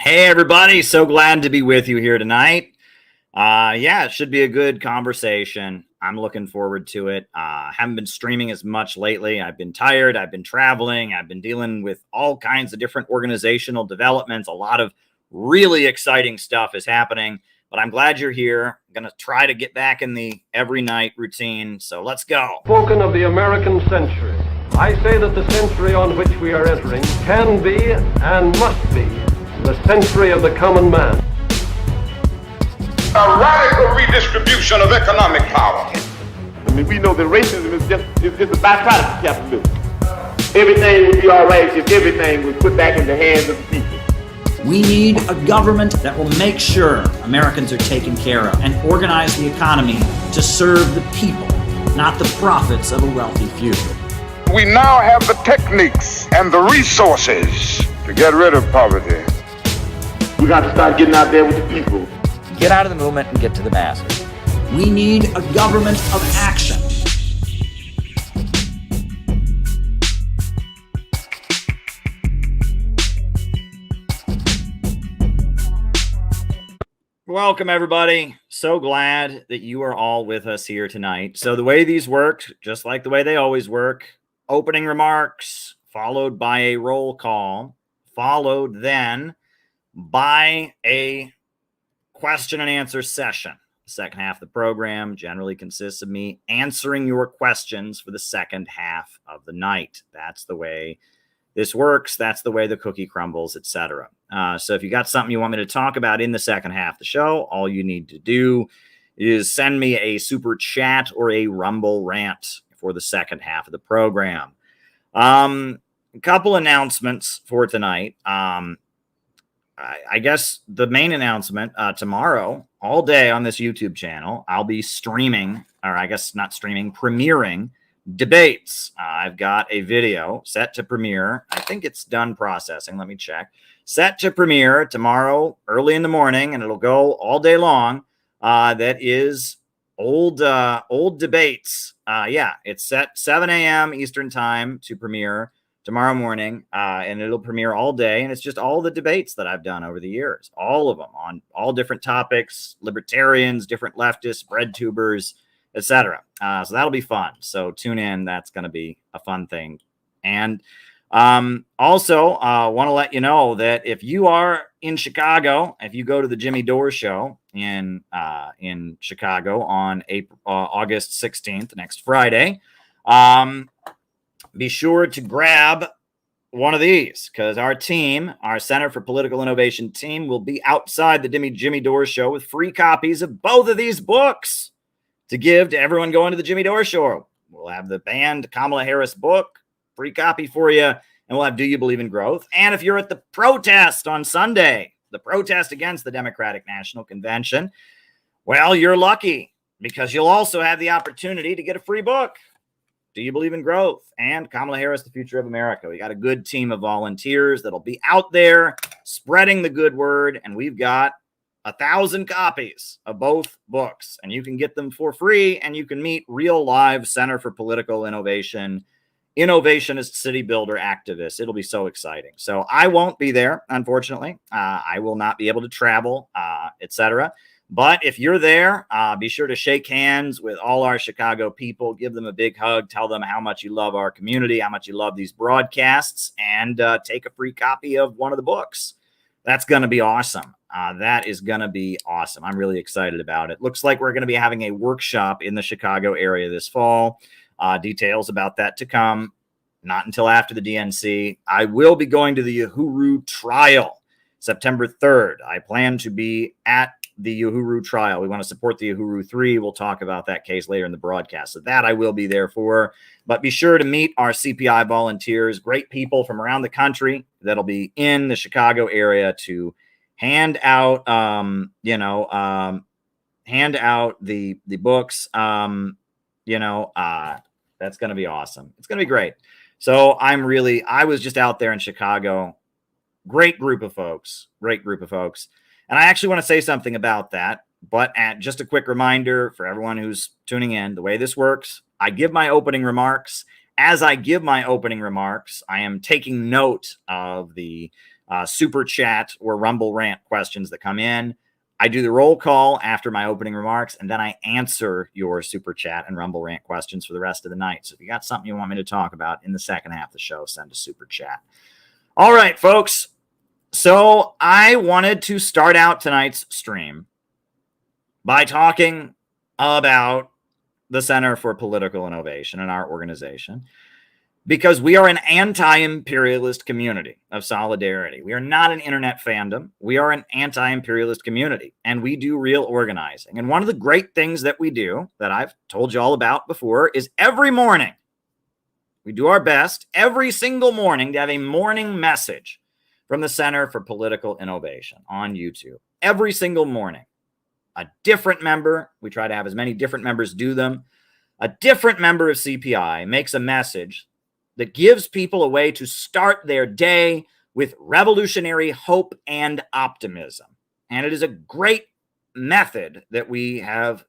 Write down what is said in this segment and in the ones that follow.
Hey, everybody. So glad to be with you here tonight. Yeah, it should be a good conversation. I'm looking forward to it. Haven't been streaming as much lately. I've been tired. I've been traveling. I've been dealing with all kinds of different organizational developments. A lot of really exciting stuff is happening, but I'm glad you're here. I'm going to try to get back in the every night routine. So let's go. Spoken of the American century. I say that the century on which we are entering can be and must be the century of the common man. A radical redistribution of economic power. I mean, we know that racism is a byproduct of capitalism. Everything would be all right if everything was put back in the hands of the people. We need a government that will make sure Americans are taken care of and organize the economy to serve the people, not the profits of a wealthy few. We now have the techniques and the resources to get rid of poverty. We got to start getting out there with the people. Get out of the movement and get to the masses. We need a government of action. Welcome, everybody. So glad that you are all with us here tonight. So the way these work, just like the way they always work, opening remarks followed by a roll call, followed then by a question and answer session. The second half of the program generally consists of me answering your questions for the second half of the night. That's the way this works. That's the way the cookie crumbles, etc. So if you got something you want me to talk about in the second half of the show, all you need to do is send me a super chat or a Rumble rant for the second half of the program. A couple announcements for tonight. I guess the main announcement, tomorrow, all day on this YouTube channel, I'll be streaming, or I guess not streaming, premiering debates. I've got a video set to premiere. I think it's done processing. Let me check. Set to premiere tomorrow early in the morning, and it'll go all day long. That is old debates. Yeah, it's set 7 a.m. Eastern time to premiere tomorrow morning, and it'll premiere all day, and it's just all the debates that I've done over the years, all of them on all different topics, libertarians, different leftists, bread tubers, etc. So that'll be fun. So tune in. That's going to be a fun thing. And also want to let you know that if you are in Chicago, if you go to the Jimmy Dore show in Chicago on August 16th, next Friday, be sure to grab one of these, because our team, our Center for Political Innovation team, will be outside the Jimmy Dore show with free copies of both of these books to give to everyone going to the Jimmy Dore show. We'll have the banned Kamala Harris book, free copy for you, and we'll have Do You Believe in Growth? And if you're at the protest on Sunday, the protest against the Democratic National Convention, well, you're lucky, because you'll also have the opportunity to get a free book. Do You Believe in Growth? And Kamala Harris, The Future of America. We got a good team of volunteers that'll be out there spreading the good word, and we've got 1,000 copies of both books, and you can get them for free, and you can meet real live Center for Political Innovation, Innovationist city builder activists. It'll be so exciting. So I won't be there, unfortunately. I will not be able to travel, etc. But if you're there, be sure to shake hands with all our Chicago people, give them a big hug, tell them how much you love our community, how much you love these broadcasts, and take a free copy of one of the books. That's going to be awesome. That is going to be awesome. I'm really excited about it. Looks like we're going to be having a workshop in the Chicago area this fall. Details about that to come, not until after the DNC. I will be going to the Uhuru trial September 3rd. I plan to be at the Uhuru trial. We want to support the Uhuru 3. We'll talk about that case later in the broadcast. So that I will be there for. But be sure to meet our CPI volunteers, great people from around the country that'll be in the Chicago area to hand out, hand out the books. That's going to be awesome. It's going to be great. So I was just out there in Chicago. Great group of folks. And I actually want to say something about that, but just a quick reminder for everyone who's tuning in, the way this works, I give my opening remarks. As I give my opening remarks, I am taking note of the super chat or Rumble rant questions that come in. I do the roll call after my opening remarks, and then I answer your super chat and Rumble rant questions for the rest of the night. So if you got something you want me to talk about in the second half of the show, send a super chat. All right, folks. So I wanted to start out tonight's stream by talking about the Center for Political Innovation and our organization, because we are an anti-imperialist community of solidarity. We are not an internet fandom. We are an anti-imperialist community, and we do real organizing. And one of the great things that we do, that I've told you all about before, is every morning we do our best every single morning to have a morning message from the Center for Political Innovation on YouTube. Every single morning, a different member, we try to have as many different members do them, a different member of CPI makes a message that gives people a way to start their day with revolutionary hope and optimism. And it is a great method that we have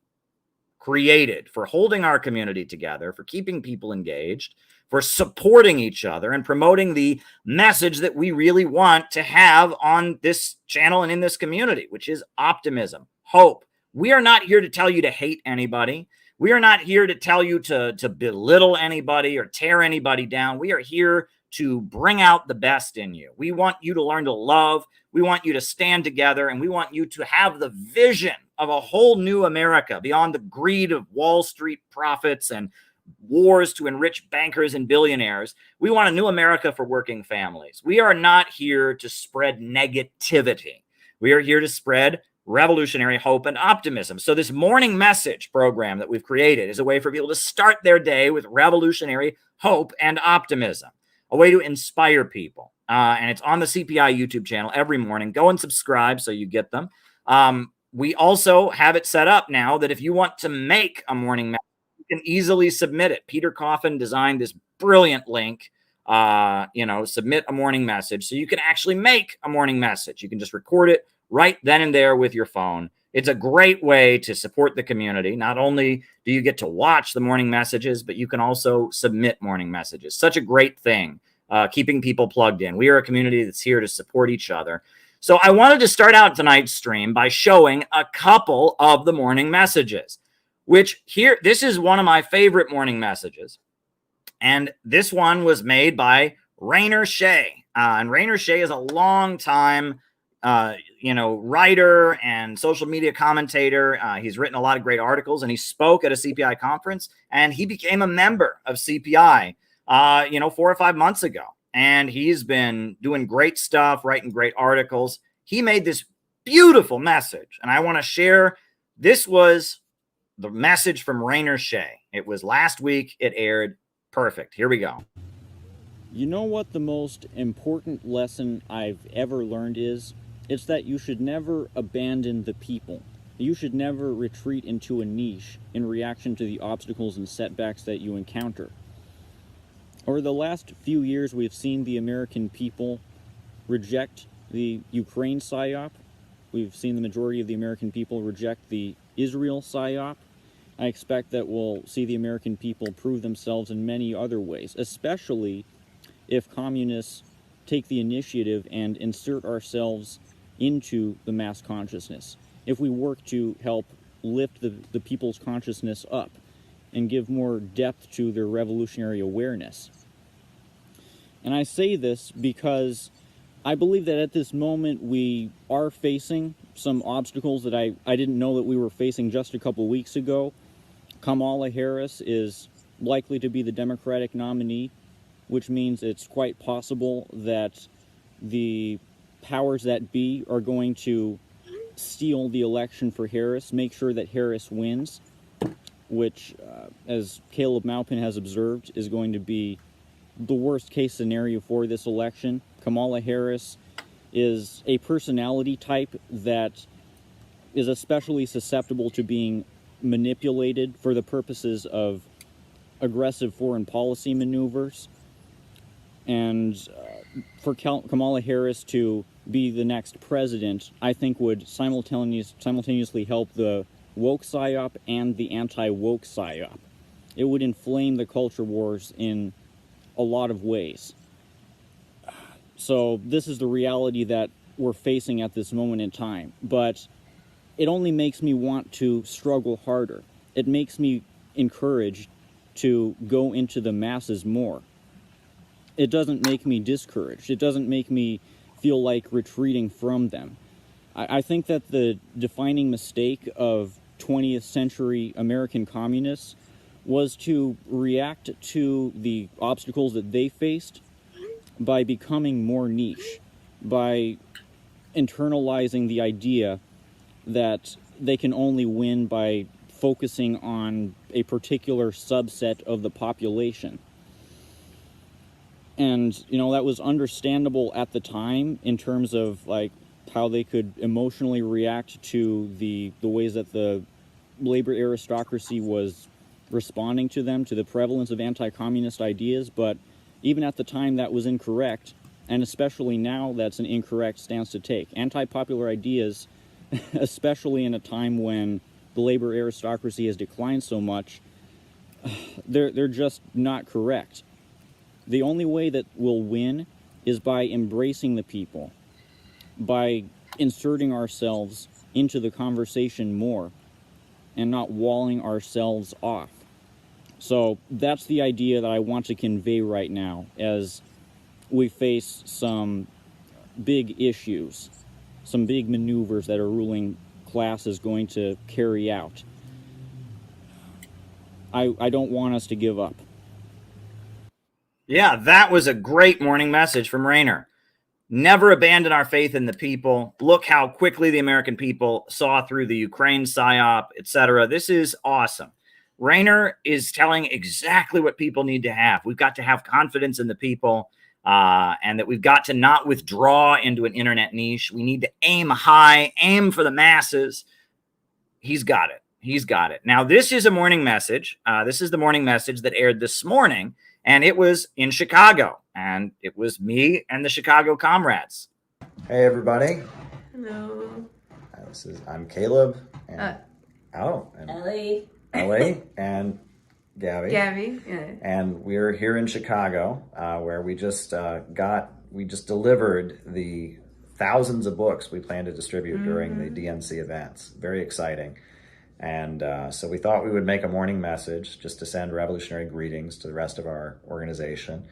created for holding our community together, for keeping people engaged, for supporting each other, and promoting the message that we really want to have on this channel and in this community, which is optimism, hope. We are not here to tell you to hate anybody. We are not here to tell you to belittle anybody or tear anybody down. We are here to bring out the best in you. We want you to learn to love. We want you to stand together, and we want you to have the vision of a whole new America beyond the greed of Wall Street profits and wars to enrich bankers and billionaires. We want a new America for working families. We are not here to spread negativity. We are here to spread revolutionary hope and optimism. So this morning message program that we've created is a way for people to start their day with revolutionary hope and optimism, a way to inspire people. And it's on the CPI YouTube channel every morning. Go and subscribe so you get them. We also have it set up now that if you want to make a morning message, you can easily submit it. Peter Coffin designed this brilliant link, submit a morning message. So you can actually make a morning message. You can just record it right then and there with your phone. It's a great way to support the community. Not only do you get to watch the morning messages, but you can also submit morning messages. Such a great thing, keeping people plugged in. We are a community that's here to support each other. So I wanted to start out tonight's stream by showing a couple of the morning messages, this is one of my favorite morning messages. And this one was made by Rainer Shea. And Rainer Shea is a long time writer and social media commentator. He's written a lot of great articles, and he spoke at a CPI conference, and he became a member of CPI, 4 or 5 months ago. And he's been doing great stuff, writing great articles. He made this beautiful message, and I want to share. This was the message from Rainer Shea. It was last week. It aired. Perfect. Here we go. You know what the most important lesson I've ever learned is? It's that you should never abandon the people. You should never retreat into a niche in reaction to the obstacles and setbacks that you encounter. Over the last few years, we've seen the American people reject the Ukraine PSYOP. We've seen the majority of the American people reject the Israel PSYOP. I expect that we'll see the American people prove themselves in many other ways, especially if communists take the initiative and insert ourselves into the mass consciousness. If we work to help lift the people's consciousness up and give more depth to their revolutionary awareness. And I say this because I believe that at this moment we are facing some obstacles that I didn't know that we were facing just a couple weeks ago. Kamala Harris is likely to be the Democratic nominee, which means it's quite possible that the powers that be are going to steal the election for Harris, make sure that Harris wins, which, as Caleb Maupin has observed, is going to be the worst case scenario for this election. Kamala Harris is a personality type that is especially susceptible to being manipulated for the purposes of aggressive foreign policy maneuvers. And for Kamala Harris to be the next president, I think would simultaneously help the woke PSYOP and the anti-woke PSYOP. It would inflame the culture wars in a lot of ways. So this is the reality that we're facing at this moment in time. But it only makes me want to struggle harder. It makes me encouraged to go into the masses more. It doesn't make me discouraged. It doesn't make me feel like retreating from them. I think that the defining mistake of 20th century American communists was to react to the obstacles that they faced by becoming more niche, by internalizing the idea that they can only win by focusing on a particular subset of the population. And, you know, that was understandable at the time in terms of, like, how they could emotionally react to the ways that the labor aristocracy was responding to them, to the prevalence of anti-communist ideas. But even at the time, that was incorrect. And especially now, that's an incorrect stance to take. Anti-popular ideas, especially in a time when the labor aristocracy has declined so much, they're just not correct. The only way that we'll win is by embracing the people, by inserting ourselves into the conversation more, and not walling ourselves off. So that's the idea that I want to convey right now as we face some big issues, some big maneuvers that our ruling class is going to carry out. I don't want us to give up. Yeah, that was a great morning message from Rainer. Never abandon our faith in the people. Look how quickly the American people saw through the Ukraine psyop, etc. This is awesome. Rainer is telling exactly what people need to have. We've got to have confidence in the people, and that we've got to not withdraw into an internet niche. We need to aim high, aim for the masses. He's got it. He's got it. Now, this is a morning message. This is the morning message that aired this morning, and it was in Chicago, and it was me and the Chicago comrades. Hey, everybody. Hello. I'm Caleb. And, and Ellie and Gabby. Yeah. And we're here in Chicago, where we just delivered the thousands of books we plan to distribute during the DNC events. Very exciting. And so we thought we would make a morning message just to send revolutionary greetings to the rest of our organization.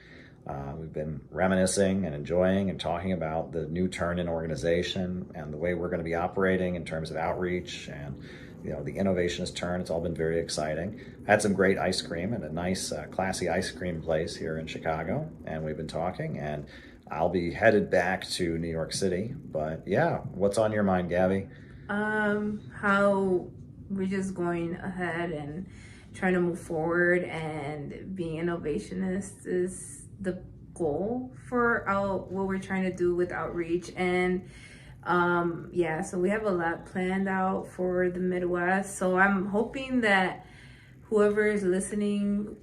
We've been reminiscing and enjoying and talking about the new turn in organization and the way we're going to be operating in terms of outreach and, you know, the innovationist turn. It's all been very exciting. Had some great ice cream at a nice, classy ice cream place here in Chicago, and we've been talking, and I'll be headed back to New York City. But yeah, what's on your mind, Gabby? How we're just going ahead and trying to move forward, and being innovationist is the goal for what we're trying to do with outreach. And so we have a lot planned out for the Midwest. So I'm hoping that whoever is listening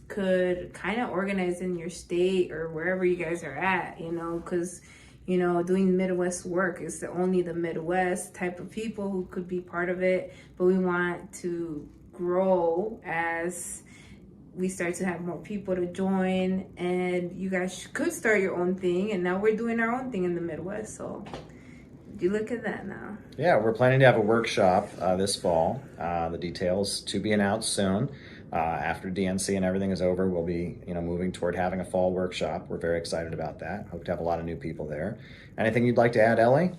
could kind of organize in your state or wherever you guys are at, you know, because, you know, doing Midwest work is only the Midwest type of people who could be part of it. But we want to grow as we start to have more people to join, and you guys could start your own thing. And now we're doing our own thing in the Midwest. So you look at that now. Yeah, we're planning to have a workshop this fall. The details to be announced soon. After DNC and everything is over, we'll be, moving toward having a fall workshop. We're very excited about that. Hope to have a lot of new people there. Anything you'd like to add, Ellie?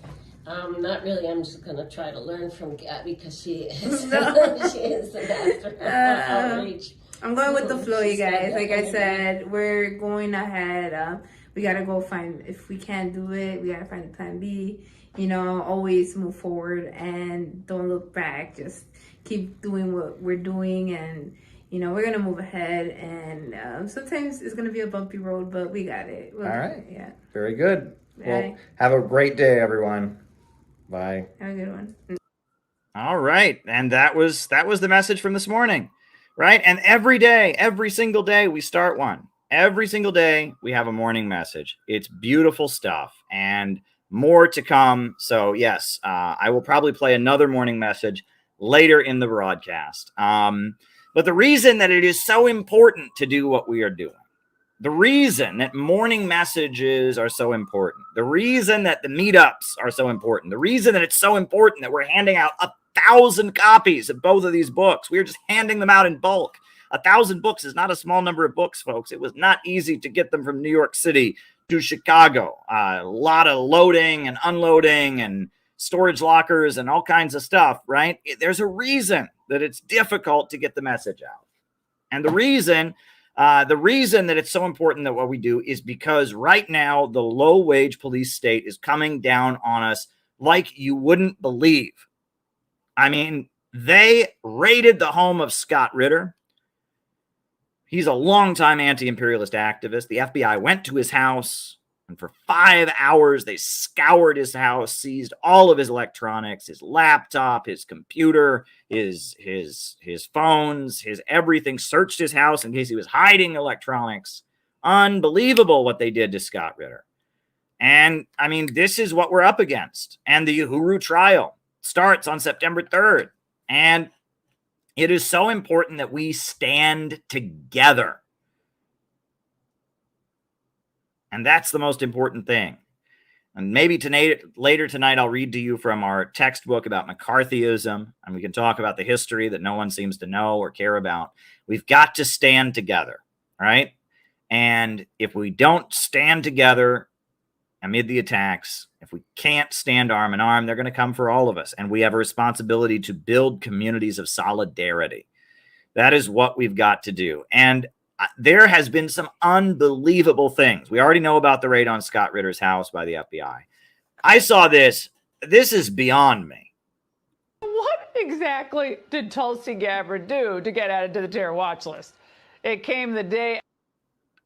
Not really. I'm just going to try to learn from Gabby because she is the master of outreach. I'm going with the flow, you guys. Like I said, we're going ahead. We got to go find, if we can't do it, we got to find a plan B. Always move forward and don't look back. Just keep doing what we're doing, and we're gonna move ahead. And sometimes it's gonna be a bumpy road, but we got it. All right. Yeah. Very good. Bye. Well, have a great day, everyone. Bye. Have a good one. All right, and that was the message from this morning, right? And every day, every single day, we start one. Every single day, we have a morning message. It's beautiful stuff, and more to come. So yes, I will probably play another morning message later in the broadcast. But the reason that it is so important to do what we are doing the reason that morning messages are so important, the reason that the meetups are so important, the reason that it's so important that we're handing out 1,000 copies of both of these books. We're just handing them out in bulk. 1,000 books is not a small number of books, folks. It was not easy to get them from New York City to Chicago. A lot of loading and unloading and storage lockers and all kinds of stuff, right? There's a reason that it's difficult to get the message out. And the reason that it's so important that what we do is because right now the low-wage police state is coming down on us like you wouldn't believe. I mean, they raided the home of Scott Ritter. He's a longtime anti-imperialist activist. The FBI went to his house, and for 5 hours they scoured his house, seized all of his electronics, his laptop, his computer, his phones, his everything, searched his house in case he was hiding electronics. Unbelievable what they did to Scott Ritter. And I mean, this is what we're up against. And the Uhuru trial starts on September 3rd. And it is so important that we stand together. And that's the most important thing. And maybe later tonight, I'll read to you from our textbook about McCarthyism, and we can talk about the history that no one seems to know or care about. We've got to stand together, right? And if we don't stand together amid the attacks, if we can't stand arm in arm, they're going to come for all of us. And we have a responsibility to build communities of solidarity. That is what we've got to do. And there has been some unbelievable things. We already know about the raid on Scott Ritter's house by the FBI. I saw this. This is beyond me. What exactly did Tulsi Gabbard do to get added to the terror watch list? It came the day.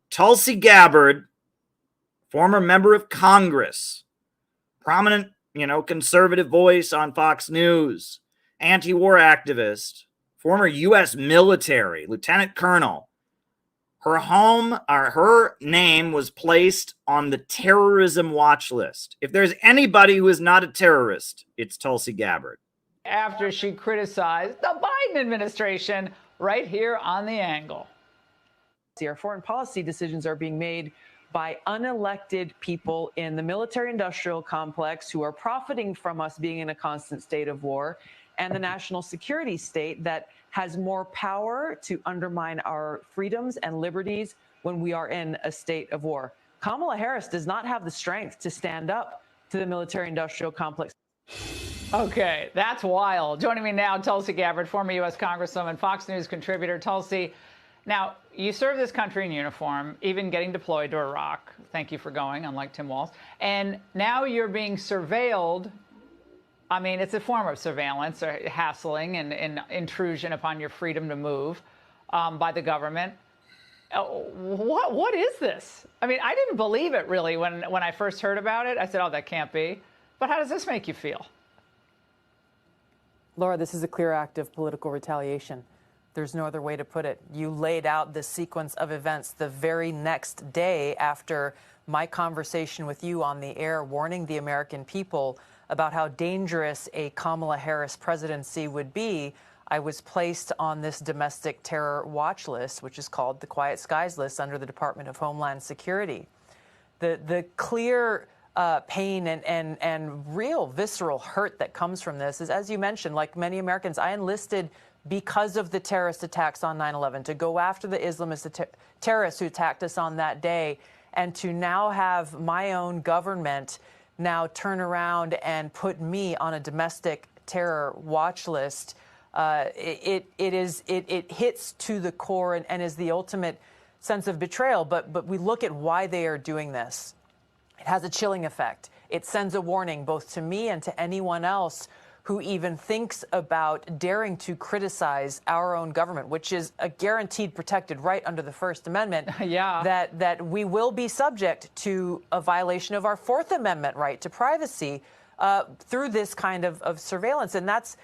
Tulsi Gabbard, former member of Congress, prominent, conservative voice on Fox News, anti-war activist, former U.S. military, lieutenant colonel. Her name was placed on the terrorism watch list. If there's anybody who is not a terrorist, it's Tulsi Gabbard. After she criticized the Biden administration right here on The Angle. Our foreign policy decisions are being made by unelected people in the military-industrial complex who are profiting from us being in a constant state of war, and the national security state that has more power to undermine our freedoms and liberties when we are in a state of war. Kamala Harris does not have the strength to stand up to the military-industrial complex. Okay, that's wild. Joining me now, Tulsi Gabbard, former U.S. Congresswoman, Fox News contributor. Tulsi, now, you serve this country in uniform, even getting deployed to Iraq. Thank you for going, unlike Tim Walz. And now you're being surveilled. I mean, it's a form of surveillance or hassling and intrusion upon your freedom to move by the government. What is this? I mean, I didn't believe it really when I first heard about it. I said, oh, that can't be. But how does this make you feel? Laura, this is a clear act of political retaliation. There's no other way to put it. You laid out this sequence of events the very next day after my conversation with you on the air, warning the American people about how dangerous a Kamala Harris presidency would be. I was placed on this domestic terror watch list, which is called the Quiet Skies list under the Department of Homeland Security. The clear pain and real visceral hurt that comes from this is, as you mentioned, like many Americans, I enlisted because of the terrorist attacks on 9/11, to go after the Islamist terrorists who attacked us on that day, and to now have my own government now turn around and put me on a domestic terror watch list. It hits to the core and is the ultimate sense of betrayal. But we look at why they are doing this. It has a chilling effect. It sends a warning both to me and to anyone else who even thinks about daring to criticize our own government, which is a guaranteed protected right under the First Amendment. Yeah. That we will be subject to a violation of our Fourth Amendment right to privacy through this kind of surveillance. And that's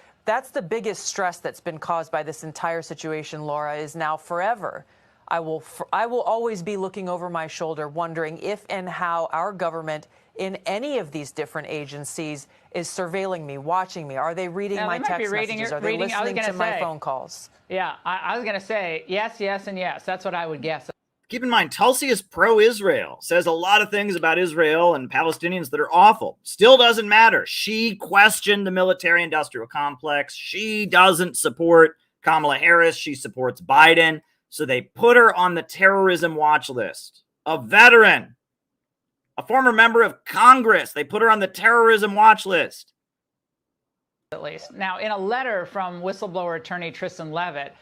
the biggest stress that's been caused by this entire situation, Laura, is now forever. I will always be looking over my shoulder, wondering if and how our government in any of these different agencies is surveilling me, watching me. Are they reading my text messages? Are they listening to my phone calls? Yeah, I was going to say yes, yes, and yes. That's what I would guess. Keep in mind, Tulsi is pro-Israel, says a lot of things about Israel and Palestinians that are awful. Still doesn't matter. She questioned the military-industrial complex. She doesn't support Kamala Harris. She supports Biden. So they put her on the terrorism watch list. A veteran, a former member of Congress. They put her on the terrorism watch list. At least. Now, in a letter from whistleblower attorney Tristan Levitt,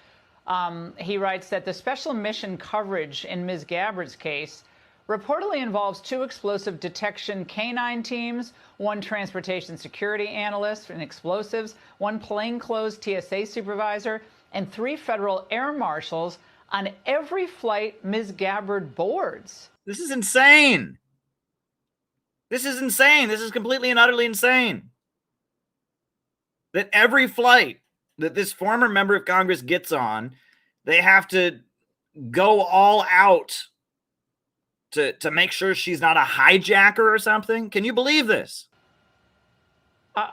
he writes that the special mission coverage in Ms. Gabbard's case reportedly involves 2 explosive detection canine teams, 1 transportation security analyst in explosives, 1 plainclothes TSA supervisor, and 3 federal air marshals on every flight Ms. Gabbard boards. This is insane. This is insane. This is completely and utterly insane. That every flight that this former member of Congress gets on, they have to go all out to make sure she's not a hijacker or something. Can you believe this? I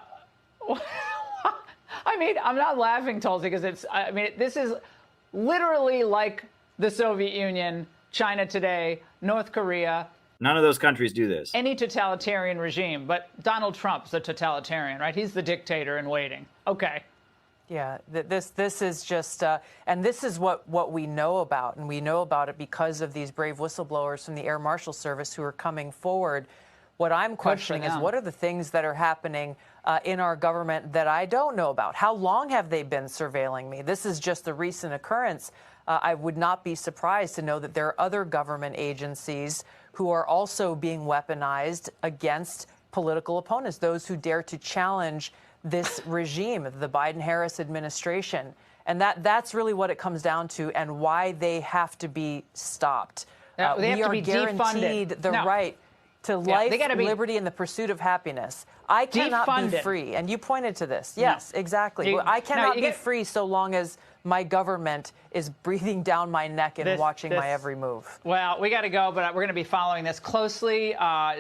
mean, I'm not laughing, Tulsi, because this is literally like the Soviet Union, China today, North Korea. None of those countries do this. Any totalitarian regime, but Donald Trump's a totalitarian, right? He's the dictator in waiting. Okay. Yeah, this is just, and this is what we know about, and we know about it because of these brave whistleblowers from the Air Marshal Service who are coming forward. What I'm questioning is, what are the things that are happening in our government that I don't know about? How long have they been surveilling me? This is just a recent occurrence. I would not be surprised to know that there are other government agencies who are also being weaponized against political opponents, those who dare to challenge this regime, the Biden-Harris administration. And that's really what it comes down to, and why they have to be stopped. They have we to are be guaranteed defunded. the right to life, liberty, and the pursuit of happiness. I cannot be free, and you pointed to this. Yes, exactly. I cannot be free so long as my government is breathing down my neck and watching my every move. Well, we got to go, but we're going to be following this closely,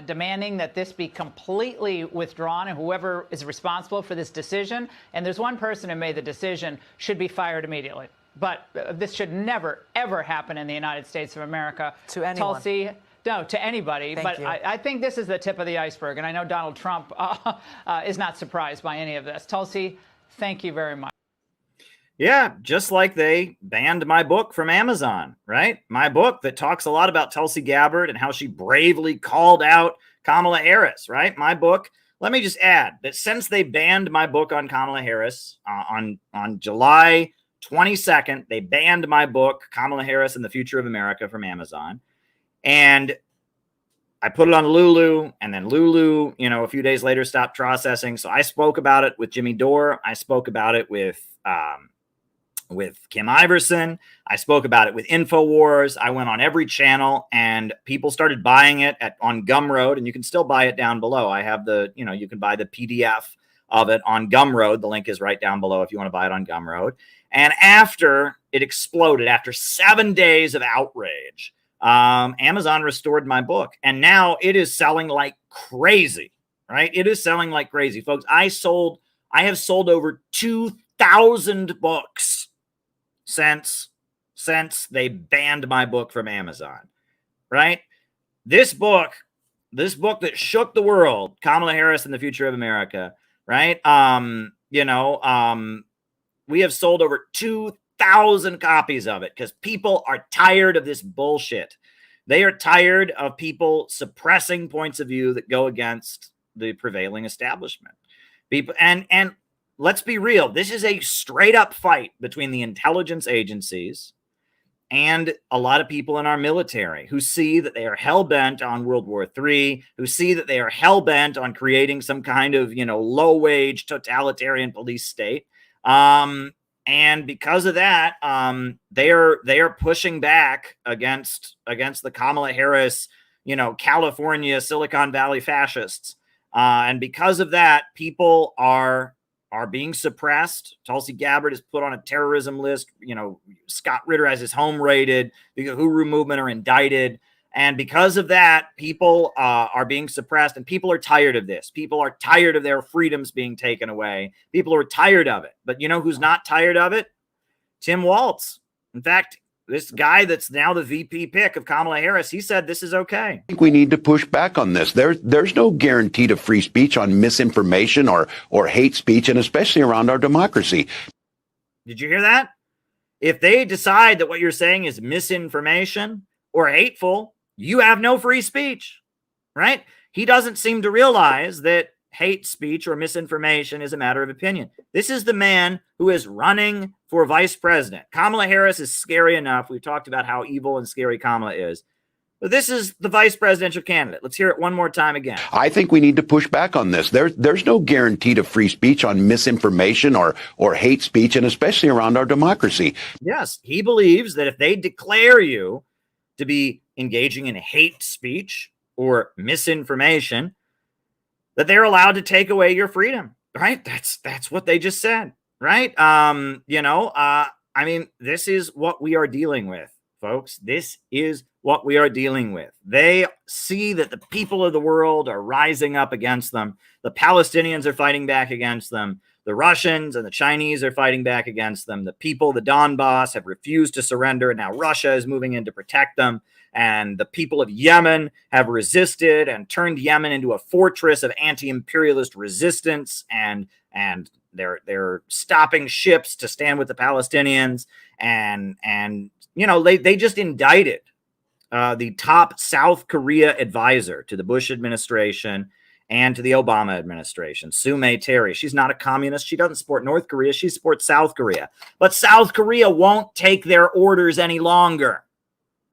demanding that this be completely withdrawn, and whoever is responsible for this decision, and there's one person who made the decision, should be fired immediately. But this should never, ever happen in the United States of America. To anyone. Tulsi, no, to anybody. Thank but you. I think this is the tip of the iceberg, and I know Donald Trump is not surprised by any of this. Tulsi, thank you very much. Yeah, just like they banned my book from Amazon, right? My book that talks a lot about Tulsi Gabbard and how she bravely called out Kamala Harris, right? My book. Let me just add that since they banned my book on Kamala Harris on July 22nd, they banned my book, Kamala Harris and the Future of America, from Amazon. And I put it on Lulu, and then Lulu, a few days later stopped processing. So I spoke about it with Jimmy Dore. I spoke about it with Kim Iverson. I spoke about it with InfoWars. I went on every channel, and people started buying it on Gumroad, and you can still buy it down below. I have you can buy the PDF of it on Gumroad. The link is right down below if you want to buy it on Gumroad. And after it exploded, after 7 days of outrage, Amazon restored my book, and now it is selling like crazy, right? It is selling like crazy, folks. I have sold over 2,000 books since they banned my book from Amazon, right? This book that shook the world, Kamala Harris and the Future of America, right? We have sold over 2,000 copies of it because people are tired of this bullshit. They are tired of people suppressing points of view that go against the prevailing establishment. People, and let's be real, this is a straight up fight between the intelligence agencies and a lot of people in our military who see that they are hell-bent on World War III, who see that they are hell-bent on creating some kind of, low-wage totalitarian police state. And because of that, they are pushing back against the Kamala Harris, California, Silicon Valley fascists. And because of that, people are being suppressed. Tulsi Gabbard is put on a terrorism list. Scott Ritter has his home raided. The Uhuru movement are indicted. And because of that, people are being suppressed, and people are tired of this. People are tired of their freedoms being taken away. People are tired of it. But you know who's not tired of it? Tim Walz. In fact, this guy that's now the VP pick of Kamala Harris, he said this is okay. I think we need to push back on this. There's no guarantee to free speech on misinformation or hate speech, and especially around our democracy. Did you hear that? If they decide that what you're saying is misinformation or hateful, you have no free speech, right? He doesn't seem to realize that hate speech or misinformation is a matter of opinion. This is the man who is running for vice president. Kamala Harris is scary enough. We've talked about how evil and scary Kamala is. But this is the vice presidential candidate. Let's hear it one more time again. I think we need to push back on this. There's no guarantee to free speech on misinformation or hate speech, and especially around our democracy. Yes, he believes that if they declare you to be engaging in hate speech or misinformation, that they're allowed to take away your freedom, right? That's what they just said, right? I mean, this is what we are dealing with, folks. This is what we are dealing with. They see that the people of the world are rising up against them. The Palestinians are fighting back against them. The Russians and the Chinese are fighting back against them. The people, the Donbass, have refused to surrender, and now Russia is moving in to protect them. And the people of Yemen have resisted and turned Yemen into a fortress of anti-imperialist resistance, and they're stopping ships to stand with the Palestinians. And they just indicted the top South Korea advisor to the Bush administration and to the Obama administration, Sue May Terry. She's not a communist. She doesn't support North Korea. She supports South Korea. But South Korea won't take their orders any longer.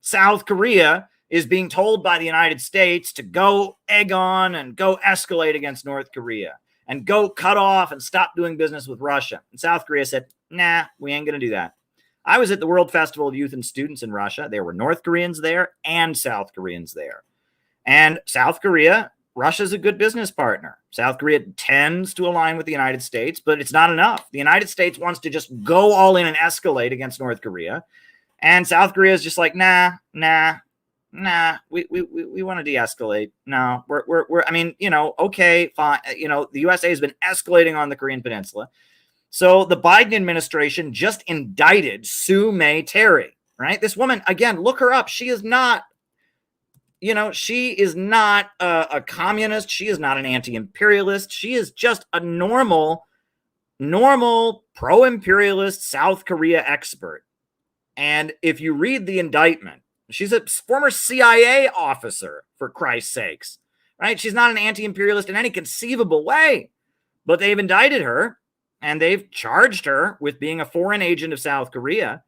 South Korea is being told by the United States to go egg on and go escalate against North Korea and go cut off and stop doing business with Russia. And South Korea said, nah, we ain't going to do that. I was at the World Festival of Youth and Students in Russia. There were North Koreans there and South Koreans there. And South Korea, Russia's a good business partner. South Korea tends to align with the United States, but it's not enough. The United States wants to just go all in and escalate against North Korea. And South Korea is just like, nah, we want to de-escalate. No, we're I mean, okay, fine. The USA has been escalating on the Korean Peninsula. So the Biden administration just indicted Sue May Terry, right? This woman, again, look her up. She is not, she is not a communist. She is not an anti-imperialist. She is just a normal pro-imperialist South Korea expert. And if you read the indictment, she's a former CIA officer, for Christ's sakes, right? She's not an anti-imperialist in any conceivable way, but they've indicted her and they've charged her with being a foreign agent of South Korea.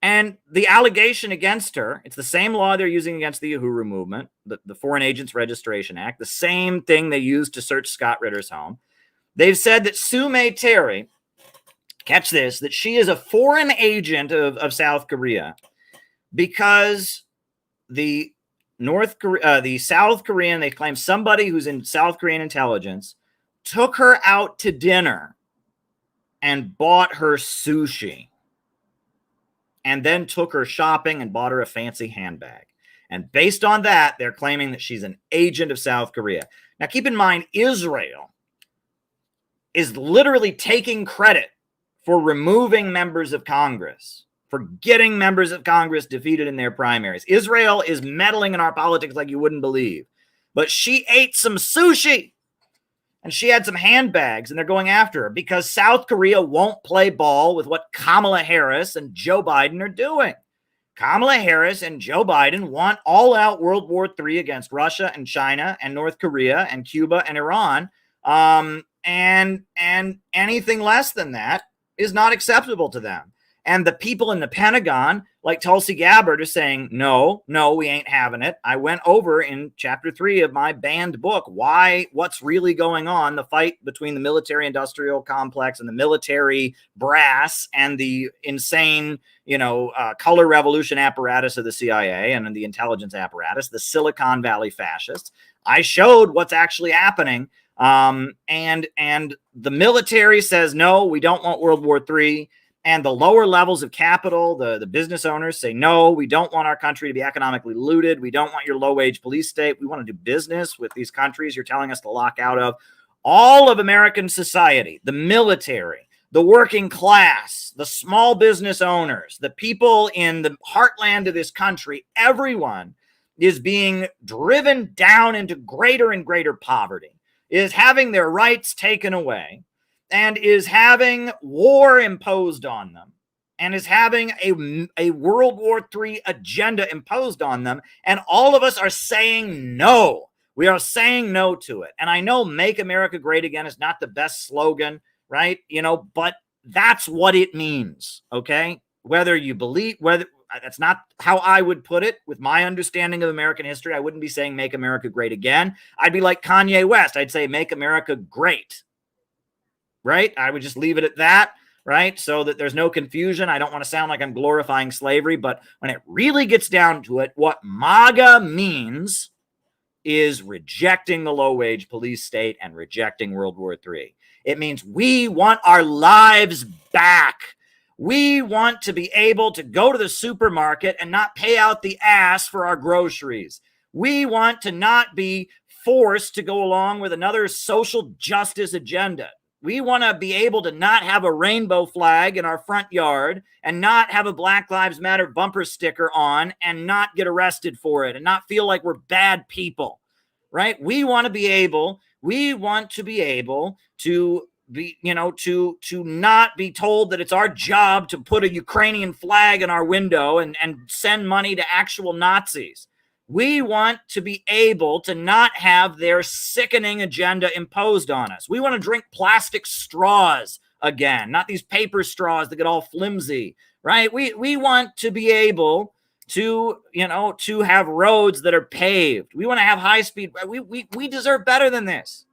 And the allegation against her, it's the same law they're using against the Uhuru movement, the Foreign Agents Registration Act, the same thing they used to search Scott Ritter's home. They've said that Sue May Terry, catch this, that she is a foreign agent of South Korea because the South Korean, they claim somebody who's in South Korean intelligence took her out to dinner and bought her sushi and then took her shopping and bought her a fancy handbag. And based on that, they're claiming that she's an agent of South Korea. Now, keep in mind, Israel is literally taking credit for removing members of Congress, for getting members of Congress defeated in their primaries. Israel is meddling in our politics like you wouldn't believe. But she ate some sushi and she had some handbags, and they're going after her because South Korea won't play ball with what Kamala Harris and Joe Biden are doing. Kamala Harris and Joe Biden want all-out World War III against Russia and China and North Korea and Cuba and Iran. And anything less than that is not acceptable to them. And the people in the Pentagon, like Tulsi Gabbard, are saying, no, we ain't having it. I went over in chapter 3 of my banned book, what's really going on, the fight between the military-industrial complex and the military brass and the insane, color revolution apparatus of the CIA and the intelligence apparatus, the Silicon Valley fascists. I showed what's actually happening. And the military says, no, we don't want World War III. And the lower levels of capital, the business owners say, no, we don't want our country to be economically looted. We don't want your low-wage police state. We want to do business with these countries you're telling us to lock out of. All of American society, the military, the working class, the small business owners, the people in the heartland of this country, everyone is being driven down into greater and greater poverty, is having their rights taken away, and is having war imposed on them, and is having a World War III agenda imposed on them. And all of us are saying no. We are saying no to it. And I know Make America Great Again is not the best slogan, right? But that's what it means, okay? Whether you believe, that's not how I would put it with my understanding of American history. I wouldn't be saying Make America Great Again. I'd be like Kanye West. I'd say Make America Great, right? I would just leave it at that, right? So that there's no confusion. I don't want to sound like I'm glorifying slavery, but when it really gets down to it, what MAGA means is rejecting the low-wage police state and rejecting World War III. It means we want our lives back. We want to be able to go to the supermarket and not pay out the ass for our groceries. We want to not be forced to go along with another social justice agenda. We want to be able to not have a rainbow flag in our front yard and not have a Black Lives Matter bumper sticker on and not get arrested for it and not feel like we're bad people, right? We want to be able to be, to not be told that it's our job to put a Ukrainian flag in our window and send money to actual Nazis. We want to be able to not have their sickening agenda imposed on us. We want to drink plastic straws again, not these paper straws that get all flimsy, right? We want to be able to, to have roads that are paved. We want to have high speed. We deserve better than this.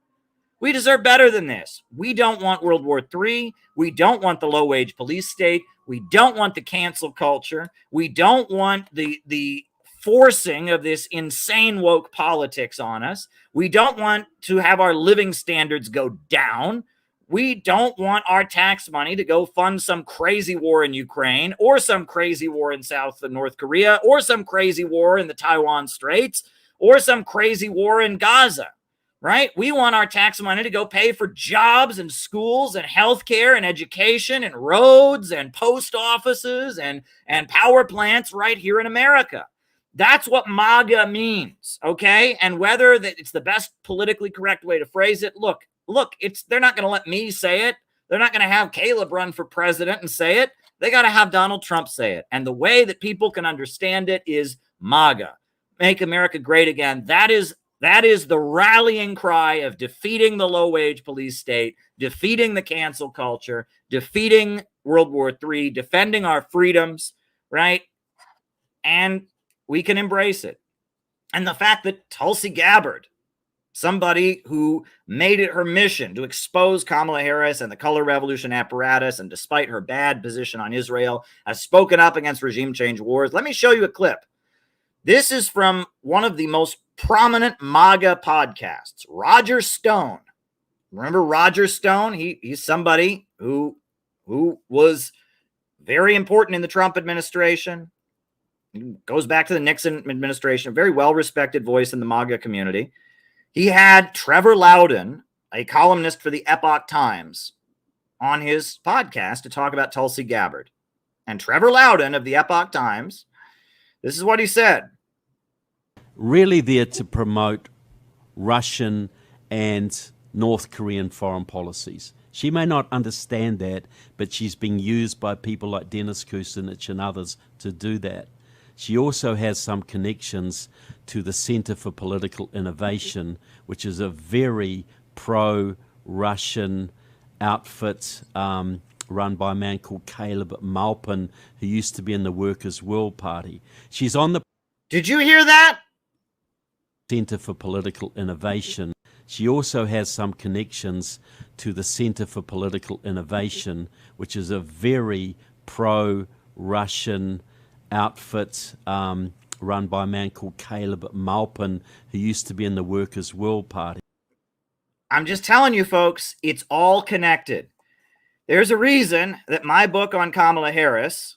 We deserve better than this. We don't want World War III. We don't want the low-wage police state. We don't want the cancel culture. We don't want the forcing of this insane woke politics on us. We don't want to have our living standards go down. We don't want our tax money to go fund some crazy war in Ukraine or some crazy war in South and North Korea or some crazy war in the Taiwan Straits or some crazy war in Gaza, right? We want our tax money to go pay for jobs and schools and healthcare and education and roads and post offices and power plants right here in America. That's what MAGA means, okay? And whether that it's the best politically correct way to phrase it, look, they're not going to let me say it. They're not going to have Caleb run for president and say it. They got to have Donald Trump say it. And the way that people can understand it is MAGA, Make America Great Again. That is the rallying cry of defeating the low-wage police state, defeating the cancel culture, defeating World War III, defending our freedoms, right? And we can embrace it. And the fact that Tulsi Gabbard, somebody who made it her mission to expose Kamala Harris and the color revolution apparatus, and despite her bad position on Israel, has spoken up against regime change wars. Let me show you a clip. This is from one of the most prominent MAGA podcasts, Roger Stone. Remember Roger Stone? He's somebody who was very important in the Trump administration. He goes back to the Nixon administration, a very well-respected voice in the MAGA community. He had Trevor Loudon, a columnist for the Epoch Times, on his podcast to talk about Tulsi Gabbard. And Trevor Loudon of the Epoch Times, this is what he said. Really there to promote Russian and North Korean foreign policies. She may not understand that, but she's being used by people like Dennis Kucinich and others to do that. She also has some connections to the Center for Political Innovation, which is a very pro-Russian outfit run by a man called Caleb Maupin, who used to be in the Workers' World Party. She's on the... Did you hear that? Center for Political Innovation. She also has some connections to the Center for Political Innovation, which is a very pro-Russian outfit run by a man called Caleb Maupin, who used to be in the Workers' World Party. I'm just telling you, folks, it's all connected. There's a reason that my book on Kamala Harris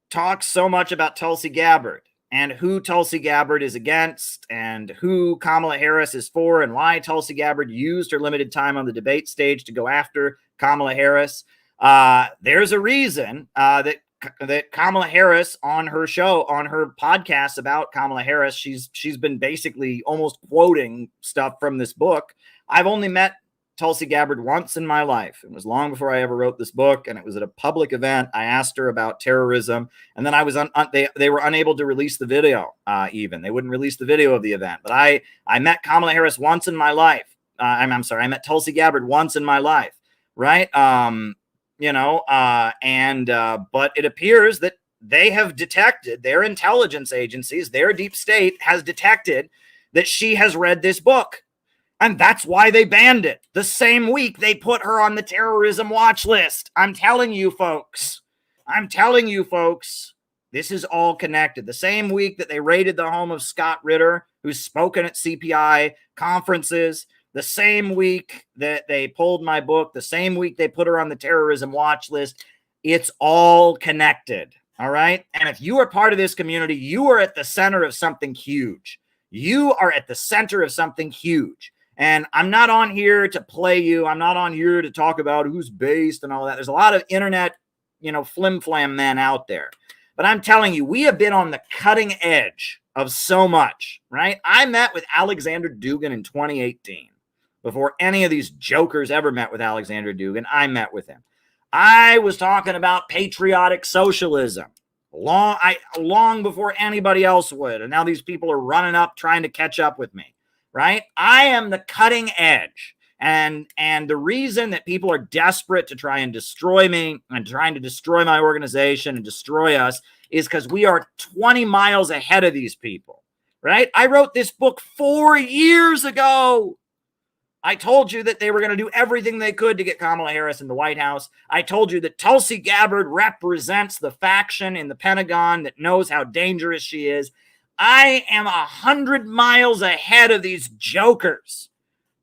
talks so much about Tulsi Gabbard and who Tulsi Gabbard is against and who Kamala Harris is for and why Tulsi Gabbard used her limited time on the debate stage to go after Kamala Harris. There's a reason that Kamala Harris on her show, on her podcast about Kamala Harris, she's been basically almost quoting stuff from this book. I've only met Tulsi Gabbard once in my life. It was long before I ever wrote this book, and it was at a public event. I asked her about terrorism, and then I was they were unable to release the video. Even they wouldn't release the video of the event. But I met Kamala Harris once in my life. I'm sorry, I met Tulsi Gabbard once in my life, right? But it appears that they have detected, their intelligence agencies, their deep state has detected that she has read this book. And that's why they banned it. The same week they put her on the terrorism watch list. I'm telling you, folks. This is all connected. The same week that they raided the home of Scott Ritter, who's spoken at CPI conferences, the same week that they pulled my book, the same week they put her on the terrorism watch list. It's all connected. All right. And if you are part of this community, you are at the center of something huge. You are at the center of something huge. And I'm not on here to play you. I'm not on here to talk about who's based and all that. There's a lot of internet, flim-flam men out there. But I'm telling you, we have been on the cutting edge of so much, right? I met with Alexander Dugin in 2018. Before any of these jokers ever met with Alexander Dugin, I met with him. I was talking about patriotic socialism long before anybody else would. And now these people are running up trying to catch up with me. Right? I am the cutting edge. And the reason that people are desperate to try and destroy me and trying to destroy my organization and destroy us is because we are 20 miles ahead of these people. Right? I wrote this book 4 years ago. I told you that they were going to do everything they could to get Kamala Harris in the White House. I told you that Tulsi Gabbard represents the faction in the Pentagon that knows how dangerous she is. I am 100 miles ahead of these jokers.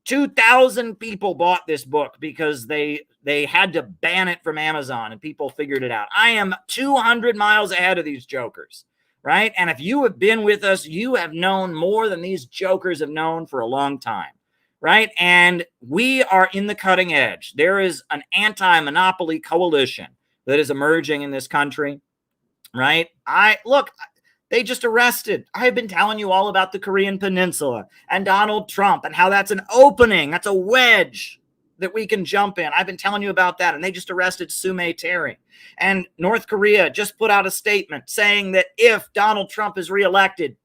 2,000 people bought this book because they had to ban it from Amazon and people figured it out. I am 200 miles ahead of these jokers, right? And if you have been with us, you have known more than these jokers have known for a long time, right? And we are in the cutting edge. There is an anti-monopoly coalition that is emerging in this country, right? They just arrested. I've been telling you all about the Korean Peninsula and Donald Trump and how that's an opening. That's a wedge that we can jump in. I've been telling you about that. And they just arrested Sume Terry. And North Korea just put out a statement saying that if Donald Trump is reelected,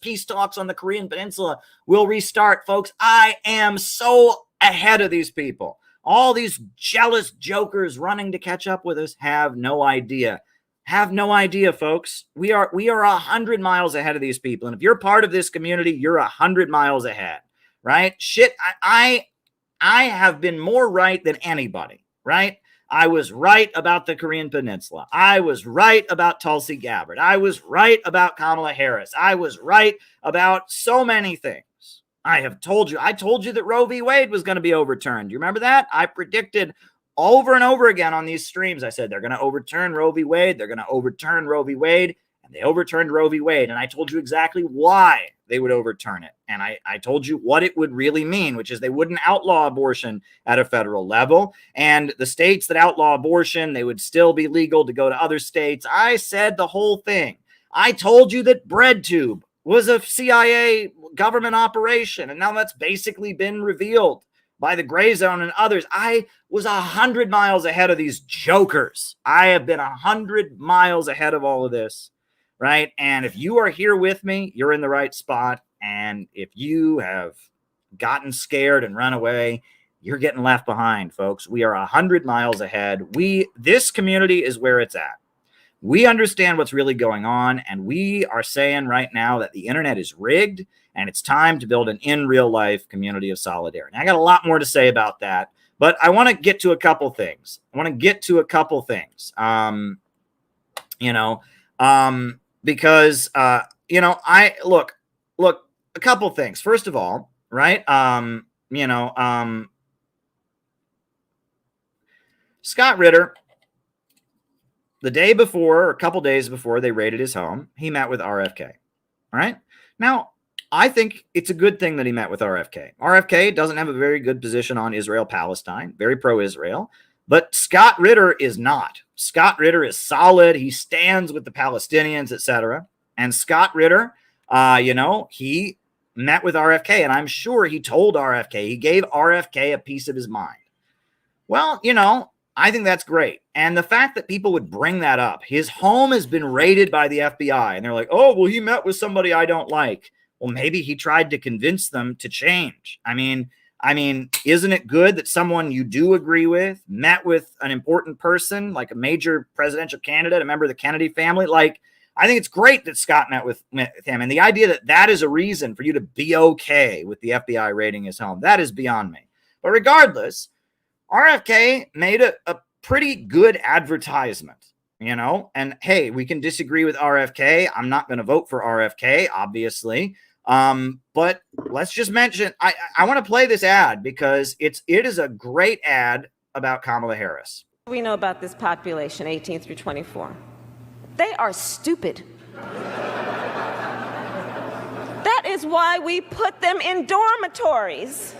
peace talks on the Korean Peninsula will restart. Folks, I am so ahead of these people. All these jealous jokers running to catch up with us have no idea. Have no idea, folks. We are 100 miles ahead of these people. And if you're part of this community, you're 100 miles ahead, right? Shit, I have been more right than anybody, right? I was right about the Korean Peninsula. I was right about Tulsi Gabbard. I was right about Kamala Harris. I was right about so many things. I told you that Roe v. Wade was going to be overturned. You remember that? I predicted over and over again on these streams. I said, they're going to overturn Roe v. Wade. They're going to overturn Roe v. Wade. And they overturned Roe v. Wade. And I told you exactly why they would overturn it. And I told you what it would really mean, which is they wouldn't outlaw abortion at a federal level. And the states that outlaw abortion, they would still be legal to go to other states. I said the whole thing. I told you that BreadTube was a CIA government operation. And now that's basically been revealed by the Gray Zone and others. I was 100 miles ahead of these jokers. I have been 100 miles ahead of all of this, right? And if you are here with me, you're in the right spot. And if you have gotten scared and run away, you're getting left behind, folks. We are 100 miles ahead. This community is where it's at. We understand what's really going on, and we are saying right now that the internet is rigged, and it's time to build an in real life community of solidarity. I got a lot more to say about that, but I want to get to a couple things. Because I look, a couple things. First of all, right? Scott Ritter, the day before, or a couple days before they raided his home, he met with RFK. All right. Now, I think it's a good thing that he met with RFK. RFK doesn't have a very good position on Israel-Palestine, very pro-Israel. But Scott Ritter is not. Scott Ritter is solid. He stands with the Palestinians, etc. And Scott Ritter, he met with RFK, and I'm sure he told RFK, he gave RFK a piece of his mind. Well, I think that's great. And the fact that people would bring that up, his home has been raided by the FBI, and they're like, oh, well, he met with somebody I don't like. Well, maybe he tried to convince them to change. I mean, isn't it good that someone you do agree with met with an important person, like a major presidential candidate, a member of the Kennedy family? Like, I think it's great that Scott met with him. And the idea that that is a reason for you to be okay with the FBI raiding his home, that is beyond me. But regardless, RFK made a pretty good advertisement, and hey, we can disagree with RFK. I'm not going to vote for RFK, obviously. But let's just mention, I want to play this ad because it is a great ad about Kamala Harris. We know about this population, 18 through 24. They are stupid. That is why we put them in dormitories,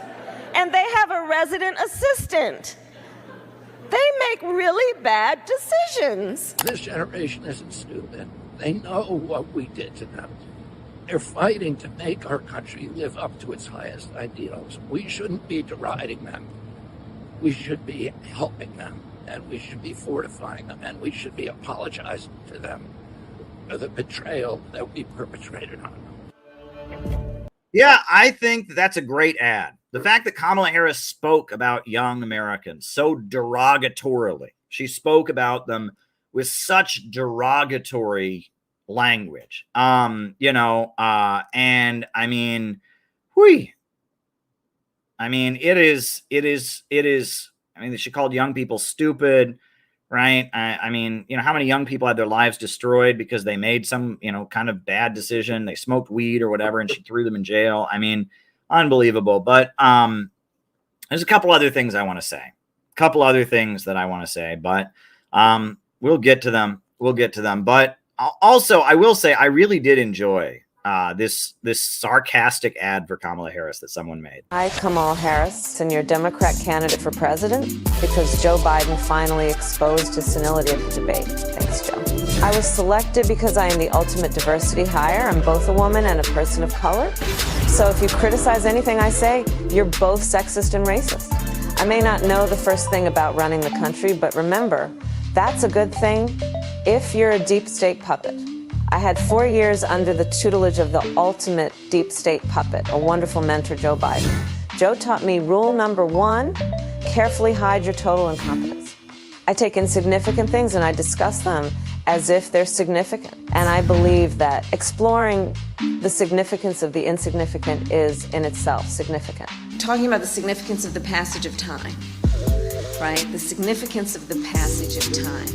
and they have a resident assistant. They make really bad decisions. This generation isn't stupid. They know what we did to them. They're fighting to make our country live up to its highest ideals. We shouldn't be deriding them. We should be helping them, and we should be fortifying them, and we should be apologizing to them for the betrayal that we perpetrated on them. Yeah, I think that's a great ad. The fact that Kamala Harris spoke about young Americans so derogatorily, she spoke about them with such derogatory language, and I mean, she called young people stupid, right? I mean, how many young people had their lives destroyed because they made some, kind of bad decision. They smoked weed or whatever, and she threw them in jail. I mean, unbelievable. But there's a couple other things I want to say. But we'll get to them. But also, I will say I really did enjoy this sarcastic ad for Kamala Harris that someone made. Hi, Kamala Harris, and your Democrat candidate for president, because Joe Biden finally exposed his senility at the debate. Thanks, Joe. I was selected because I am the ultimate diversity hire. I'm both a woman and a person of color. So if you criticize anything I say, you're both sexist and racist. I may not know the first thing about running the country, but remember, that's a good thing if you're a deep state puppet. I had 4 years under the tutelage of the ultimate deep state puppet, a wonderful mentor, Joe Biden. Joe taught me rule number 1, carefully hide your total incompetence. I take insignificant things and I discuss them as if they're significant. And I believe that exploring the significance of the insignificant is in itself significant. Talking about the significance of the passage of time, right? The significance of the passage of time.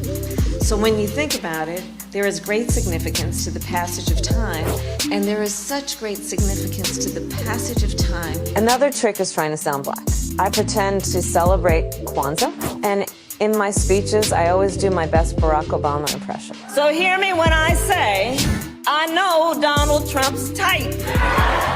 So when you think about it, there is great significance to the passage of time, and there is such great significance to the passage of time. Another trick is trying to sound black. I pretend to celebrate Kwanzaa, and in my speeches, I always do my best Barack Obama impression. So hear me when I say, I know Donald Trump's type.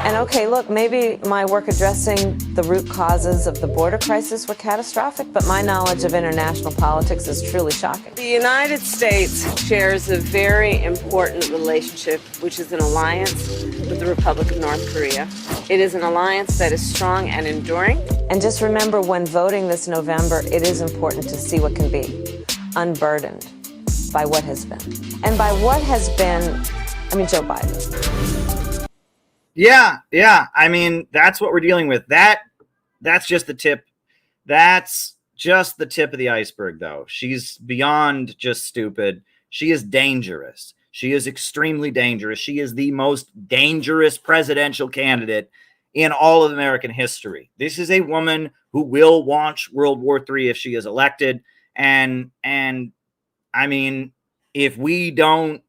And okay, look, maybe my work addressing the root causes of the border crisis were catastrophic, but my knowledge of international politics is truly shocking. The United States shares a very important relationship, which is an alliance with the Republic of North Korea. It is an alliance that is strong and enduring. And just remember, when voting this November, it is important to see what can be, unburdened by what has been. And by what has been, I mean Joe Biden. Yeah. I mean, that's what we're dealing with. That's just the tip. That's just the tip of the iceberg, though. She's beyond just stupid. She is dangerous. She is extremely dangerous. She is the most dangerous presidential candidate in all of American history. This is a woman who will launch World War III if she is elected. And I mean, if we don't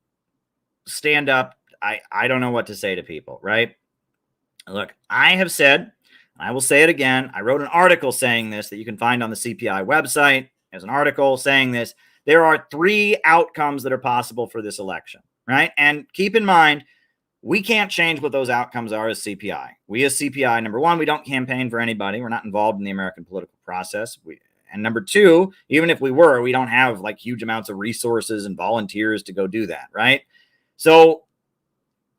stand up, I don't know what to say to people, right? Look, I have said, I will say it again. I wrote an article saying this that you can find on the CPI website. There's an article saying this. There are 3 outcomes that are possible for this election, right? And keep in mind, we can't change what those outcomes are as CPI. We as CPI, number one, we don't campaign for anybody. We're not involved in the American political process. And number two, even if we were, we don't have like huge amounts of resources and volunteers to go do that, right? So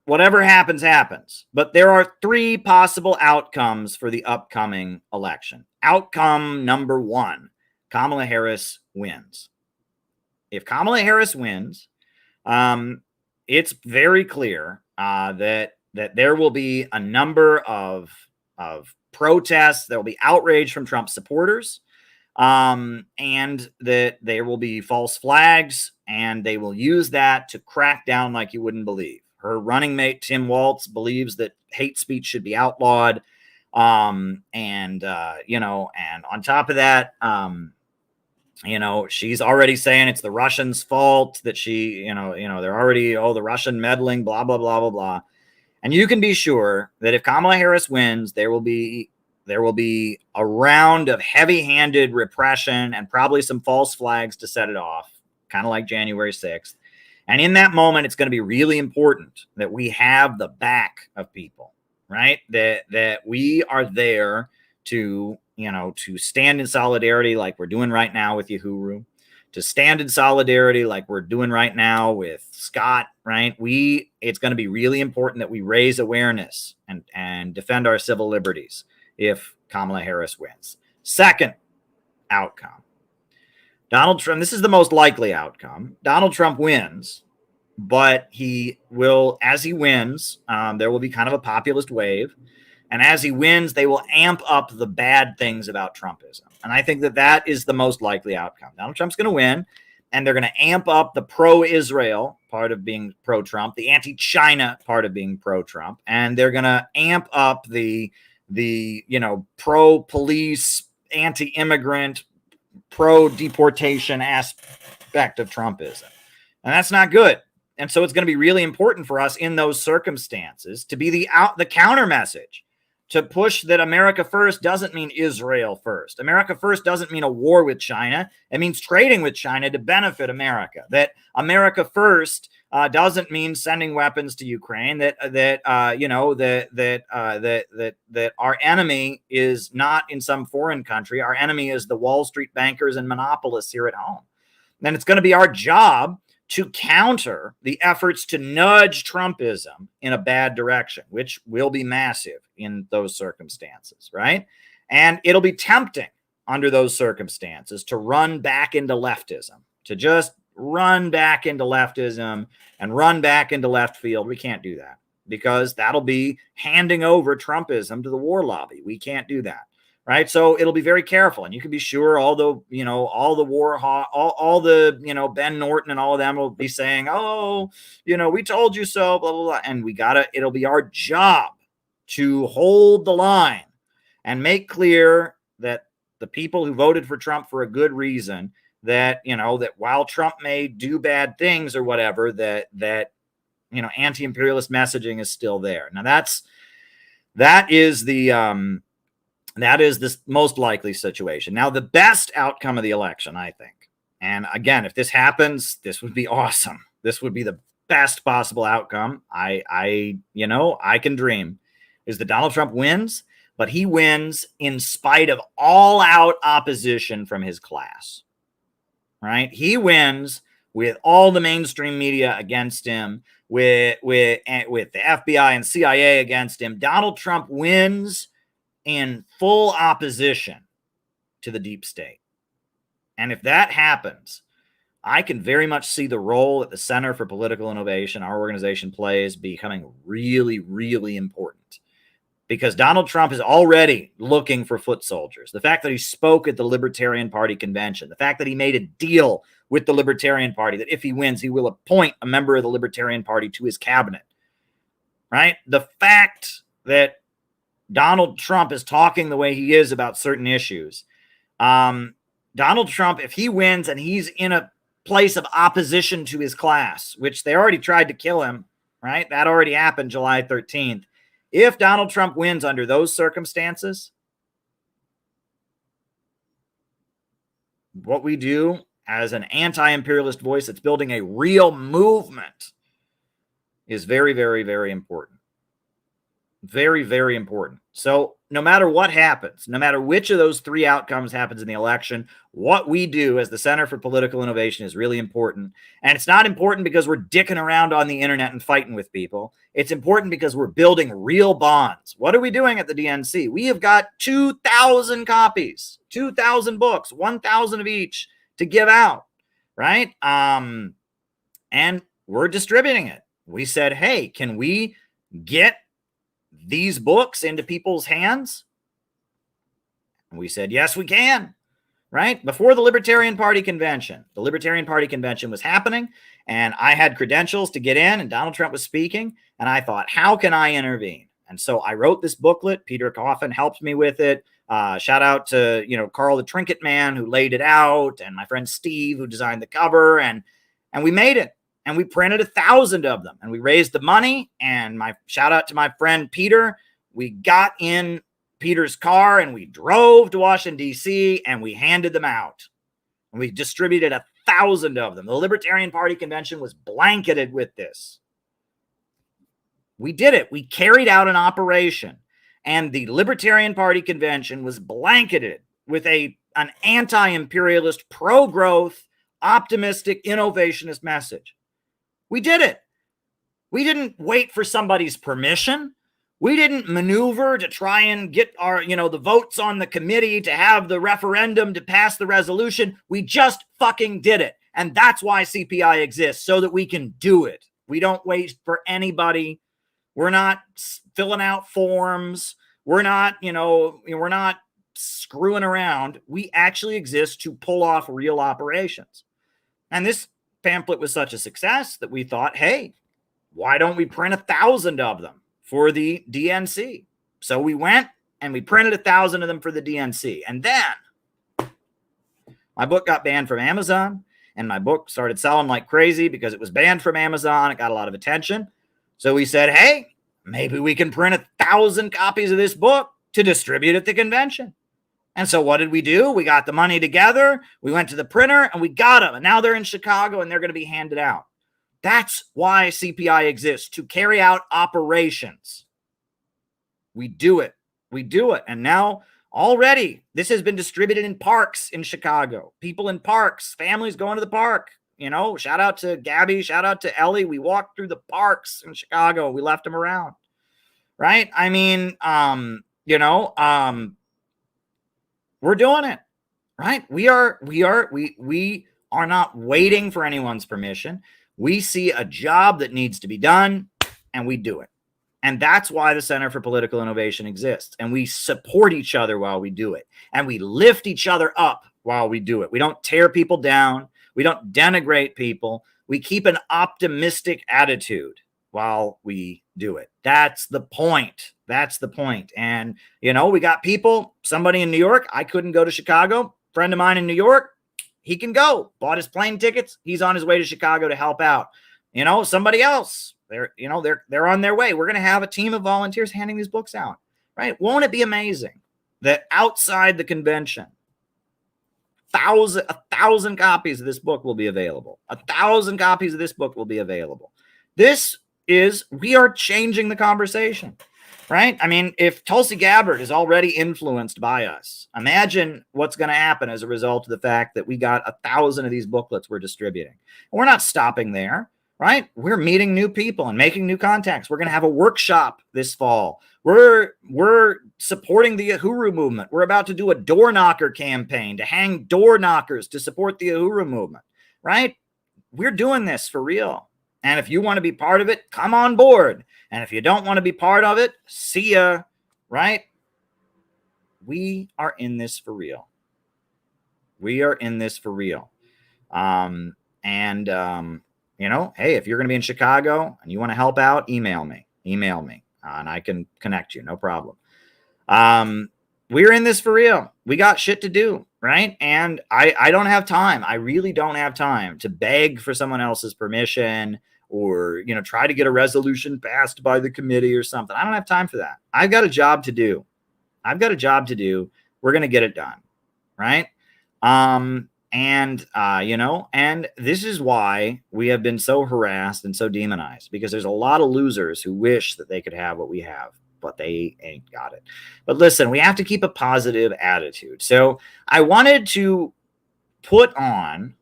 whatever happens, happens. But there are three possible outcomes for the upcoming election. Outcome number one, Kamala Harris wins. If Kamala Harris wins, it's very clear that there will be a number of protests. There will be outrage from Trump supporters, and that there will be false flags, and they will use that to crack down like you wouldn't believe. Her running mate, Tim Walz, believes that hate speech should be outlawed. And on top of that, she's already saying it's the Russians' fault that they're already, the Russian meddling, blah, blah, blah, blah, blah. And you can be sure that if Kamala Harris wins, there will be a round of heavy-handed repression and probably some false flags to set it off, kind of like January 6th. And in that moment, it's going to be really important that we have the back of people, right? That we are there to stand in solidarity like we're doing right now with Uhuru, to stand in solidarity like we're doing right now with Scott, right? It's going to be really important that we raise awareness and defend our civil liberties if Kamala Harris wins. Second outcome, Donald Trump, this is the most likely outcome. Donald Trump wins, but as he wins, there will be kind of a populist wave. And as he wins, they will amp up the bad things about Trumpism. And I think that is the most likely outcome. Donald Trump's going to win, and they're going to amp up the pro-Israel part of being pro-Trump, the anti-China part of being pro-Trump, and they're going to amp up the pro-police, anti-immigrant, pro-deportation aspect of Trumpism. And that's not good. And so it's going to be really important for us in those circumstances to be the counter message, to push that America first doesn't mean Israel first. America first doesn't mean a war with China. It means trading with China to benefit America. That America first doesn't mean sending weapons to Ukraine. That our enemy is not in some foreign country. Our enemy is the Wall Street bankers and monopolists here at home. And it's going to be our job to counter the efforts to nudge Trumpism in a bad direction, which will be massive in those circumstances, right? And it'll be tempting under those circumstances to run back into leftism, to just run back into leftism and run back into left field. We can't do that because that'll be handing over Trumpism to the war lobby. We can't do that. Right. So it'll be very careful. And you can be sure all the Ben Norton and all of them will be saying, we told you so, blah, blah, blah. And it'll be our job to hold the line and make clear that the people who voted for Trump for a good reason, that while Trump may do bad things or whatever, that anti-imperialist messaging is still there. Now that is the most likely situation. Now, the best outcome of the election, I think, and again, if this happens, this would be awesome. This would be the best possible outcome. I can dream, is that Donald Trump wins, but he wins in spite of all out opposition from his class, right? He wins with all the mainstream media against him, with the FBI and CIA against him. Donald Trump wins in full opposition to the deep state. And if that happens, I can very much see the role that the Center for Political Innovation, our organization, plays becoming really, really important. Because Donald Trump is already looking for foot soldiers. The fact that he spoke at the Libertarian Party convention, the fact that he made a deal with the Libertarian Party, that if he wins, he will appoint a member of the Libertarian Party to his cabinet, right? The fact that Donald Trump is talking the way he is about certain issues. Donald Trump, if he wins and he's in a place of opposition to his class, which they already tried to kill him, right? That already happened July 13th. If Donald Trump wins under those circumstances, what we do as an anti-imperialist voice that's building a real movement is very, very, very important. Very, very important. So no matter what happens, no matter which of those three outcomes happens in the election, what we do as the Center for Political Innovation is really important. And it's not important because we're dicking around on the internet and fighting with people. It's important because we're building real bonds. What are we doing at the DNC? We have got 2,000 copies, 2,000 books, 1,000 of each to give out, right? And we're distributing it. We said, hey, can we get these books into people's hands? And we said, yes, we can, right? Before the Libertarian Party convention was happening, and I had credentials to get in, and Donald Trump was speaking, and I thought, how can I intervene? And so I wrote this booklet. Peter Coffin helped me with it. Shout out to, Carl the Trinket Man who laid it out, and my friend Steve who designed the cover, and we made it. And we printed 1,000 of them, and we raised the money. And my shout out to my friend Peter. We got in Peter's car and we drove to Washington, D.C., and we handed them out. And we distributed 1,000 of them. The Libertarian Party convention was blanketed with this. We did it. We carried out an operation, and the Libertarian Party convention was blanketed with an anti-imperialist, pro-growth, optimistic, innovationist message. We did it. We didn't wait for somebody's permission. We didn't maneuver to try and get our, the votes on the committee to have the referendum to pass the resolution. We just fucking did it. And that's why CPI exists, so that we can do it. We don't wait for anybody. We're not filling out forms. We're not, we're not screwing around. We actually exist to pull off real operations. And this pamphlet was such a success that we thought, hey, why don't we print 1,000 of them for the DNC? So we went and we printed 1,000 of them for the DNC. And then my book got banned from Amazon, and my book started selling like crazy because it was banned from Amazon. It got a lot of attention. So we said, hey, maybe we can print 1,000 copies of this book to distribute at the convention. And so what did we do? We got the money together. We went to the printer and we got them. And now they're in Chicago and they're going to be handed out. That's why CPI exists, to carry out operations. We do it. We do it. And now already this has been distributed in parks in Chicago. People in parks, families going to the park. Shout out to Gabby. Shout out to Ellie. We walked through the parks in Chicago. We left them around. Right? I mean, we're doing it, right? We are not waiting for anyone's permission. We see a job that needs to be done, and we do it. And that's why the Center for Political Innovation exists. And we support each other while we do it. And we lift each other up while we do it. We don't tear people down. We don't denigrate people. We keep an optimistic attitude while we do it. That's the point. That's the point. And, we got people, somebody in New York. I couldn't go to Chicago. Friend of mine in New York, he can go. Bought his plane tickets. He's on his way to Chicago to help out. Somebody else, they're on their way. We're going to have a team of volunteers handing these books out, right? Won't it be amazing that outside the convention, 1,000 copies of this book will be available. 1,000 copies of this book will be available. We are changing the conversation, right? I mean, if Tulsi Gabbard is already influenced by us, imagine what's going to happen as a result of the fact that we got 1,000 of these booklets we're distributing. We're not stopping there, right? We're meeting new people and making new contacts. We're going to have a workshop this fall. We're supporting the Uhuru movement. We're about to do a door knocker campaign to hang door knockers to support the Uhuru movement, right? We're doing this for real. And if you want to be part of it, come on board. And if you don't want to be part of it, see ya, right? We are in this for real. We are in this for real. Hey, if you're going to be in Chicago and you want to help out, email me, and I can connect you. No problem. We're in this for real. We got shit to do, right? And I don't have time. I really don't have time to beg for someone else's permission or, try to get a resolution passed by the committee or something. I don't have time for that. I've got a job to do. We're going to get it done. Right. And this is why we have been so harassed and so demonized, because there's a lot of losers who wish that they could have what we have. but they ain't got it. But listen, we have to keep a positive attitude. So I wanted to put on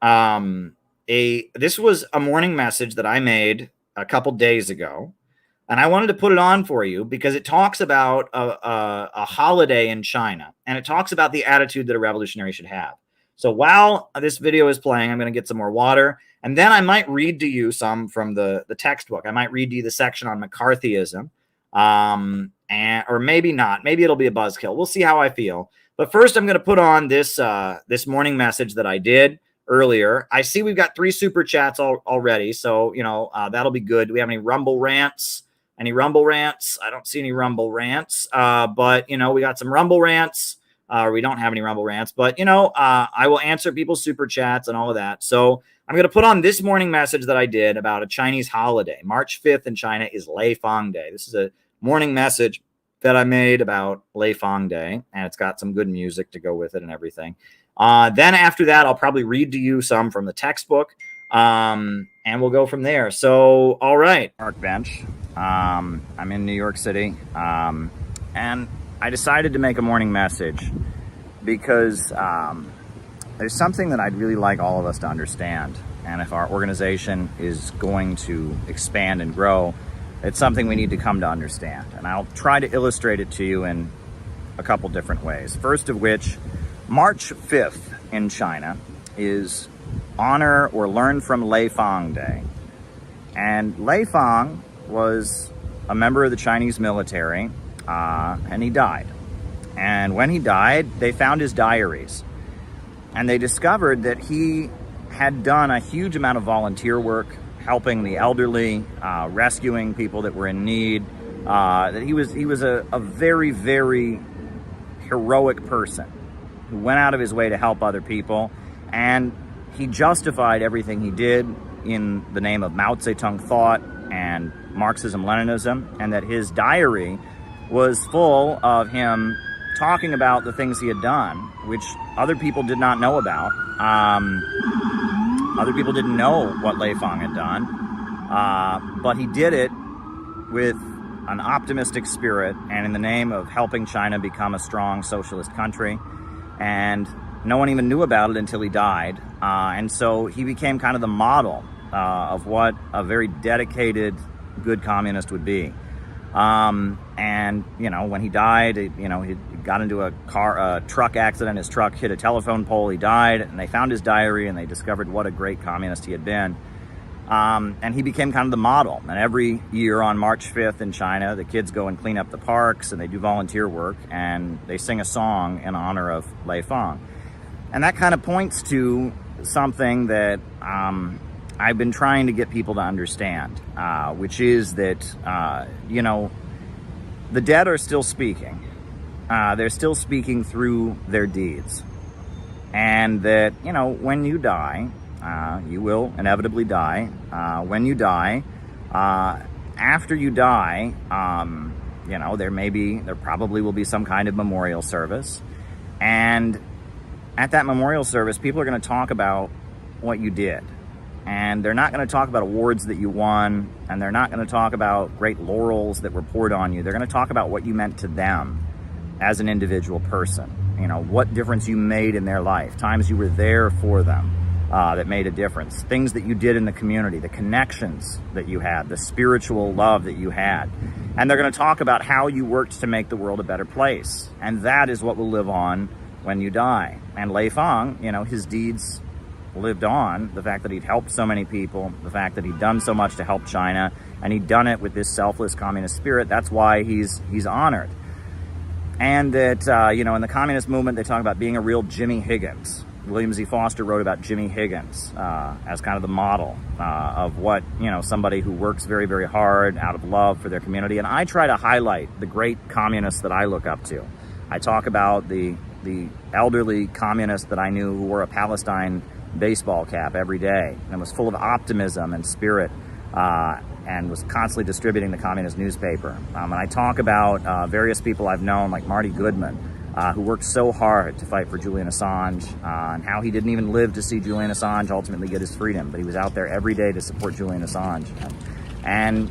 this was a morning message that I made a couple days ago, and I wanted to put it on for you because it talks about a holiday in China, and it talks about the attitude that a revolutionary should have. So while this video is playing, I'm going to get some more water, and then I might read to you some from the textbook. I might read to you the section on McCarthyism, or maybe not. Maybe it'll be a buzzkill. We'll see how I feel. But first, I'm going to put on this this morning message that I did earlier. I see we've got 3 super chats already, so that'll be good. Do we have any Rumble rants? Any Rumble rants? I don't see any Rumble rants, but we got some Rumble rants. We don't have any Rumble rants, but I will answer people's super chats and all of that. So I'm going to put on this morning message that I did about a Chinese holiday. March 5th in China is Lei Feng Day. This is a morning message that I made about Lei Feng Day, and it's got some good music to go with it and everything. Then after that, I'll probably read to you some from the textbook, and we'll go from there. So, all right. Park bench. I'm in New York City, and I decided to make a morning message because there's something that I'd really like all of us to understand. And if our organization is going to expand and grow, it's something we need to come to understand. And I'll try to illustrate it to you in a couple different ways. First of which, March 5th in China is honor or learn from Lei Feng Day. And Lei Feng was a member of the Chinese military, and he died. And when he died, they found his diaries. And they discovered that he had done a huge amount of volunteer work, helping the elderly, rescuing people that were in need. That he was a very, very heroic person who went out of his way to help other people. And he justified everything he did in the name of Mao Zedong thought and Marxism, Leninism, and that his diary was full of him talking about the things he had done, which other people did not know about. Other people didn't know what Lei Feng had done, but he did it with an optimistic spirit and in the name of helping China become a strong socialist country. And no one even knew about it until he died. And so he became kind of the model of what a very dedicated, good communist would be. And, when he died, he got into a truck accident. His truck hit a telephone pole. He died, and they found his diary, and they discovered what a great communist he had been. And he became kind of the model. And every year on March 5th in China, the kids go and clean up the parks, and they do volunteer work, and they sing a song in honor of Lei Feng. And that kind of points to something that I've been trying to get people to understand, which is that, the dead are still speaking. They're still speaking through their deeds. And that, when you die, you will inevitably die. When you die, after you die, there probably will be some kind of memorial service. And at that memorial service, people are going to talk about what you did. And they're not going to talk about awards that you won, and they're not going to talk about great laurels that were poured on you. They're going to talk about what you meant to them as an individual person. What difference you made in their life, times you were there for them that made a difference, things that you did in the community, the connections that you had, the spiritual love that you had. And they're going to talk about how you worked to make the world a better place. And that is what will live on when you die. And Lei Feng, his deeds lived on. The fact that he'd helped so many people, the fact that he'd done so much to help China, and he'd done it with this selfless communist spirit, that's why he's honored. And that, in the communist movement, they talk about being a real Jimmy Higgins. William Z. Foster wrote about Jimmy Higgins as kind of the model of what, somebody who works very, very hard out of love for their community. And I try to highlight the great communists that I look up to. I talk about the elderly communist that I knew who wore a Palestine baseball cap every day and was full of optimism and spirit and was constantly distributing the communist newspaper. And I talk about various people I've known, like Marty Goodman, who worked so hard to fight for Julian Assange, and how he didn't even live to see Julian Assange ultimately get his freedom, but he was out there every day to support Julian Assange. And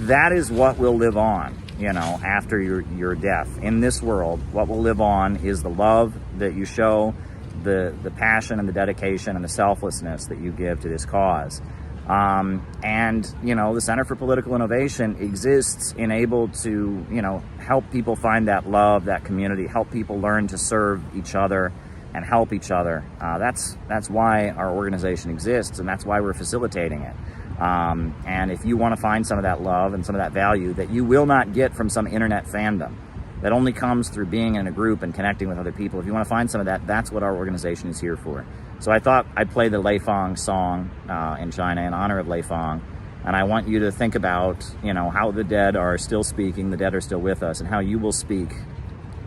that is what will live on. you know, after your death. In this world, what will live on is the love that you show, the passion and the dedication and the selflessness that you give to this cause. And, you know, the Center for Political Innovation exists able to, you know, help people find that love, that community, help people learn to serve each other and help each other. That's why our organization exists, and that's why we're facilitating it. And if you want to find some of that love and some of that value that you will not get from some internet fandom, that only comes through being in a group and connecting with other people, if you want to find some of that, that's what our organization is here for. So I thought I'd play the Lei Feng song in China in honor of Lei Feng. And I want you to think about, you know, how the dead are still speaking, the dead are still with us, and how you will speak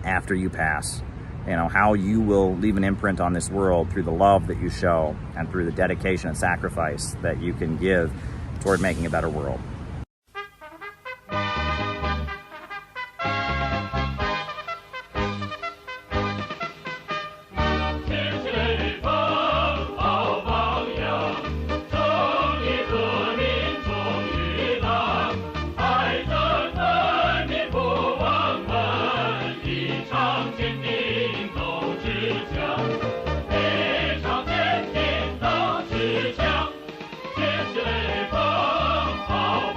after you pass. You know, how you will leave an imprint on this world through the love that you show and through the dedication and sacrifice that you can give toward making a better world. Oh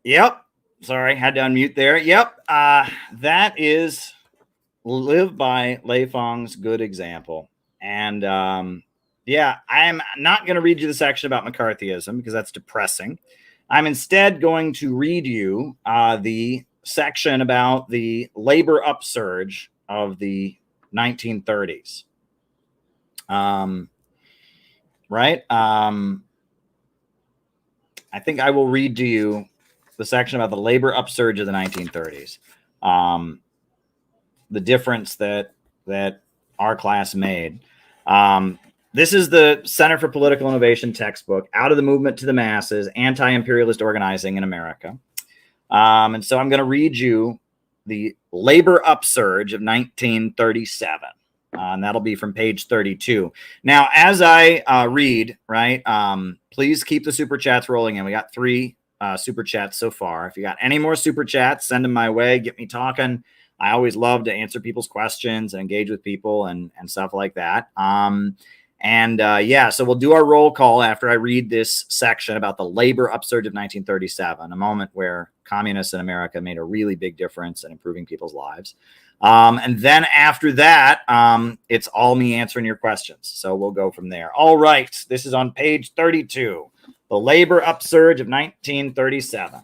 Yep. Sorry, had to unmute there. Yep. That is live by Lei Feng's good example. And yeah, I'm not going to read you the section about McCarthyism because that's depressing. I'm instead going to read you the section about the labor upsurge of the 1930s. Right? I think I will read to you the section about the labor upsurge of the 1930s. The difference that our class made. This is the Center for Political Innovation textbook, Out of the Movement to the Masses, Anti-Imperialist Organizing in America. And so I'm going to read you the labor upsurge of 1937. And that'll be from page 32. Now, as I read, right, please keep the super chats rolling in. We got 3 super chats so far. If you got any more super chats, send them my way. Get me talking. I always love to answer people's questions and engage with people and stuff like that. Yeah, so we'll do our roll call after I read this section about the labor upsurge of 1937, a moment where communists in America made a really big difference in improving people's lives. And then after that, it's all me answering your questions. So we'll go from there. All right. This is on page 32, the labor upsurge of 1937.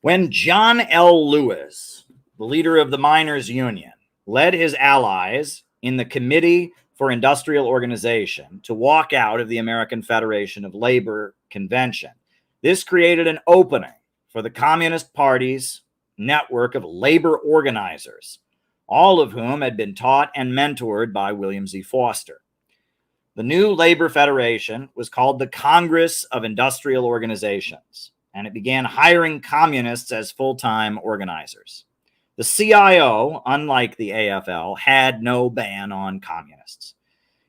When John L. Lewis, the leader of the Miners' Union, led his allies in the Committee for Industrial Organization to walk out of the American Federation of Labor Convention, this created an opening for the Communist Party's network of labor organizers, all of whom had been taught and mentored by William Z. Foster. The new labor federation was called the Congress of Industrial Organizations, and it began hiring communists as full-time organizers. The CIO, unlike the AFL, had no ban on communists.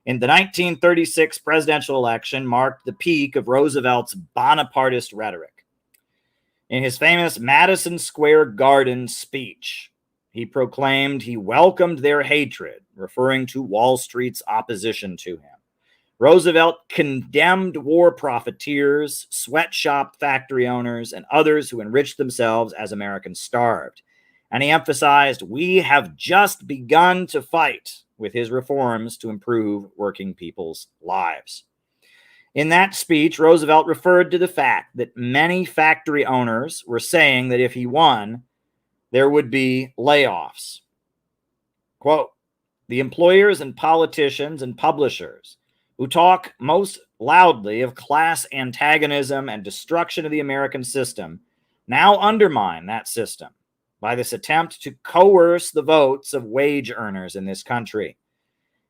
In the 1936 presidential election marked the peak of Roosevelt's Bonapartist rhetoric. In his famous Madison Square Garden speech, he proclaimed he welcomed their hatred, referring to Wall Street's opposition to him. Roosevelt condemned war profiteers, sweatshop factory owners, and others who enriched themselves as Americans starved. And he emphasized, "We have just begun to fight," with his reforms to improve working people's lives. In that speech, Roosevelt referred to the fact that many factory owners were saying that if he won, there would be layoffs. Quote, "The employers and politicians and publishers who talk most loudly of class antagonism and destruction of the American system now undermine that system by this attempt to coerce the votes of wage earners in this country.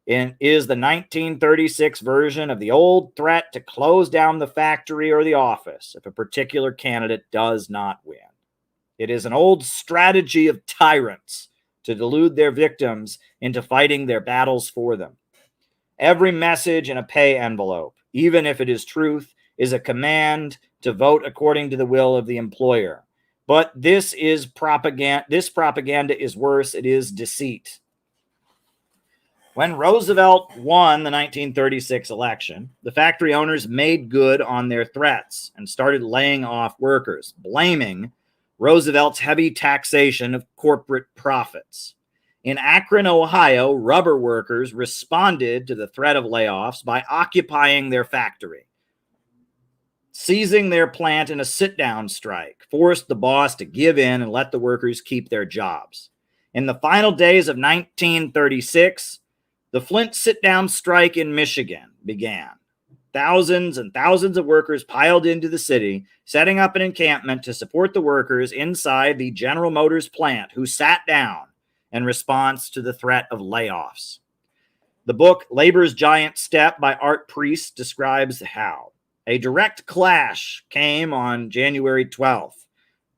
It is the 1936 version of the old threat to close down the factory or the office if a particular candidate does not win. It is an old strategy of tyrants to delude their victims into fighting their battles for them. Every message in a pay envelope, even if it is truth, is a command to vote according to the will of the employer. But this is propaganda. This propaganda is worse. It is deceit." When Roosevelt won the 1936 election, the factory owners made good on their threats and started laying off workers, blaming Roosevelt's heavy taxation of corporate profits. In Akron, Ohio, rubber workers responded to the threat of layoffs by occupying their factory. Seizing their plant in a sit-down strike forced the boss to give in and let the workers keep their jobs. In the final days of 1936, the Flint sit-down strike in Michigan began. Thousands and thousands of workers piled into the city, setting up an encampment to support the workers inside the General Motors plant who sat down in response to the threat of layoffs. The book Labor's Giant Step by Art Priest describes how a direct clash came on January 12th.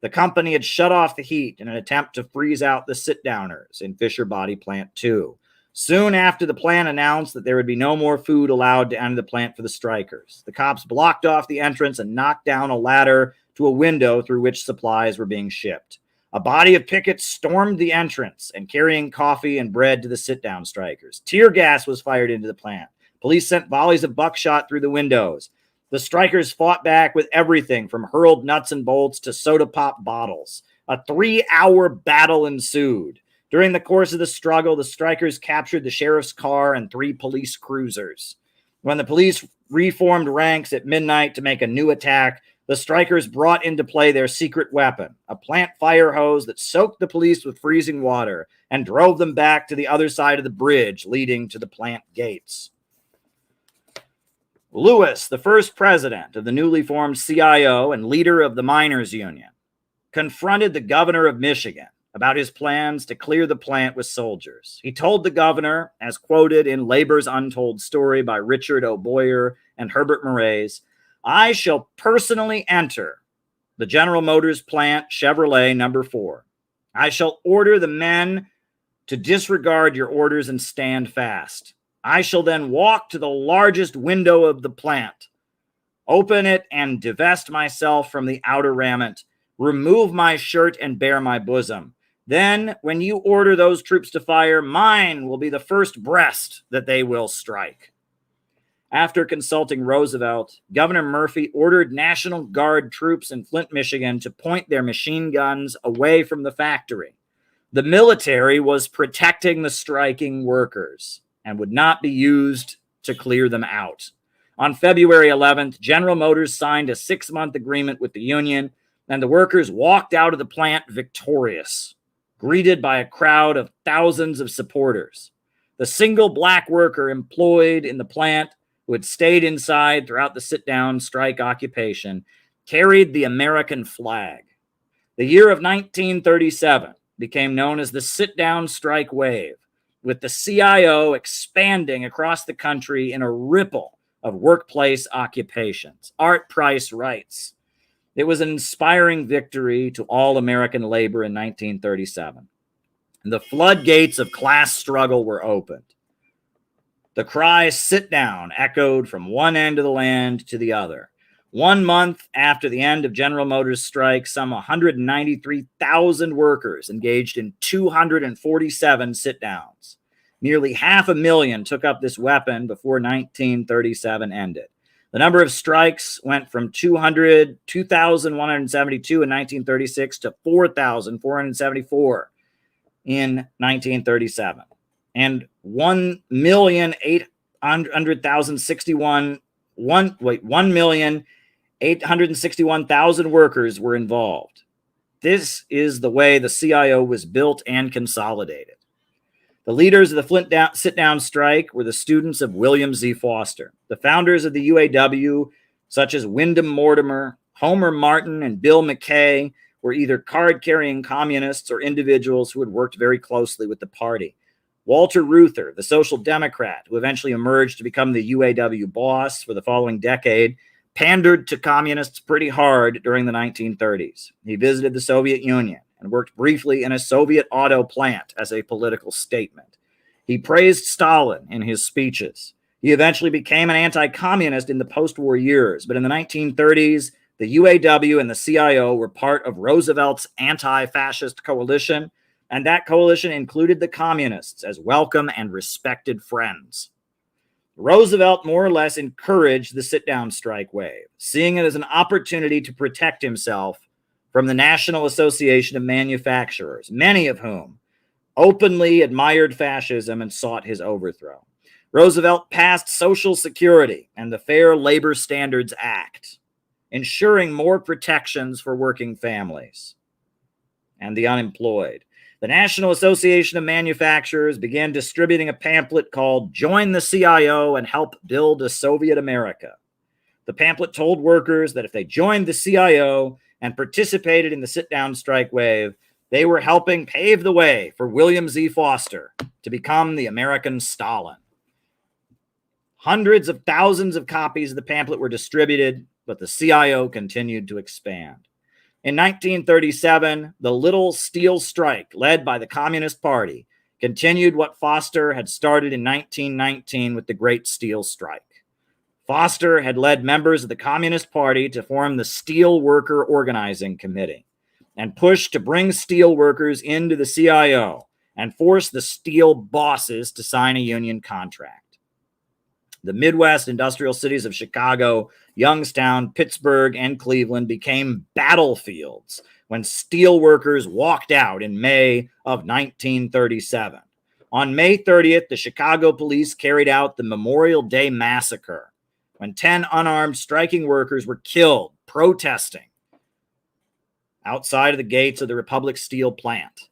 The company had shut off the heat in an attempt to freeze out the sit-downers in Fisher Body Plant 2. Soon after the plant announced that there would be no more food allowed to enter the plant for the strikers, the cops blocked off the entrance and knocked down a ladder to a window through which supplies were being shipped. A body of pickets stormed the entrance and carrying coffee and bread to the sit-down strikers. Tear gas was fired into the plant. Police sent volleys of buckshot through the windows. The strikers fought back with everything from hurled nuts and bolts to soda pop bottles. A 3-hour battle ensued. During the course of the struggle, the strikers captured the sheriff's car and 3 police cruisers. When the police reformed ranks at midnight to make a new attack, the strikers brought into play their secret weapon, a plant fire hose that soaked the police with freezing water and drove them back to the other side of the bridge leading to the plant gates. Lewis, the first president of the newly formed CIO and leader of the miners' union, confronted the governor of Michigan about his plans to clear the plant with soldiers. He told the governor, as quoted in Labor's Untold Story by Richard O. Boyer and Herbert Moraes, "I shall personally enter the General Motors plant Chevrolet number 4. I shall order the men to disregard your orders and stand fast. I shall then walk to the largest window of the plant, open it and divest myself from the outer raiment, remove my shirt and bare my bosom. Then, when you order those troops to fire, mine will be the first breast that they will strike." After consulting Roosevelt, Governor Murphy ordered National Guard troops in Flint, Michigan to point their machine guns away from the factory. The military was protecting the striking workers and would not be used to clear them out. On February 11th, General Motors signed a 6-month agreement with the union, and the workers walked out of the plant victorious, greeted by a crowd of thousands of supporters. The single black worker employed in the plant, who had stayed inside throughout the sit-down strike occupation, carried the American flag. The year of 1937 became known as the sit-down strike wave, with the CIO expanding across the country in a ripple of workplace occupations. Art Price writes, "It was an inspiring victory to all American labor in 1937. The floodgates of class struggle were opened. The cry, 'sit down,' echoed from one end of the land to the other. 1 month after the end of General Motors' strike, some 193,000 workers engaged in 247 sit-downs. Nearly 500,000 took up this weapon before 1937 ended. The number of strikes went from 2,172 in 1936 to 4,474 in 1937. And 1,861,000 workers were involved. This is the way the CIO was built and consolidated. The leaders of the Flint sit-down strike were the students of William Z. Foster. The founders of the UAW, such as Wyndham Mortimer, Homer Martin, and Bill McKay, were either card-carrying communists or individuals who had worked very closely with the party. Walter Reuther, the social democrat who eventually emerged to become the UAW boss for the following decade, pandered to communists pretty hard during the 1930s. He visited the Soviet Union and worked briefly in a Soviet auto plant as a political statement. He praised Stalin in his speeches. He eventually became an anti-communist in the post-war years, but in the 1930s, the UAW and the CIO were part of Roosevelt's anti-fascist coalition, and that coalition included the communists as welcome and respected friends. Roosevelt more or less encouraged the sit-down strike wave, seeing it as an opportunity to protect himself from the National Association of Manufacturers, many of whom openly admired fascism and sought his overthrow. Roosevelt passed Social Security and the Fair Labor Standards Act, ensuring more protections for working families and the unemployed. The National Association of Manufacturers began distributing a pamphlet called "Join the CIO and Help Build a Soviet America." The pamphlet told workers that if they joined the CIO and participated in the sit-down strike wave, they were helping pave the way for William Z. Foster to become the American Stalin. Hundreds of thousands of copies of the pamphlet were distributed, but the CIO continued to expand. In 1937, the Little Steel Strike, led by the Communist Party, continued what Foster had started in 1919 with the Great Steel Strike. Foster had led members of the Communist Party to form the Steel Worker Organizing Committee and pushed to bring steel workers into the CIO and force the steel bosses to sign a union contract. The Midwest industrial cities of Chicago, Youngstown, Pittsburgh, and Cleveland became battlefields when steel workers walked out in May of 1937. On May 30th, the Chicago police carried out the Memorial Day Massacre, when 10 unarmed striking workers were killed protesting outside of the gates of the Republic Steel plant.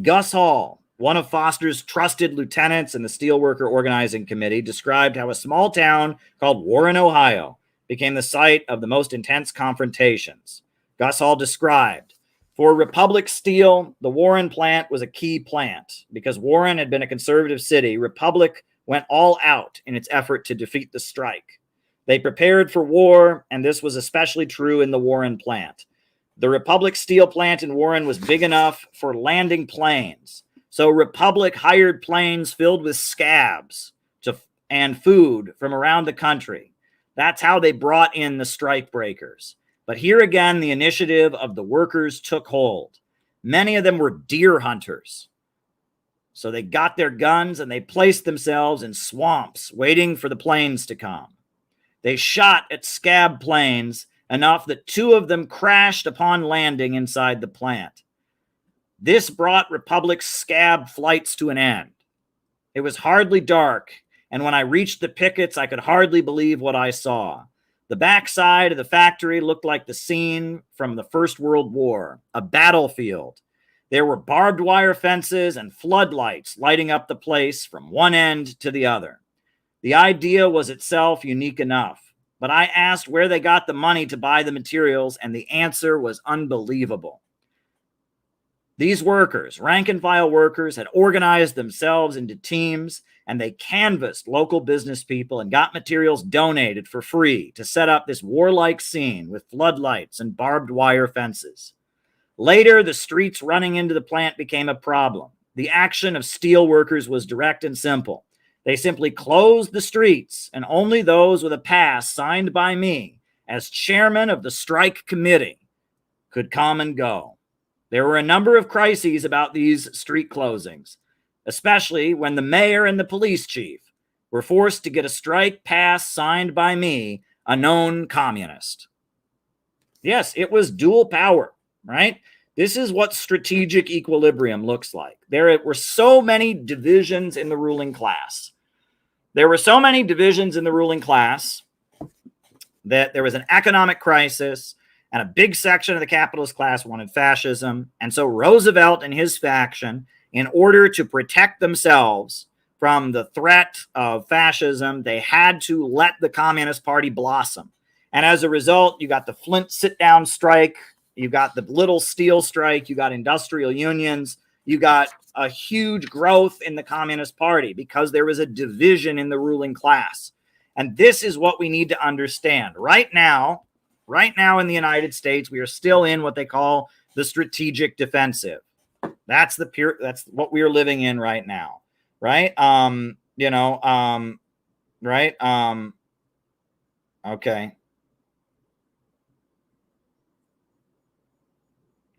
Gus Hall, one of Foster's trusted lieutenants in the Steelworker Organizing Committee, described how a small town called Warren, Ohio, became the site of the most intense confrontations. Gus Hall described, for Republic Steel, the Warren plant was a key plant. Because Warren had been a conservative city, Republic went all out in its effort to defeat the strike. They prepared for war, and this was especially true in the Warren plant. The Republic Steel plant in Warren was big enough for landing planes. So Republic hired planes filled with scabs and food from around the country. That's how they brought in the strike breakers. But here again, the initiative of the workers took hold. Many of them were deer hunters. So they got their guns and they placed themselves in swamps waiting for the planes to come. They shot at scab planes enough that 2 of them crashed upon landing inside the plant. This brought Republic's scab flights to an end. It was hardly dark, and when I reached the pickets, I could hardly believe what I saw. The backside of the factory looked like the scene from the First World War, a battlefield. There were barbed wire fences and floodlights lighting up the place from one end to the other. The idea was itself unique enough, but I asked where they got the money to buy the materials, and the answer was unbelievable. These workers, rank and file workers, had organized themselves into teams, and they canvassed local business people and got materials donated for free to set up this warlike scene with floodlights and barbed wire fences. Later, the streets running into the plant became a problem. The action of steel workers was direct and simple. They simply closed the streets, and only those with a pass signed by me as chairman of the strike committee could come and go. There were a number of crises about these street closings, especially when the mayor and the police chief were forced to get a strike pass signed by me, a known communist. Yes, it was dual power, right? This is what strategic equilibrium looks like. There were so many divisions in the ruling class. There were so many divisions in the ruling class that there was an economic crisis, and a big section of the capitalist class wanted fascism. And so Roosevelt and his faction, in order to protect themselves from the threat of fascism, they had to let the Communist Party blossom. And as a result, you got the Flint sit-down strike, you got the Little Steel strike, you got industrial unions, you got a huge growth in the Communist Party because there was a division in the ruling class. And this is what we need to understand. Right now in the United States, we are still in what they call the strategic defensive. That's what we are living in right now. Right? Right? Okay.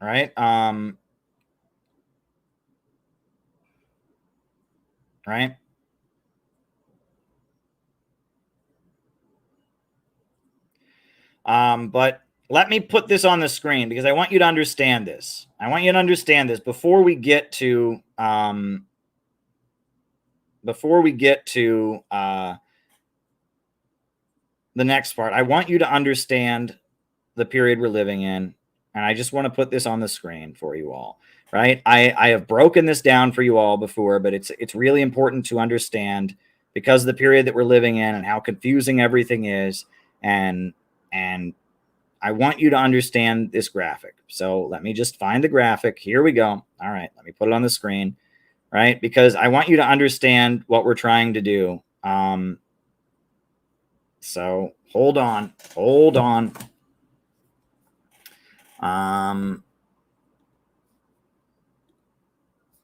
Right? Right? But let me put this on the screen because I want you to understand this. I want you to understand this before we get to the next part. I want you to understand the period we're living in, and I just want to put this on the screen for you all. Right? I have broken this down for you all before, but it's really important to understand because of the period that we're living in and how confusing everything is, and I want you to understand this graphic. So let me just find the graphic. Here we go. All right, let me put it on the screen, right? Because I want you to understand what we're trying to do. So hold on.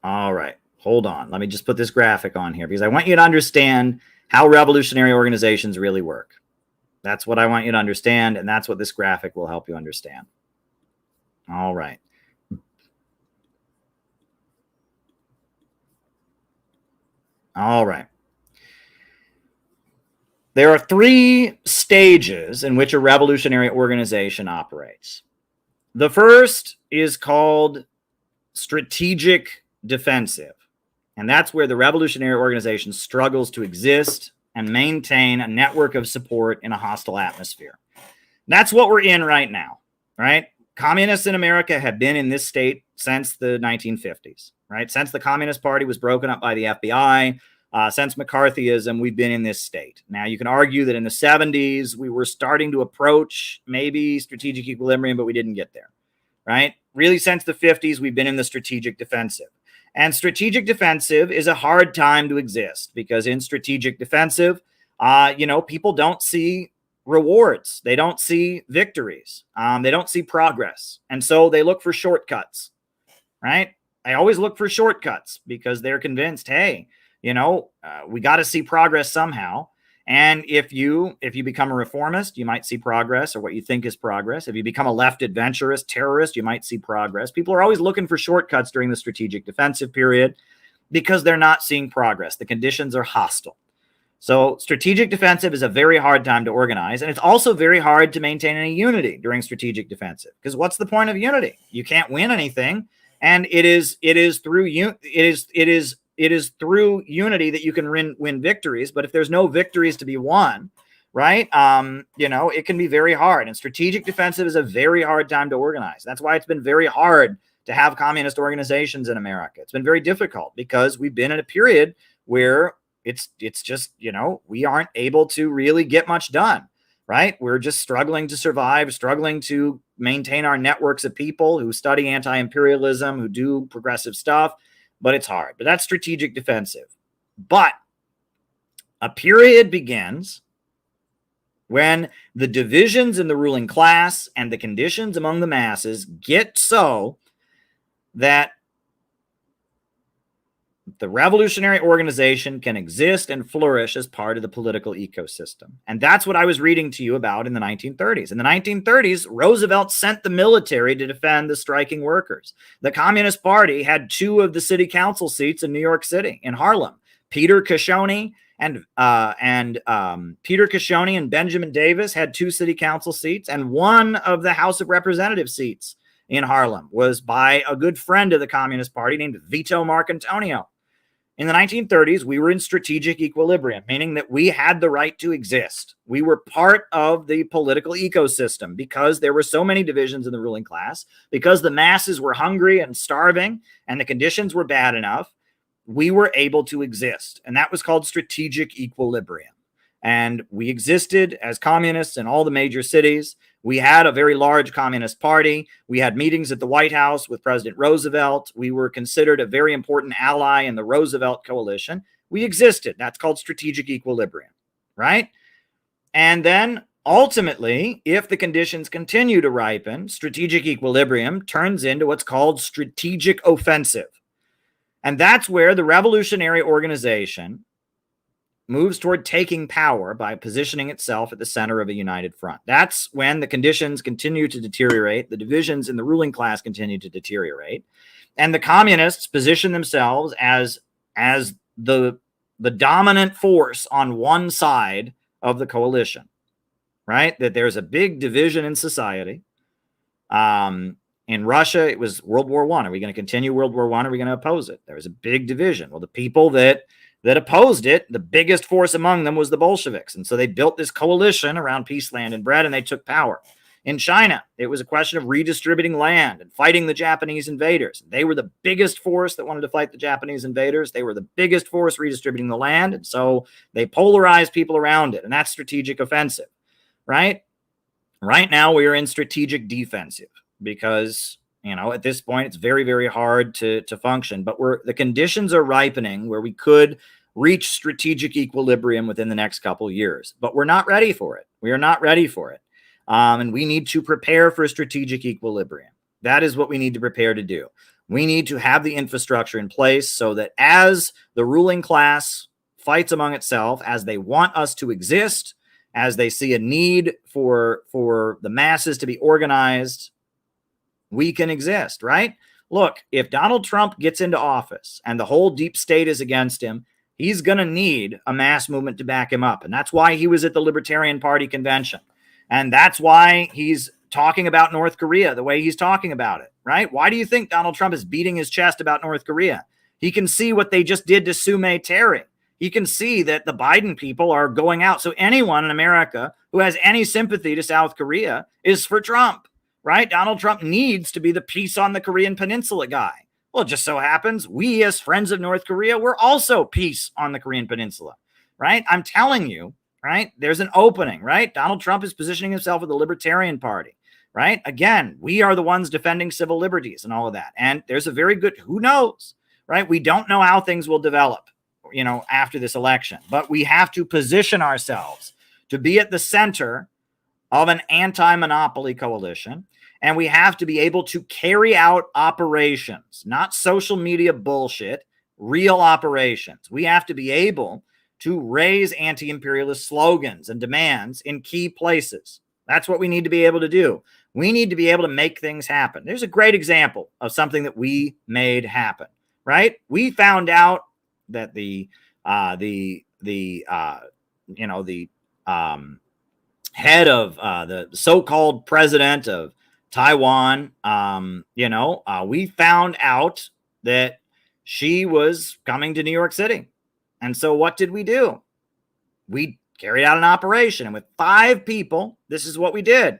All right, hold on. Let me just put this graphic on here because I want you to understand how revolutionary organizations really work. That's what I want you to understand, and that's what this graphic will help you understand. All right. All right. There are three stages in which a revolutionary organization operates. The first is called strategic defensive, and that's where the revolutionary organization struggles to exist and maintain a network of support in a hostile atmosphere. That's what we're in right now, right? Communists in America have been in this state since the 1950s, right? Since the Communist Party was broken up by the FBI, since McCarthyism, we've been in this state. Now, you can argue that in the 70s, we were starting to approach maybe strategic equilibrium, but we didn't get there, right? Really, since the 50s, we've been in the strategic defensive. And strategic defensive is a hard time to exist because in strategic defensive, people don't see rewards. They don't see victories. They don't see progress. And so they look for shortcuts, right? They always look for shortcuts because they're convinced, hey, we got to see progress somehow. And if you become a reformist, you might see progress, or what you think is progress. If you become a left adventurist, terrorist, you might see progress. People are always looking for shortcuts during the strategic defensive period because they're not seeing progress. The conditions are hostile. So strategic defensive is a very hard time to organize, and it's also very hard to maintain any unity during strategic defensive. Because what's the point of unity? You can't win anything, and it is through unity that you can win victories. But if there's no victories to be won, right? It can be very hard. And strategic defensive is a very hard time to organize. That's why it's been very hard to have communist organizations in America. It's been very difficult because we've been in a period where it's just, we aren't able to really get much done, right? We're just struggling to survive, struggling to maintain our networks of people who study anti-imperialism, who do progressive stuff, but it's hard. But that's strategic defensive. But a period begins when the divisions in the ruling class and the conditions among the masses get so that the revolutionary organization can exist and flourish as part of the political ecosystem. And that's what I was reading to you about in the 1930s. In the 1930s, Roosevelt sent the military to defend the striking workers. The Communist Party had 2 of the city council seats in New York City, in Harlem. Peter Kashoney and Benjamin Davis had 2 city council seats, and 1 of the House of Representatives seats in Harlem was by a good friend of the Communist Party named Vito Marcantonio. In the 1930s, we were in strategic equilibrium, meaning that we had the right to exist. We were part of the political ecosystem because there were so many divisions in the ruling class, because the masses were hungry and starving and the conditions were bad enough. We were able to exist, and that was called strategic equilibrium. And we existed as communists in all the major cities. We had a very large communist party. We had meetings at the White House with President Roosevelt. We were considered a very important ally in the Roosevelt coalition. We existed. That's called strategic equilibrium, right? And then ultimately, if the conditions continue to ripen, strategic equilibrium turns into what's called strategic offensive. And that's where the revolutionary organization moves toward taking power by positioning itself at the center of a united front. That's when the conditions continue to deteriorate, the divisions in the ruling class continue to deteriorate, and the communists position themselves as the dominant force on one side of the coalition, right? That there's a big division in society. In Russia, it was World War I. Are we going to continue World War I? Are we going to oppose it? There was a big division. Well, the people that opposed it, the biggest force among them was the Bolsheviks. And so they built this coalition around peace, land, and bread, and they took power. In China, it was a question of redistributing land and fighting the Japanese invaders. They were the biggest force that wanted to fight the Japanese invaders. They were the biggest force redistributing the land. And so they polarized people around it. And that's strategic offensive, right? Right now, we are in strategic defensive because, at this point, it's very, very hard to function. But the conditions are ripening where we could reach strategic equilibrium within the next couple of years. But we're not ready for it. We are not ready for it. And we need to prepare for strategic equilibrium. That is what we need to prepare to do. We need to have the infrastructure in place so that as the ruling class fights among itself, as they want us to exist, as they see a need for the masses to be organized, we can exist, right? Look, if Donald Trump gets into office and the whole deep state is against him, he's going to need a mass movement to back him up. And that's why he was at the Libertarian Party convention. And that's why he's talking about North Korea the way he's talking about it, right? Why do you think Donald Trump is beating his chest about North Korea? He can see what they just did to Sue Terry. He can see that the Biden people are going out. So anyone in America who has any sympathy to South Korea is for Trump, right? Donald Trump needs to be the peace on the Korean Peninsula guy. Well, it just so happens we as friends of North Korea, we're also peace on the Korean Peninsula, right? I'm telling you, right? There's an opening, right? Donald Trump is positioning himself with the Libertarian Party, right? Again, we are the ones defending civil liberties and all of that. And there's a very good, who knows, right? We don't know how things will develop, after this election, but we have to position ourselves to be at the center of an anti-monopoly coalition. And we have to be able to carry out operations, not social media bullshit, real operations. We have to be able to raise anti-imperialist slogans and demands in key places. That's what we need to be able to do. We need to be able to make things happen. There's a great example of something that we made happen, right? We found out that the head of the so-called president of Taiwan, we found out that she was coming to New York City. And so what did we do? We carried out an operation, and with 5 people, this is what we did.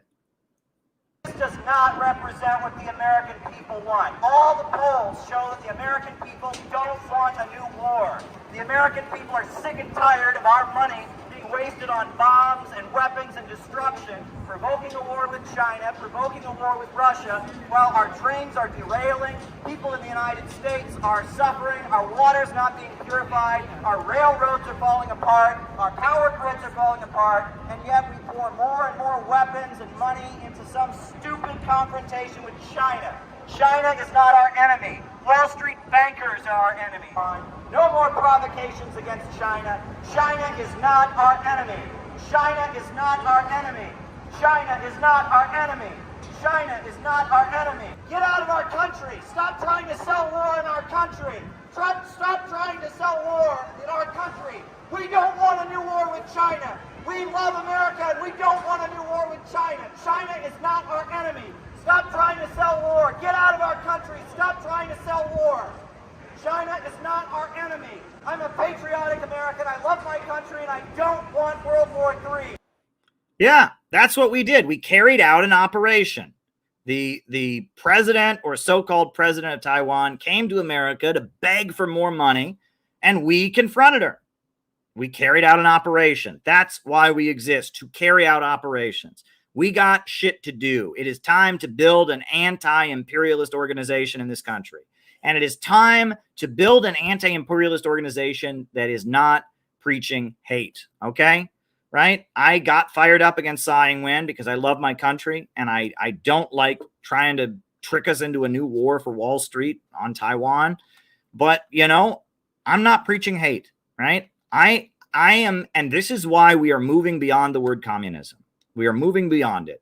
This does not represent what the American people want. All the polls show that the American people don't want a new war. The American people are sick and tired of our money being wasted on bombs and weapons and destruction, provoking a war with China, provoking a war with Russia, while our trains are derailing, people in the United States are suffering, our water's not being purified, our railroads are falling apart, our power grids are falling apart, and yet we pour more and more weapons and money into some stupid confrontation with China. China is not our enemy. Wall Street bankers are our enemy. No more provocations against China. China is not our enemy. China is not our enemy. China is not our enemy. China is not our enemy. Get out of our country. Stop trying to sell war in our country. Stop trying to sell war in our country. We don't want a new war with China. We love America and we don't want a new war with China. China is not our enemy. Stop trying to sell war. Get out of our country. Stop trying to sell war. China is not our enemy. I'm a patriotic American. I love my country and I don't want World War III. Yeah, that's what we did. We carried out an operation. The president or so-called president of Taiwan came to America to beg for more money, and we confronted her. We carried out an operation. That's why we exist, to carry out operations. We got shit to do. It is time to build an anti-imperialist organization in this country. And it is time to build an anti-imperialist organization that is not preaching hate, okay? Right? I got fired up against Tsai Ing-wen because I love my country, and I don't like trying to trick us into a new war for Wall Street on Taiwan. But, I'm not preaching hate, right? I am, and this is why we are moving beyond the word communism. We are moving beyond it.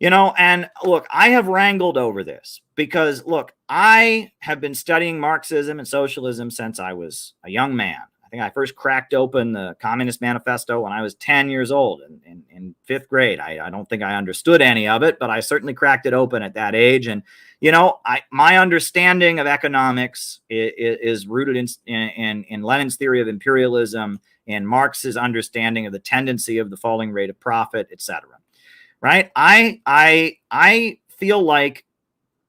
And look, I have wrangled over this because, look, I have been studying Marxism and socialism since I was a young man. I think I first cracked open the Communist Manifesto when I was 10 years old in 5th grade. I don't think I understood any of it, but I certainly cracked it open at that age. And, my understanding of economics is rooted in Lenin's theory of imperialism, in Marx's understanding of the tendency of the falling rate of profit, etc. Right? I feel like,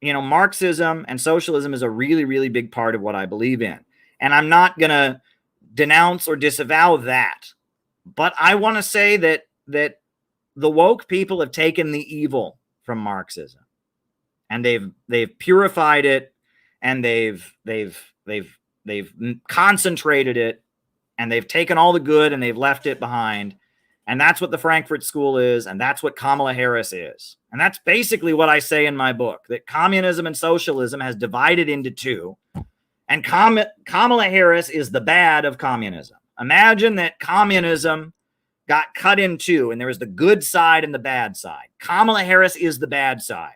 Marxism and socialism is a really, really big part of what I believe in. And I'm not going to denounce or disavow that. But I want to say that the woke people have taken the evil from Marxism, and they've purified it, and they've concentrated it, and they've taken all the good and they've left it behind. And that's what the Frankfurt School is, and that's what Kamala Harris is. And that's basically what I say in my book, that communism and socialism has divided into two. And Kamala Harris is the bad of communism. Imagine that communism got cut in two, and there was the good side and the bad side. Kamala Harris is the bad side.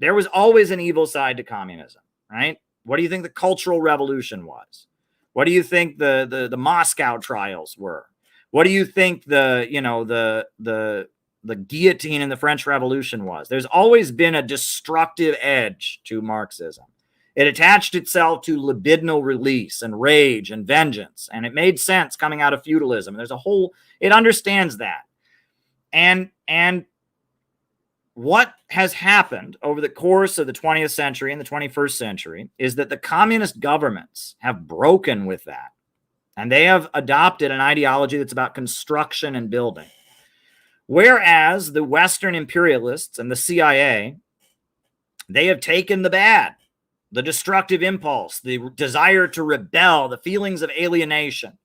There was always an evil side to communism, right? What do you think the Cultural Revolution was? What do you think the Moscow trials were? What do you think the guillotine in the French Revolution was? There's always been a destructive edge to Marxism. It attached itself to libidinal release and rage and vengeance, and it made sense coming out of feudalism. There's a whole, it understands that. And what has happened over the course of the 20th century and the 21st century is that the communist governments have broken with that. And they have adopted an ideology that's about construction and building. Whereas the Western imperialists and the CIA, they have taken the bad, the destructive impulse, the desire to rebel, the feelings of alienation,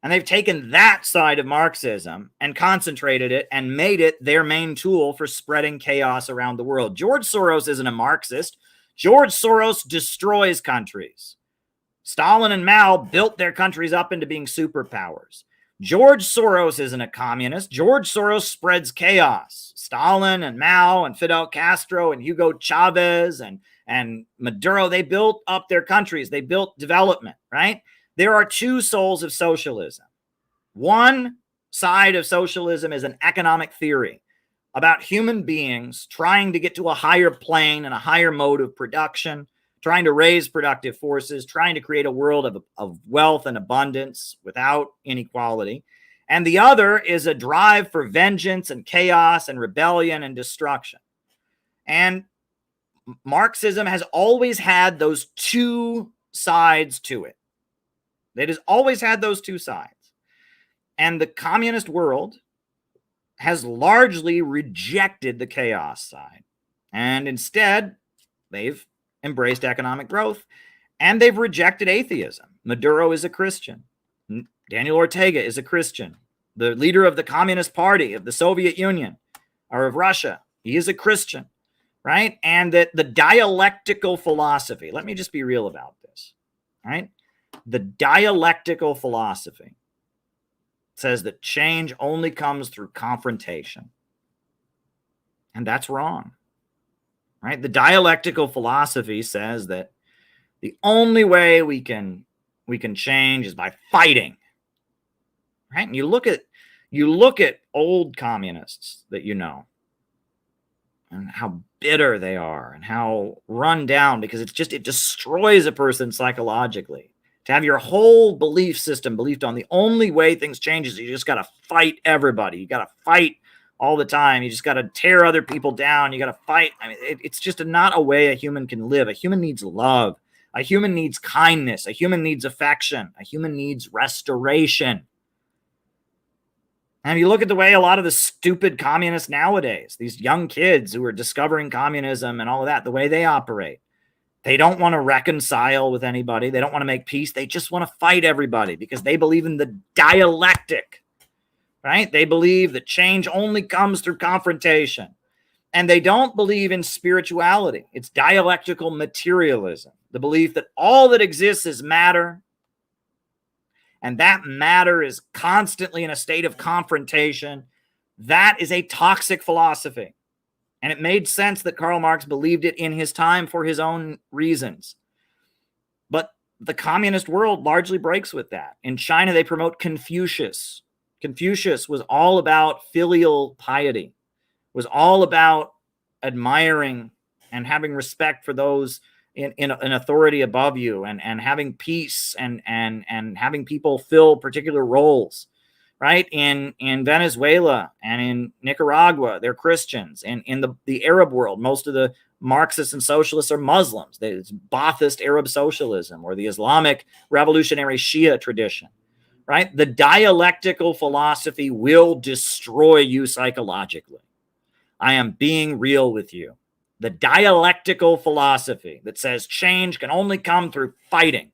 and they've taken that side of Marxism and concentrated it and made it their main tool for spreading chaos around the world. George Soros isn't a Marxist. George Soros destroys countries. Stalin and Mao built their countries up into being superpowers. George Soros isn't a communist. George Soros spreads chaos. Stalin and Mao and Fidel Castro and Hugo Chavez and Maduro, they built up their countries. They built development, right? There are two souls of socialism. One side of socialism is an economic theory about human beings trying to get to a higher plane and a higher mode of production, trying to raise productive forces, trying to create a world of wealth and abundance without inequality. And the other is a drive for vengeance and chaos and rebellion and destruction. And Marxism has always had those two sides to it. It has always had those two sides. And the communist world has largely rejected the chaos side. And instead, they've embraced economic growth and they've rejected atheism. Maduro is a Christian. Daniel Ortega is a Christian. The leader of the Communist Party of the Soviet Union or of Russia, he is a Christian, right? And that the dialectical philosophy, let me just be real about this, right? The dialectical philosophy says that change only comes through confrontation. And that's wrong, right? The dialectical philosophy says that the only way we can change is by fighting, right? And you look at old communists that you know, and how bitter they are and how run down, because it destroys a person psychologically. To have your whole belief system believed on the only way things change is you just got to fight everybody. You got to fight all the time. You just got to tear other people down. You got to fight. I mean, it's just not a way a human can live. A human needs love. A human needs kindness. A human needs affection. A human needs restoration. And if you look at the way a lot of the stupid communists nowadays, these young kids who are discovering communism and all of that, the way they operate, they don't want to reconcile with anybody. They don't want to make peace. They just want to fight everybody because they believe in the dialectic, right? They believe that change only comes through confrontation. And they don't believe in spirituality. It's dialectical materialism, the belief that all that exists is matter, and that matter is constantly in a state of confrontation. That is a toxic philosophy. And it made sense that Karl Marx believed it in his time for his own reasons. But the communist world largely breaks with that. In China, they promote Confucius. Confucius was all about filial piety, was all about admiring and having respect for those in authority above you, and having peace and having people fill particular roles. Right? In Venezuela and in Nicaragua, they're Christians. And in the Arab world, most of the Marxists and socialists are Muslims. It's Ba'athist Arab socialism or the Islamic revolutionary Shia tradition. Right? The dialectical philosophy will destroy you psychologically. I am being real with you. The dialectical philosophy that says change can only come through fighting.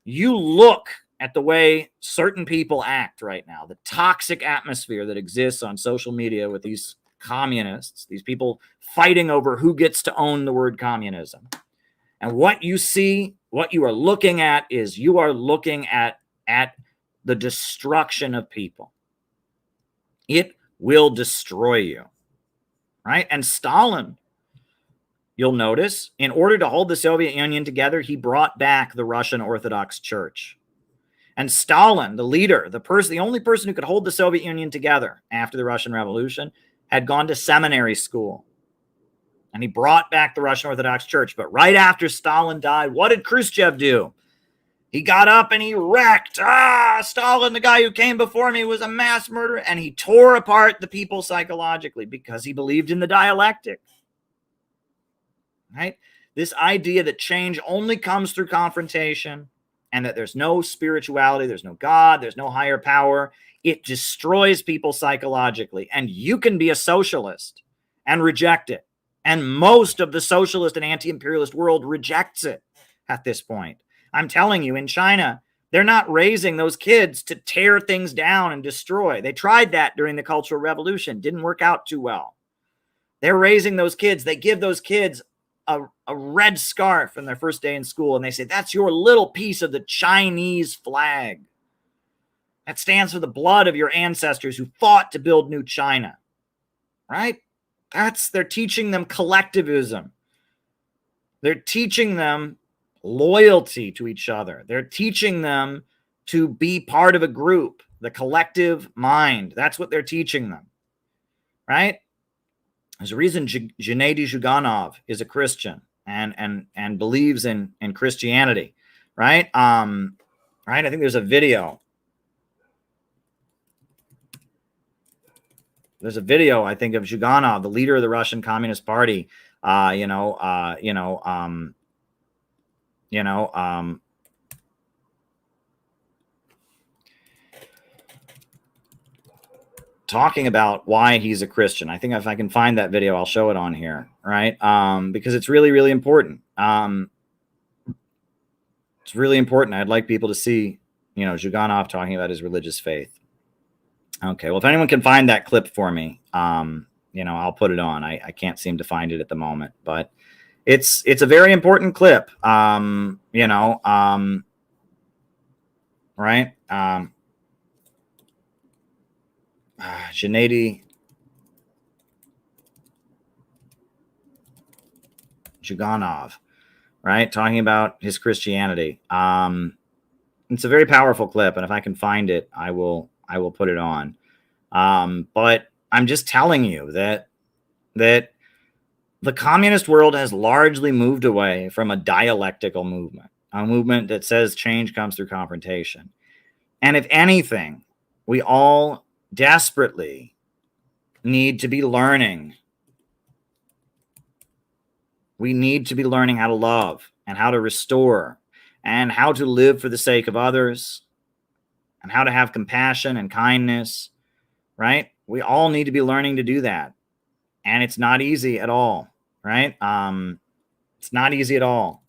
You look at the way certain people act right now, the toxic atmosphere that exists on social media with these communists, these people fighting over who gets to own the word communism. And what you see, what you are looking at is you are looking at the destruction of people. It will destroy you, right? And Stalin, you'll notice, in order to hold the Soviet Union together, he brought back the Russian Orthodox Church. And Stalin, the leader, the only person who could hold the Soviet Union together after the Russian Revolution, had gone to seminary school. And he brought back the Russian Orthodox Church. But right after Stalin died, what did Khrushchev do? He got up and he wrecked. Stalin, the guy who came before me, was a mass murderer. And he tore apart the people psychologically because he believed in the dialectic. Right? This idea that change only comes through confrontation and that there's no spirituality, there's no God, there's no higher power. It destroys people psychologically. And you can be a socialist and reject it. And most of the socialist and anti-imperialist world rejects it at this point. I'm telling you, in China, they're not raising those kids to tear things down and destroy. They tried that during the Cultural Revolution. Didn't work out too well. They're raising those kids. They give those kids a red scarf on their first day in school, and they say, that's your little piece of the Chinese flag. That stands for the blood of your ancestors who fought to build New China. Right? They're teaching them collectivism. They're teaching them loyalty to each other. They're teaching them to be part of a group, the collective mind. That's what they're teaching them. Right? There's a reason Gennady Zhuganov is a Christian and believes in Christianity. Right? Right? I think there's a video. There's a video, I think, of Zhuganov, the leader of the Russian Communist Party, talking about why he's a Christian. I think if I can find that video, I'll show it on here, right? Because it's really, really important. It's really important. I'd like people to see, Zhuganov talking about his religious faith. Okay, well, if anyone can find that clip for me, I'll put it on. I can't seem to find it at the moment, but it's a very important clip. Right? Gennady Zhuganov, right? Talking about his Christianity. It's a very powerful clip, and if I can find it, I will put it on. But I'm just telling you that the communist world has largely moved away from a dialectical movement, a movement that says change comes through confrontation. And if anything, we all desperately need to be learning. We need to be learning how to love and how to restore and how to live for the sake of others and how to have compassion and kindness, right? We all need to be learning to do that. And it's not easy at all, right? It's not easy at all.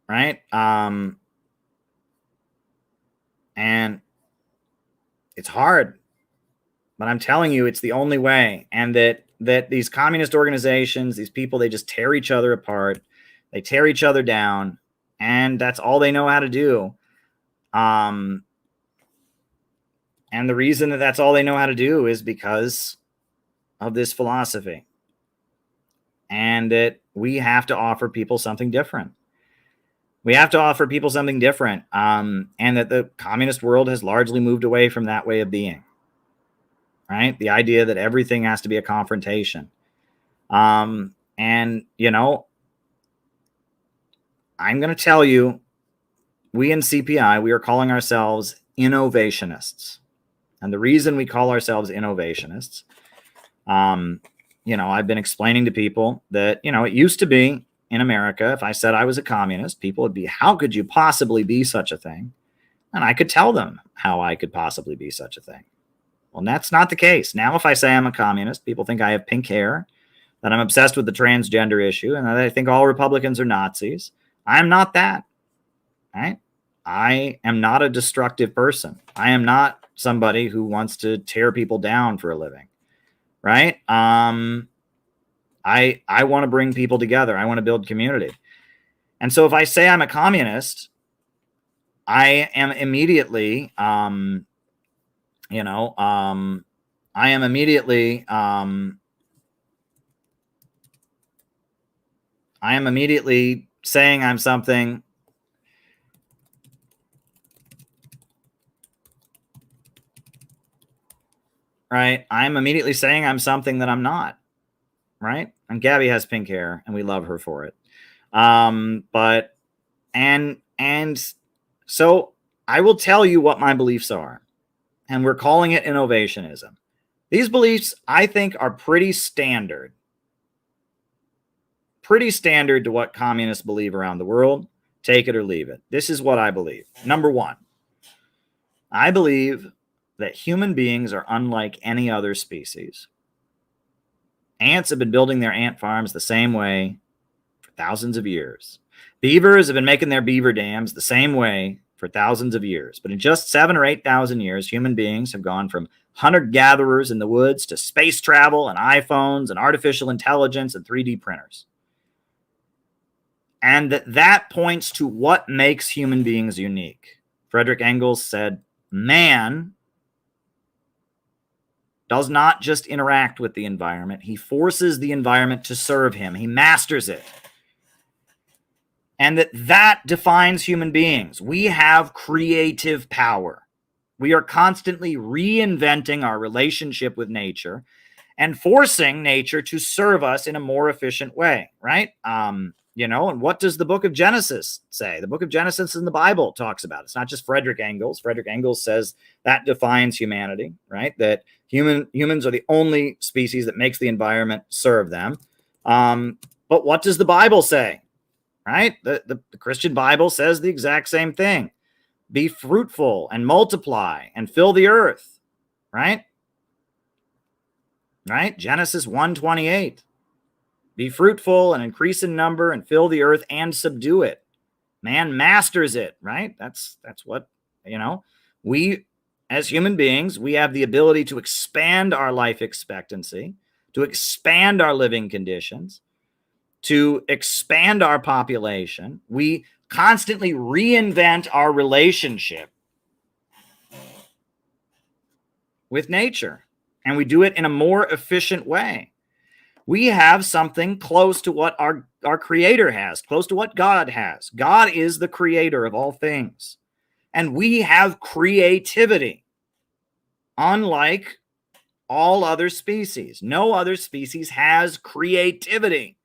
Right? And it's hard, but I'm telling you, it's the only way. And that these communist organizations, these people, they just tear each other apart. They tear each other down, and that's all they know how to do. And the reason that that's all they know how to do is because of this philosophy. And that we have to offer people something different. We have to offer people something different. And that the communist world has largely moved away from that way of being. Right? The idea that everything has to be a confrontation. And, I'm going to tell you, we in CPI, we are calling ourselves innovationists. And the reason we call ourselves innovationists, I've been explaining to people that, it used to be in America, if I said I was a communist, people would be, how could you possibly be such a thing? And I could tell them how I could possibly be such a thing. Well, that's not the case. Now, if I say I'm a communist, people think I have pink hair, that I'm obsessed with the transgender issue, and that I think all Republicans are Nazis. I'm not that, right? I am not a destructive person. I am not somebody who wants to tear people down for a living, right? I want to bring people together. I want to build community. And so if I say I'm a communist, I am immediately, saying I'm something. Right? I'm immediately saying I'm something that I'm not. Right? And Gabby has pink hair, and we love her for it. But so I will tell you what my beliefs are, and we're calling it innovationism. These beliefs, I think, are pretty standard to what communists believe around the world. Take it or leave it. This is what I believe. Number one, I believe that human beings are unlike any other species. Ants have been building their ant farms the same way for thousands of years. Beavers have been making their beaver dams the same way for thousands of years. But in just 7,000 or 8,000 years, human beings have gone from hunter-gatherers in the woods to space travel and iPhones and artificial intelligence and 3D printers. And that points to what makes human beings unique. Frederick Engels said, man does not just interact with the environment. He forces the environment to serve him. He masters it. And that defines human beings. We have creative power. We are constantly reinventing our relationship with nature and forcing nature to serve us in a more efficient way, right? And what does the book of Genesis say? The book of Genesis in the Bible talks about it. It's not just Frederick Engels. Frederick Engels says that defines humanity, right? That humans are the only species that makes the environment serve them. But what does the Bible say? Right? The Christian Bible says the exact same thing. Be fruitful and multiply and fill the earth. Right? Right? Genesis 1:28. Be fruitful and increase in number and fill the earth and subdue it. Man masters it, right? That's what, we as human beings, we have the ability to expand our life expectancy, to expand our living conditions, to expand our population. We constantly reinvent our relationship with nature, and we do it in a more efficient way. We have something close to what our Creator has, close to what God has. God is the creator of all things, and we have creativity, unlike all other species. No other species has creativity.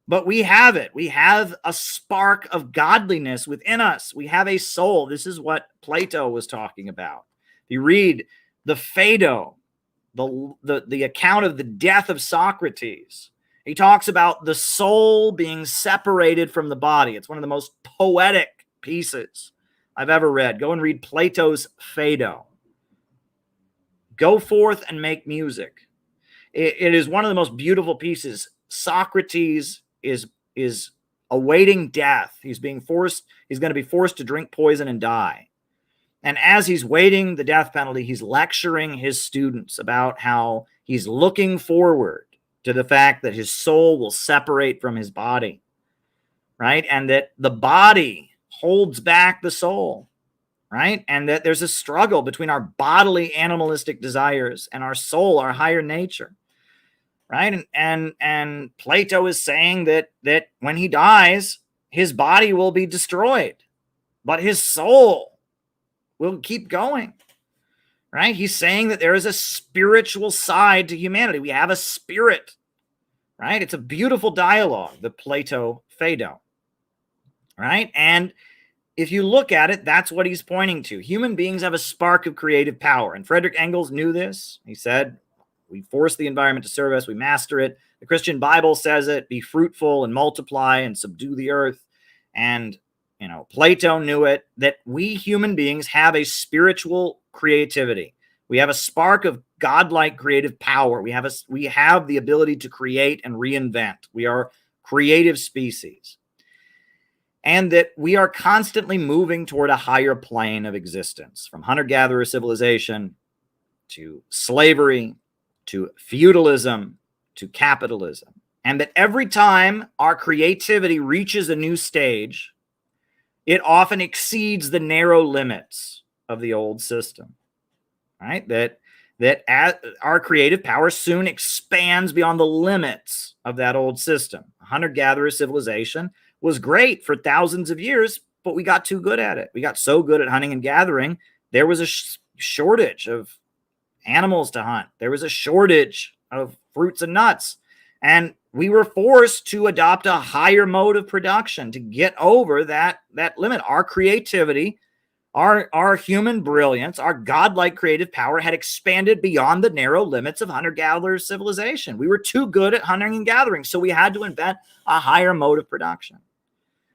But we have it. We have a spark of godliness within us. We have a soul. This is what Plato was talking about. If you read the Phaedo, the account of the death of Socrates, he talks about the soul being separated from the body. It's one of the most poetic pieces I've ever read. Go and read Plato's Phaedo. Go forth and make music. It is one of the most beautiful pieces. Socrates is awaiting death. He's going to be forced to drink poison and die. And as he's waiting the death penalty, he's lecturing his students about how he's looking forward to the fact that his soul will separate from his body, right? And that the body holds back the soul, right? And that there's a struggle between our bodily animalistic desires and our soul, our higher nature. Right. And Plato is saying that when he dies, his body will be destroyed, but his soul will keep going. Right. He's saying that there is a spiritual side to humanity. We have a spirit. Right. It's a beautiful dialogue, the Plato Phaedo. Right. And if you look at it, that's what he's pointing to. Human beings have a spark of creative power. And Frederick Engels knew this. He said, we force the environment to serve us. We master it. The Christian Bible says it. Be fruitful and multiply and subdue the earth. And, Plato knew it, that we human beings have a spiritual creativity. We have a spark of godlike creative power. We have the ability to create and reinvent. We are creative species. And that we are constantly moving toward a higher plane of existence, from hunter-gatherer civilization to slavery, to feudalism, to capitalism. And that every time our creativity reaches a new stage, it often exceeds the narrow limits of the old system, right? That our creative power soon expands beyond the limits of that old system. Hunter-gatherer civilization was great for thousands of years, but we got too good at it. We got so good at hunting and gathering. There was a shortage of animals to hunt. There was a shortage of fruits and nuts. And we were forced to adopt a higher mode of production to get over that limit. Our creativity, our human brilliance, our godlike creative power had expanded beyond the narrow limits of hunter-gatherer civilization. We were too good at hunting and gathering, so we had to invent a higher mode of production,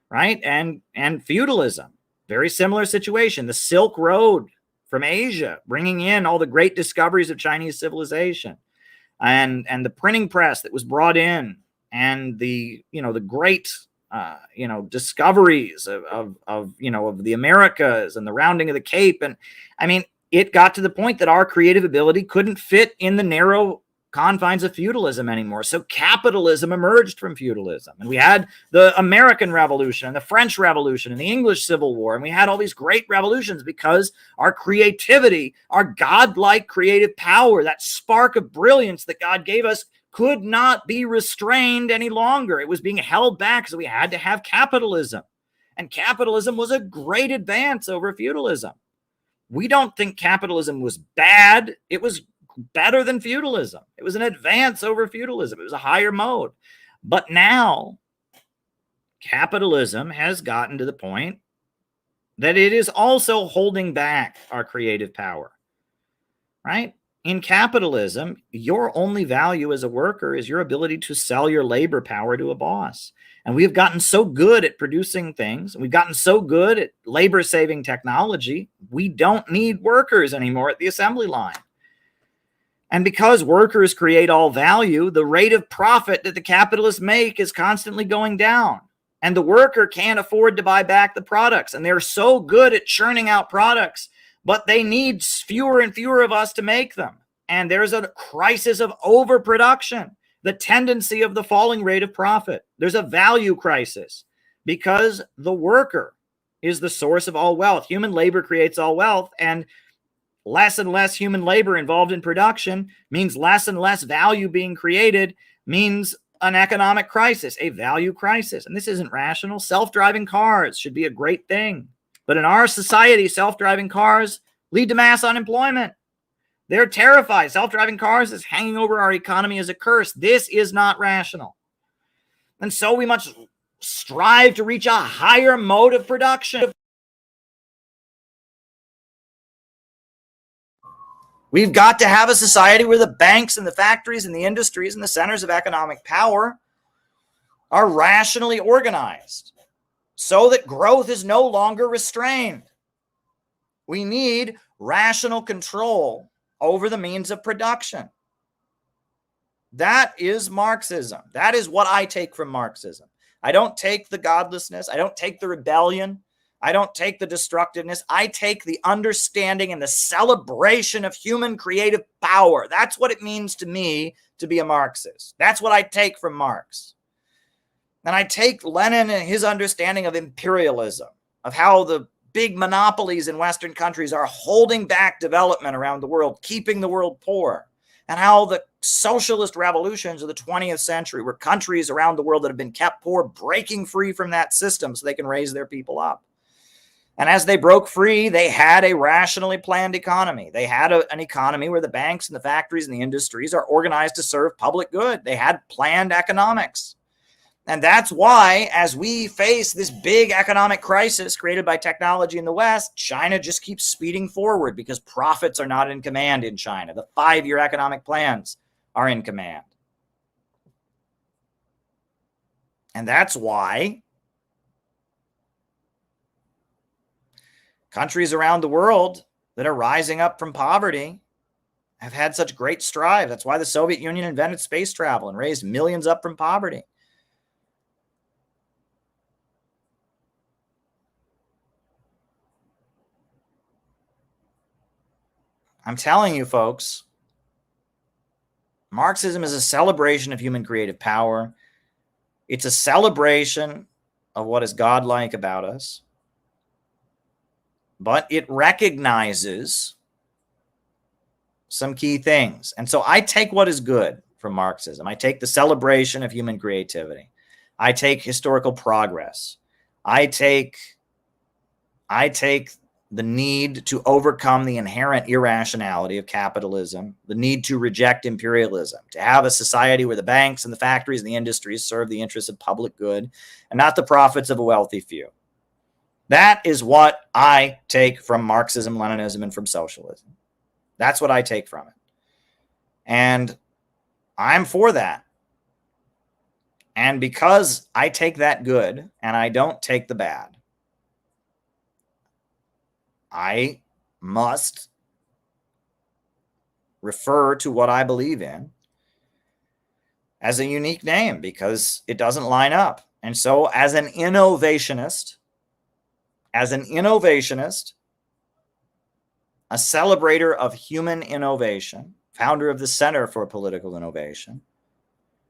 right? And feudalism, very similar situation. The Silk Road from Asia, bringing in all the great discoveries of Chinese civilization, and the printing press that was brought in, and the great discoveries of the Americas and the rounding of the Cape. And I mean, it got to the point that our creative ability couldn't fit in the narrow confines of feudalism anymore. So capitalism emerged from feudalism, and we had the American Revolution and the French Revolution and the English Civil War, and we had all these great revolutions because our creativity, our godlike creative power, that spark of brilliance that God gave us, could not be restrained any longer. It was being held back, so we had to have capitalism. And capitalism was a great advance over feudalism. We don't think capitalism was bad. It was better than feudalism. It was an advance over feudalism. It was a higher mode. But now, capitalism has gotten to the point that it is also holding back our creative power, right? In capitalism, your only value as a worker is your ability to sell your labor power to a boss. And we've gotten so good at producing things, and we've gotten so good at labor-saving technology, we don't need workers anymore at the assembly line. And because workers create all value, the rate of profit that the capitalists make is constantly going down. And the worker can't afford to buy back the products. And they're so good at churning out products, but they need fewer and fewer of us to make them. And there's a crisis of overproduction, the tendency of the falling rate of profit. There's a value crisis because the worker is the source of all wealth. Human labor creates all wealth, and less human labor involved in production means less and less value being created, means an economic crisis, a value crisis. And this isn't rational. Self-driving cars should be a great thing. But in our society, self-driving cars lead to mass unemployment. They're terrified. Self-driving cars is hanging over our economy as a curse. This is not rational. And so we must strive to reach a higher mode of production. We've got to have a society where the banks and the factories and the industries and the centers of economic power are rationally organized so that growth is no longer restrained. We need rational control over the means of production. That is Marxism. That is what I take from Marxism. I don't take the godlessness. I don't take the rebellion. I don't take the destructiveness. I take the understanding and the celebration of human creative power. That's what it means to me to be a Marxist. That's what I take from Marx. And I take Lenin and his understanding of imperialism, of how the big monopolies in Western countries are holding back development around the world, keeping the world poor, and how the socialist revolutions of the 20th century were countries around the world that have been kept poor, breaking free from that system so they can raise their people up. And as they broke free, they had a rationally planned economy. They had an economy where the banks and the factories and the industries are organized to serve public good. They had planned economics. And that's why, as we face this big economic crisis created by technology in the West, China just keeps speeding forward because profits are not in command in China. The 5-year economic plans are in command. And that's why countries around the world that are rising up from poverty have had such great strive. That's why the Soviet Union invented space travel and raised millions up from poverty. I'm telling you, folks, Marxism is a celebration of human creative power. It's a celebration of what is godlike about us. But it recognizes some key things. And so I take what is good from Marxism. I take the celebration of human creativity. I take historical progress. I take the need to overcome the inherent irrationality of capitalism, the need to reject imperialism, to have a society where the banks and the factories and the industries serve the interests of public good and not the profits of a wealthy few. That is what I take from Marxism, Leninism, and from socialism. That's what I take from it. And I'm for that. And because I take that good and I don't take the bad, I must refer to what I believe in as a unique name because it doesn't line up. And so as an innovationist, a celebrator of human innovation, founder of the Center for Political Innovation,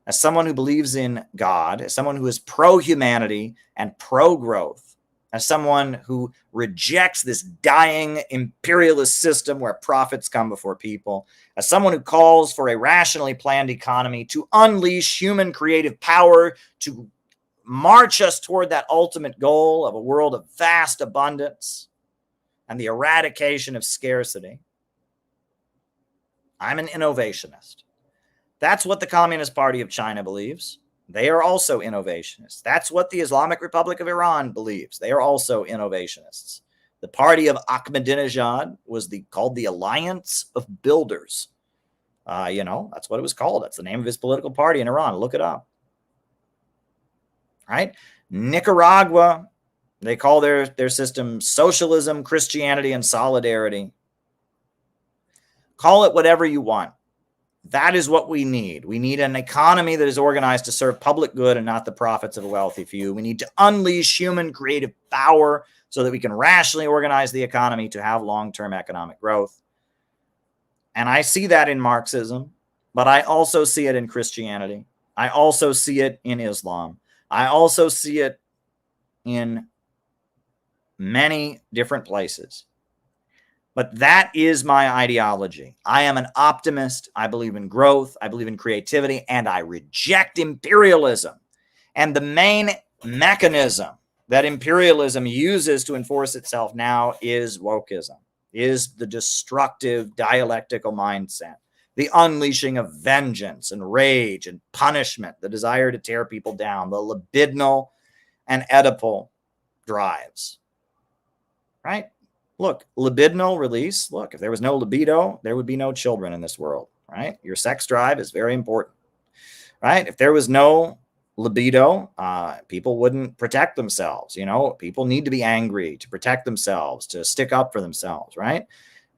as someone who believes in God, as someone who is pro-humanity and pro-growth, as someone who rejects this dying imperialist system where profits come before people, as someone who calls for a rationally planned economy to unleash human creative power, to march us toward that ultimate goal of a world of vast abundance and the eradication of scarcity. I'm an innovationist. That's what the Communist Party of China believes. They are also innovationists. That's what the Islamic Republic of Iran believes. They are also innovationists. The party of Ahmadinejad was called the Alliance of Builders. That's what it was called. That's the name of his political party in Iran. Look it up. Right? Nicaragua, they call their system socialism, Christianity, and solidarity. Call it whatever you want. That is what we need. We need an economy that is organized to serve public good and not the profits of a wealthy few. We need to unleash human creative power so that we can rationally organize the economy to have long-term economic growth. And I see that in Marxism, but I also see it in Christianity. I also see it in Islam. I also see it in many different places. But that is my ideology. I am an optimist. I believe in growth. I believe in creativity. And I reject imperialism. And the main mechanism that imperialism uses to enforce itself now is wokeism, is the destructive dialectical mindset, the unleashing of vengeance and rage and punishment, the desire to tear people down, the libidinal and Oedipal drives. Right? Look, libidinal release. Look, if there was no libido, there would be no children in this world, right? Your sex drive is very important, right? If there was no libido, people wouldn't protect themselves. People need to be angry to protect themselves, to stick up for themselves, right?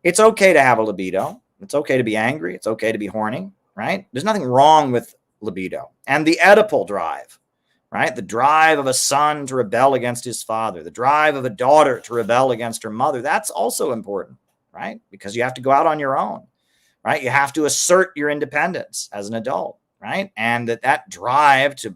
It's okay to have a libido. It's okay to be angry. It's okay to be horny, right? There's nothing wrong with libido. And the Oedipal drive, right? The drive of a son to rebel against his father, the drive of a daughter to rebel against her mother. That's also important, right? Because you have to go out on your own, right? You have to assert your independence as an adult, right? And that drive to,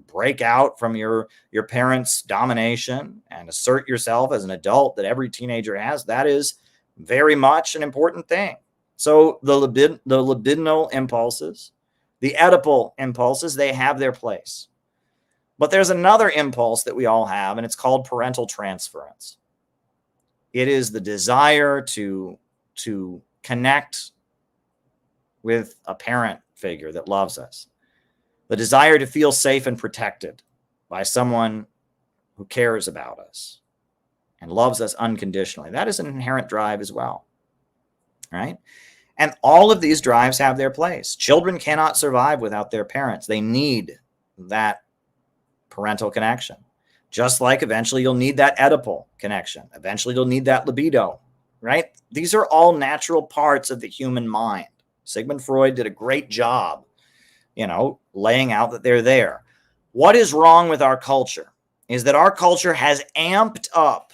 break out from your parents' domination and assert yourself as an adult that every teenager has, that is very much an important thing. So the libidinal impulses, the Oedipal impulses, they have their place. But there's another impulse that we all have, and it's called parental transference. It is the desire to connect with a parent figure that loves us, the desire to feel safe and protected by someone who cares about us and loves us unconditionally. That is an inherent drive as well, right? And all of these drives have their place. Children cannot survive without their parents. They need that parental connection. Just like eventually you'll need that Oedipal connection. Eventually you'll need that libido, right? These are all natural parts of the human mind. Sigmund Freud did a great job, laying out that they're there. What is wrong with our culture is that our culture has amped up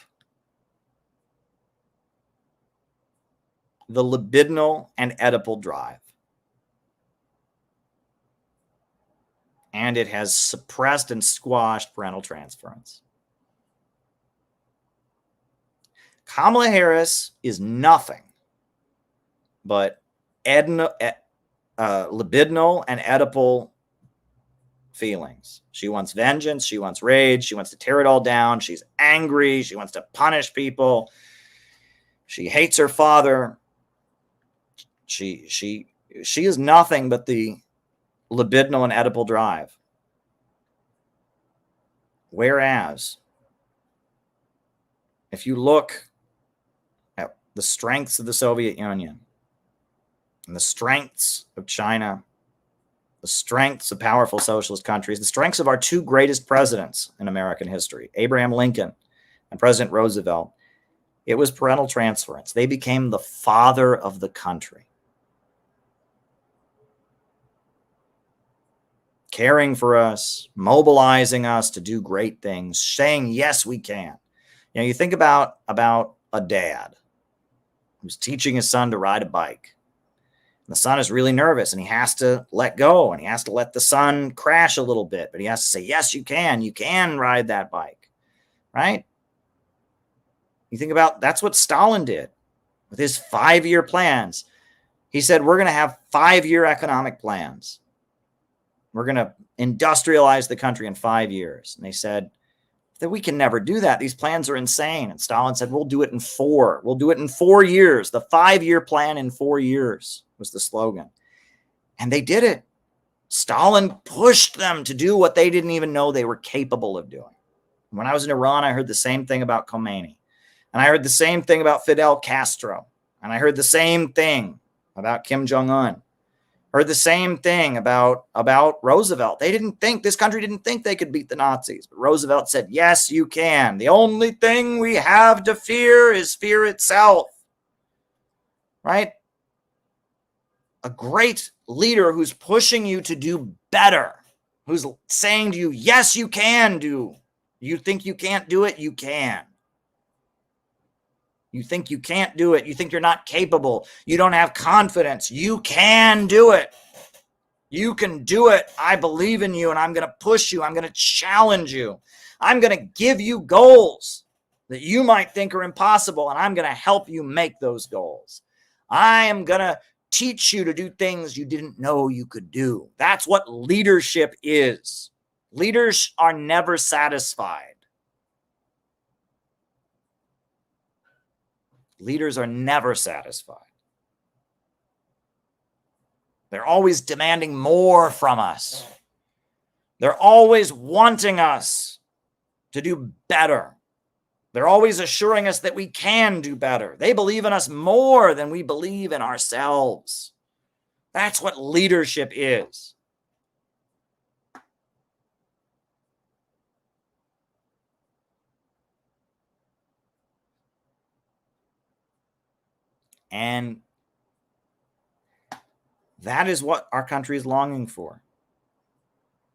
the libidinal and Oedipal drive. And it has suppressed and squashed parental transference. Kamala Harris is nothing but libidinal and Oedipal feelings. She wants vengeance. She wants rage. She wants to tear it all down. She's angry. She wants to punish people. She hates her father. She is nothing but the libidinal and Oedipal drive. Whereas, if you look at the strengths of the Soviet Union and the strengths of China, the strengths of powerful socialist countries, the strengths of our two greatest presidents in American history, Abraham Lincoln and President Roosevelt, it was parental transference. They became the father of the country. Caring for us, mobilizing us to do great things, saying, yes, we can. You know, you think about a dad who's teaching his son to ride a bike. And the son is really nervous and he has to let go and he has to let the son crash a little bit, but he has to say, yes, you can ride that bike, right? You think about, that's what Stalin did with his 5-year plans. He said, we're going to have 5-year economic plans. We're going to industrialize the country in 5 years. And they said that we can never do that. These plans are insane. And Stalin said, we'll do it in 4. We'll do it in 4 years. The 5-year plan in 4 years was the slogan. And they did it. Stalin pushed them to do what they didn't even know they were capable of doing. When I was in Iran, I heard the same thing about Khomeini. And I heard the same thing about Fidel Castro. And I heard the same thing about Kim Jong-un. Heard the same thing about Roosevelt. This country didn't think they could beat the Nazis. But Roosevelt said, yes, you can. The only thing we have to fear is fear itself. Right? A great leader who's pushing you to do better, who's saying to you, yes, you can do. You think you can't do it? You can. You think you can't do it. You think you're not capable. You don't have confidence. You can do it. You can do it. I believe in you and I'm going to push you. I'm going to challenge you. I'm going to give you goals that you might think are impossible and I'm going to help you make those goals. I am going to teach you to do things you didn't know you could do. That's what leadership is. Leaders are never satisfied. Leaders are never satisfied. They're always demanding more from us. They're always wanting us to do better. They're always assuring us that we can do better. They believe in us more than we believe in ourselves. That's what leadership is. And that is what our country is longing for.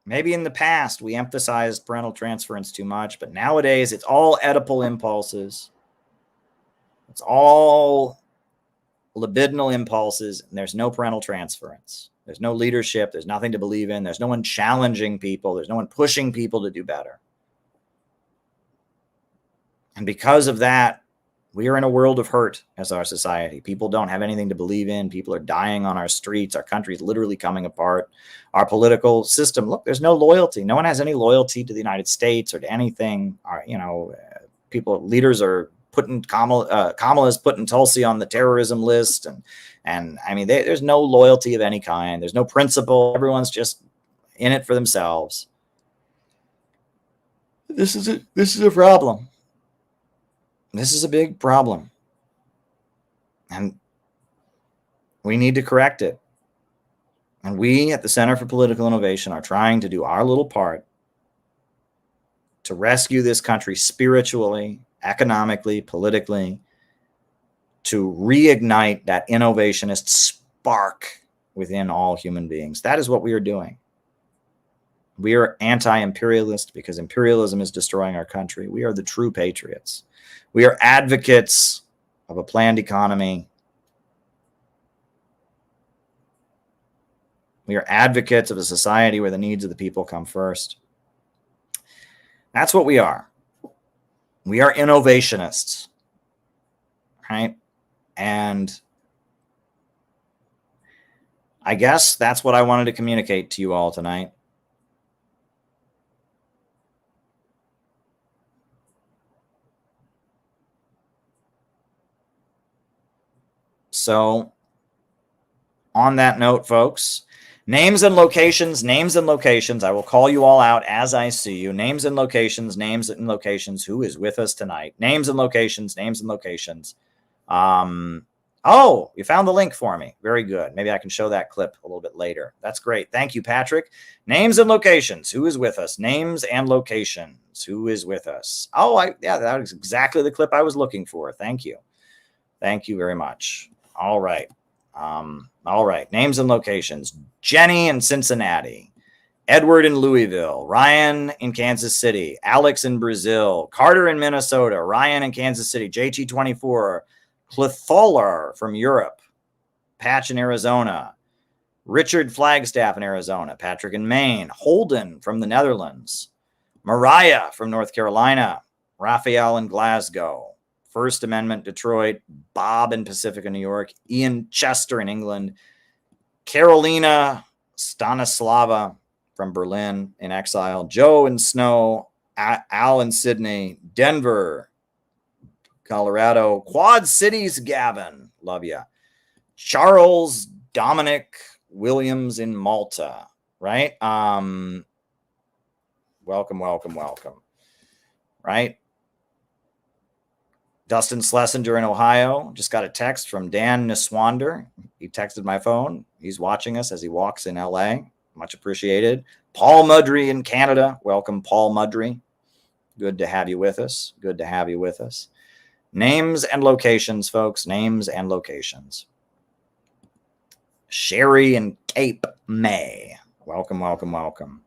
Maybe in the past we emphasized parental transference too much, but nowadays it's all Oedipal impulses. It's all libidinal impulses, and there's no parental transference. There's no leadership. There's nothing to believe in. There's no one challenging people. There's no one pushing people to do better. And because of that, we are in a world of hurt as our society. People don't have anything to believe in. People are dying on our streets. Our country is literally coming apart. Our political system, look, there's no loyalty. No one has any loyalty to the United States or to anything. Leaders are putting Kamala's putting Tulsi on the terrorism list. And I mean, there's no loyalty of any kind. There's no principle. Everyone's just in it for themselves. This is a problem. This is a big problem, and we need to correct it. And we at the Center for Political Innovation are trying to do our little part to rescue this country spiritually, economically, politically, to reignite that innovationist spark within all human beings. That is what we are doing. We are anti-imperialist because imperialism is destroying our country. We are the true patriots. We are advocates of a planned economy. We are advocates of a society where the needs of the people come first. That's what we are. We are innovationists, right? And I guess that's what I wanted to communicate to you all tonight. So on that note, folks, names and locations, I will call you all out as I see you. Names and locations, who is with us tonight? Names and locations. Oh, you found the link for me. Very good. Maybe I can show that clip a little bit later. That's great. Thank you, Patrick. Names and locations, who is with us? Names and locations, who is with us? Oh, yeah, that was exactly the clip I was looking for. Thank you. Thank you very much. All right. Names and locations. Jenny in Cincinnati, Edward in Louisville, Ryan in Kansas City, Alex in Brazil, Carter in Minnesota, Ryan in Kansas City, JT24, Cletholar from Europe, Patch in Arizona, Richard Flagstaff in Arizona, Patrick in Maine, Holden from the Netherlands, Mariah from North Carolina, Raphael in Glasgow, First Amendment Detroit, Bob in Pacifica, New York, Ian Chester in England, Carolina Stanislava from Berlin in exile, Joe in Snow, Al in Sydney, Denver, Colorado, Quad Cities, Gavin, love ya. Charles Dominic Williams in Malta, right? Welcome. Right? Dustin Schlesinger in Ohio. Just got a text from Dan Niswander. He texted my phone. He's watching us as he walks in LA. Much appreciated. Paul Mudry in Canada. Welcome, Paul Mudry. Good to have you with us. Names and locations, folks. Names and locations. Sherry in Cape May. Welcome.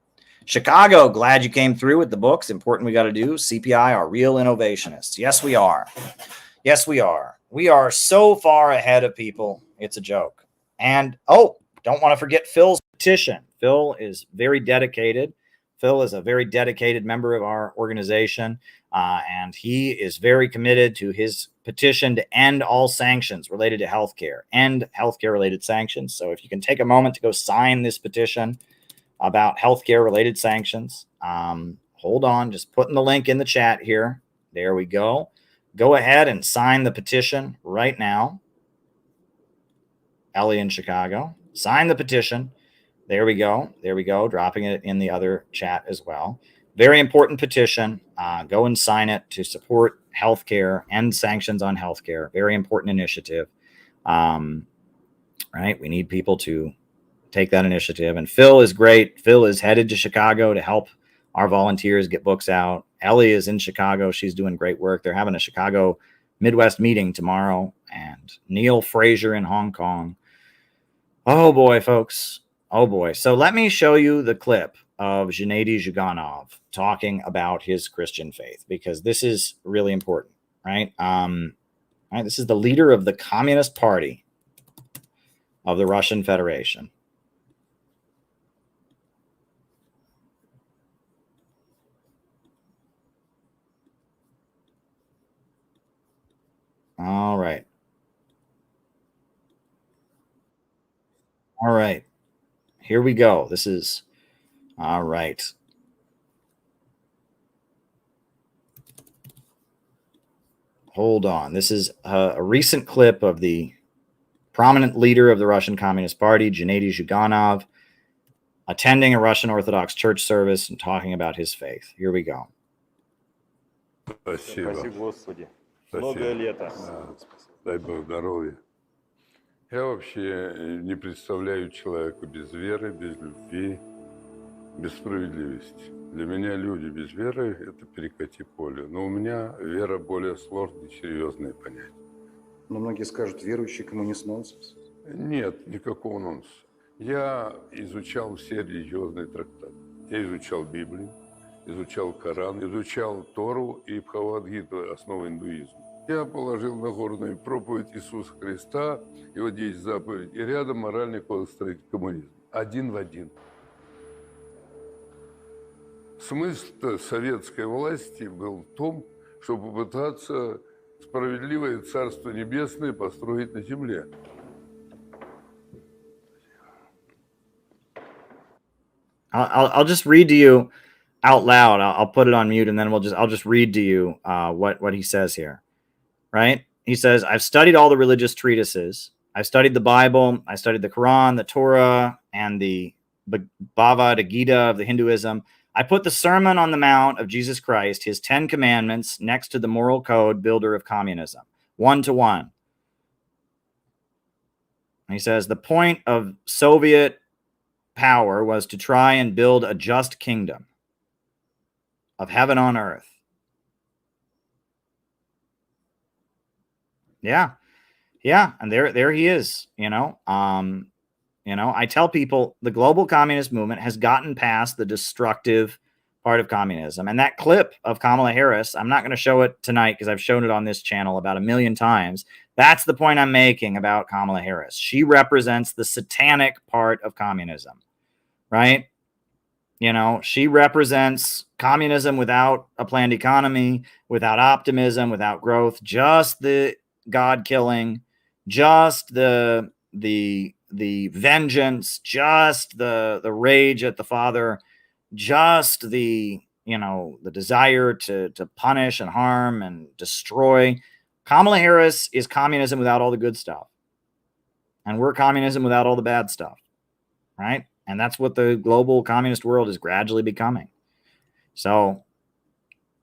Chicago, glad you came through with the books. Important we got to do. CPI are real innovationists. Yes, we are. We are so far ahead of people. It's a joke. And, don't want to forget Phil's petition. Phil is very dedicated. Phil is a very dedicated member of our organization, and he is very committed to his petition to end all sanctions related to healthcare, end healthcare-related sanctions. So if you can take a moment to go sign this petition about healthcare-related sanctions, hold on, just putting the link in the chat here. There we go. Go ahead and sign the petition right now. Ellie in Chicago. Sign the petition. There we go. Dropping it in the other chat as well. Very important petition. Go and sign it to support healthcare, end sanctions on healthcare. Very important initiative. Right? We need people to take that initiative. And Phil is great. Phil is headed to Chicago to help our volunteers get books out. Ellie is in Chicago. She's doing great work. They're having a Chicago Midwest meeting tomorrow. And Neil Fraser in Hong Kong. Oh boy, folks. Oh boy. So let me show you the clip of Gennady Zyuganov talking about his Christian faith, because this is really important, right? Right? This is the leader of the Communist Party of the Russian Federation. All right. Here we go. This is all right. Hold on. This is a recent clip of the prominent leader of the Russian Communist Party, Gennady Zyuganov, attending a Russian Orthodox church service and talking about his faith. Here we go. Спасибо. Многое лето. Дай Бог здоровья. Я вообще не представляю человека без веры, без любви, без справедливости. Для меня люди без веры – это перекати поле. Но у меня вера более сложная, серьезное понятие. Но многие скажут, верующий коммунист нонсенс. Нет, никакого нонсенса. Я изучал все религиозные трактаты. Я изучал Библию, изучал Коран, изучал Тору и Бхагавад-гиту, основы индуизма. Я положил Нагорную проповедь Иисуса Христа, его 10 заповедей, и рядом моральный кодекс коммунизма. Один в один. Смысл советской власти был в том, чтобы попытаться справедливое Царство Небесное построить на земле. I'll just read to you out loud. I'll put it on mute, and then I'll just read to you what he says here. Right? He says, I've studied all the religious treatises. I studied the Bible. I studied the Quran, the Torah, and the Bhagavad Gita of the Hinduism. I put the Sermon on the Mount of Jesus Christ, his 10 commandments, next to the moral code builder of communism, 1-to-1. He says the point of Soviet power was to try and build a just kingdom of heaven on earth. Yeah. Yeah. And there he is, I tell people the global communist movement has gotten past the destructive part of communism. And that clip of Kamala Harris, I'm not going to show it tonight because I've shown it on this channel about 1 million times. That's the point I'm making about Kamala Harris. She represents the satanic part of communism, right? She represents communism without a planned economy, without optimism, without growth, just the God killing, just the vengeance, just the rage at the Father, just the desire to punish and harm and destroy. Kamala Harris is communism without all the good stuff. And we're communism without all the bad stuff, right? And that's what the global communist world is gradually becoming. So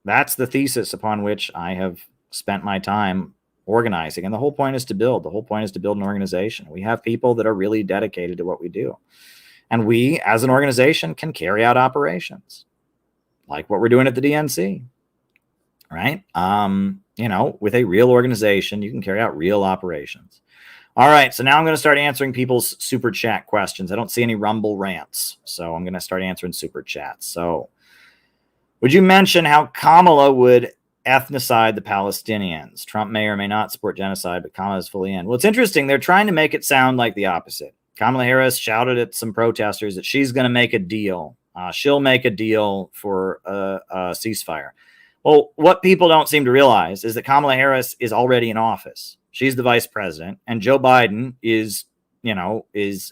that's the thesis upon which I have spent my time organizing. And the whole point is to build. The whole point is to build an organization. We have people that are really dedicated to what we do. And we, as an organization, can carry out operations like what we're doing at the DNC, right? With a real organization, you can carry out real operations. All right, so now I'm going to start answering people's super chat questions. I don't see any Rumble rants, so I'm going to start answering super chats. So would you mention how Kamala would ethnocide the Palestinians? Trump may or may not support genocide, but Kamala is fully in. Well, it's interesting. They're trying to make it sound like the opposite. Kamala Harris shouted at some protesters that she's going to make a deal. She'll make a deal for a ceasefire. Well, what people don't seem to realize is that Kamala Harris is already in office. She's the vice president, and Joe Biden is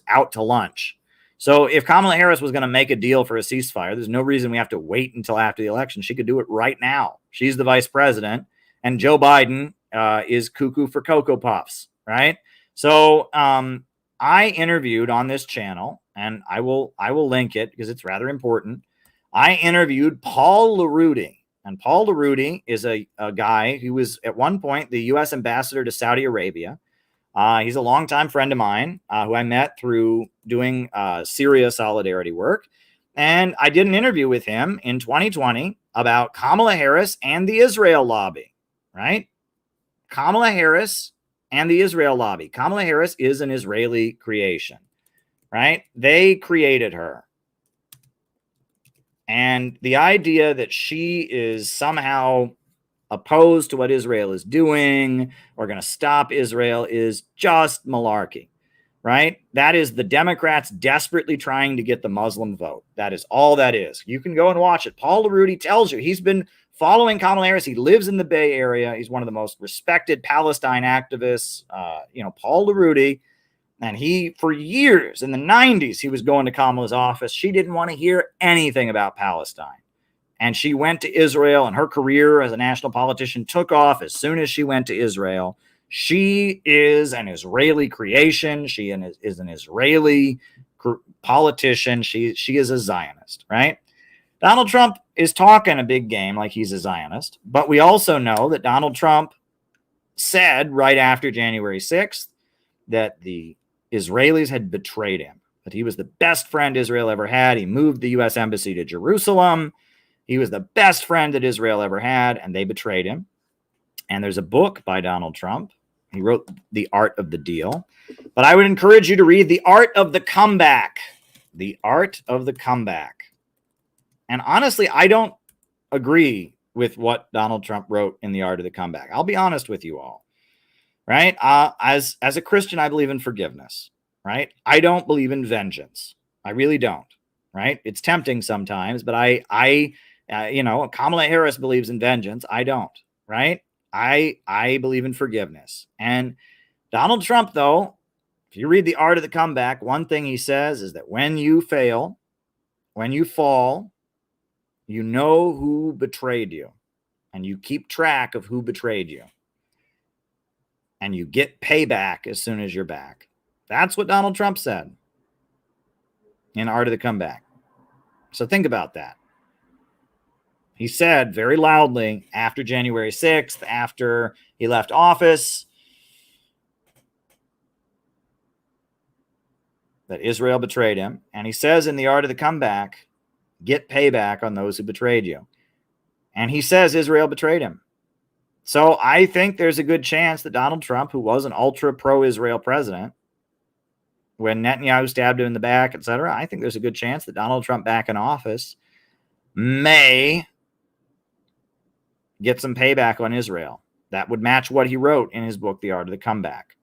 out to lunch. So if Kamala Harris was going to make a deal for a ceasefire, there's no reason we have to wait until after the election. She could do it right now. She's the vice president, and Joe Biden is cuckoo for Cocoa Puffs, right? So I interviewed on this channel, and I will link it because it's rather important. I interviewed Paul LaRudy. And Paul LaRudy is a guy who was at one point the U.S. ambassador to Saudi Arabia. He's a longtime friend of mine who I met through doing Syria solidarity work. And I did an interview with him in 2020 about Kamala Harris and the Israel lobby, right? Kamala Harris and the Israel lobby. Kamala Harris is an Israeli creation, right? They created her. And the idea that she is somehow opposed to what Israel is doing or going to stop Israel is just malarkey, right? That is the Democrats desperately trying to get the Muslim vote. That is all that is. You can go and watch it. Paul LaRudy tells you he's been following Kamala Harris. He lives in the Bay Area. He's one of the most respected Palestine activists. Paul LaRudy. And he, for years in the 90s, he was going to Kamala's office. She didn't want to hear anything about Palestine. And she went to Israel, and her career as a national politician took off as soon as she went to Israel. She is an Israeli creation. She is an Israeli politician. She is a Zionist, right? Donald Trump is talking a big game like he's a Zionist. But we also know that Donald Trump said right after January 6th that the Israelis had betrayed him, that he was the best friend Israel ever had. He moved the U.S. embassy to Jerusalem. He was the best friend that Israel ever had, and they betrayed him. And there's a book by Donald Trump. He wrote The Art of the Deal. But I would encourage you to read The Art of the Comeback. The Art of the Comeback. And honestly, I don't agree with what Donald Trump wrote in The Art of the Comeback. I'll be honest with you all. Right? As a Christian, I believe in forgiveness, right? I don't believe in vengeance. I really don't, right? It's tempting sometimes, but Kamala Harris believes in vengeance. I don't, right? I believe in forgiveness. And Donald Trump, though, if you read The Art of the Comeback, one thing he says is that when you fail, when you fall, you know who betrayed you, and you keep track of who betrayed you. and you get payback as soon as you're back. That's what Donald Trump said in Art of the Comeback. So think about that. He said very loudly after January 6th, after he left office, that Israel betrayed him. And he says in The Art of the Comeback, get payback on those who betrayed you. And he says Israel betrayed him. So I think there's a good chance that Donald Trump, who was an ultra pro-Israel president, when Netanyahu stabbed him in the back, etc., I think there's a good chance that Donald Trump back in office may get some payback on Israel. That would match what he wrote in his book, The Art of the Comeback.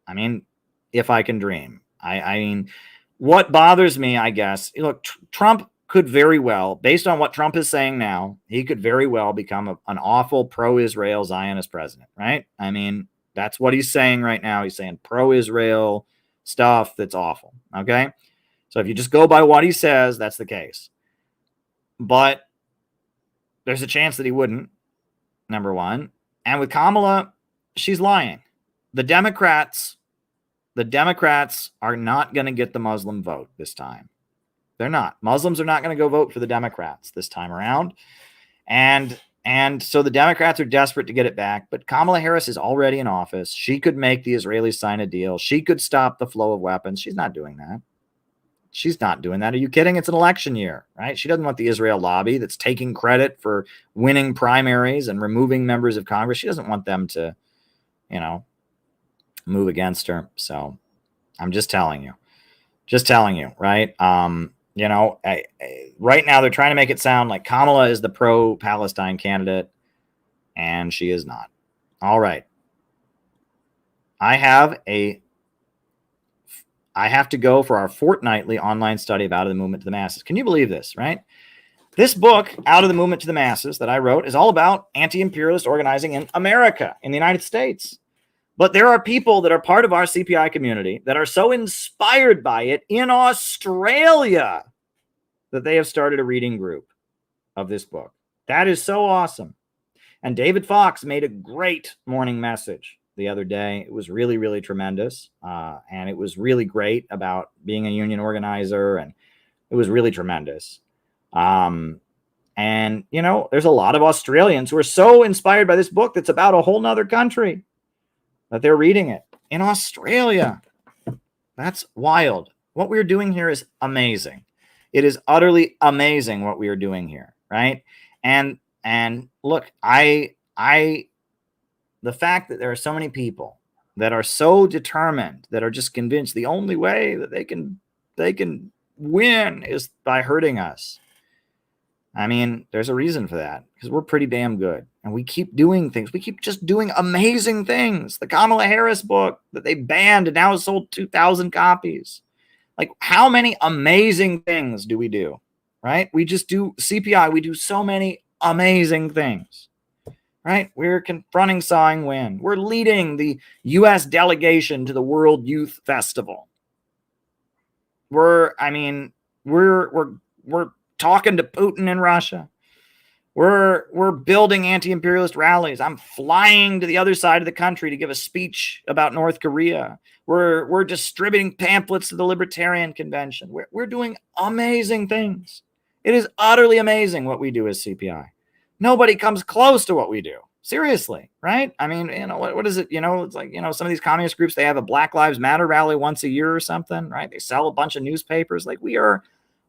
I mean, if I can dream. I mean, what bothers me, I guess, look, Trump could very well, based on what Trump is saying now, he could very well become an awful pro-Israel Zionist president, right? I mean, that's what he's saying right now. He's saying pro-Israel stuff that's awful, okay? So if you just go by what he says, that's the case. But there's a chance that he wouldn't, number one. And with Kamala, she's lying. The Democrats are not going to get the Muslim vote this time. They're not. Muslims are not going to go vote for the Democrats this time around. And so the Democrats are desperate to get it back. But Kamala Harris is already in office. She could make the Israelis sign a deal. She could stop the flow of weapons. She's not doing that. She's not doing that. Are you kidding? It's an election year, right? She doesn't want the Israel lobby that's taking credit for winning primaries and removing members of Congress. She doesn't want them to, move against her. So I'm just telling you, right? Right now they're trying to make it sound like Kamala is the pro-Palestine candidate, and she is not. All right. I have to go for our fortnightly online study of Out of the Movement to the Masses. Can you believe this, right? This book, Out of the Movement to the Masses, that I wrote, is all about anti-imperialist organizing in America, in the United States. But there are people that are part of our CPI community that are so inspired by it in Australia that they have started a reading group of this book. That is so awesome. And David Fox made a great morning message the other day. It was really, really tremendous. And it was really great about being a union organizer. And it was really tremendous. And, there's a lot of Australians who are so inspired by this book that's about a whole nother country that they're reading it in Australia. That's wild. What we're doing here is amazing. It is utterly amazing what we are doing here, right? And look, the fact that there are so many people that are so determined, that are just convinced the only way that they can win is by hurting us. I mean, there's a reason for that, because we're pretty damn good. And we keep doing things. We keep just doing amazing things. The Kamala Harris book that they banned and now has sold 2,000 copies. Like, how many amazing things do we do, right? We just do CPI. We do so many amazing things, right? We're confronting Sawing Wind. We're leading the U.S. delegation to the World Youth Festival. We're talking to Putin in Russia. We're building anti-imperialist rallies. I'm flying to the other side of the country to give a speech about North Korea. We're distributing pamphlets to the Libertarian Convention. We're doing amazing things. It is utterly amazing what we do as CPI. Nobody comes close to what we do. Seriously, right? I mean, what is it? It's like, some of these communist groups, they have a Black Lives Matter rally once a year or something, right? They sell a bunch of newspapers. Like, we are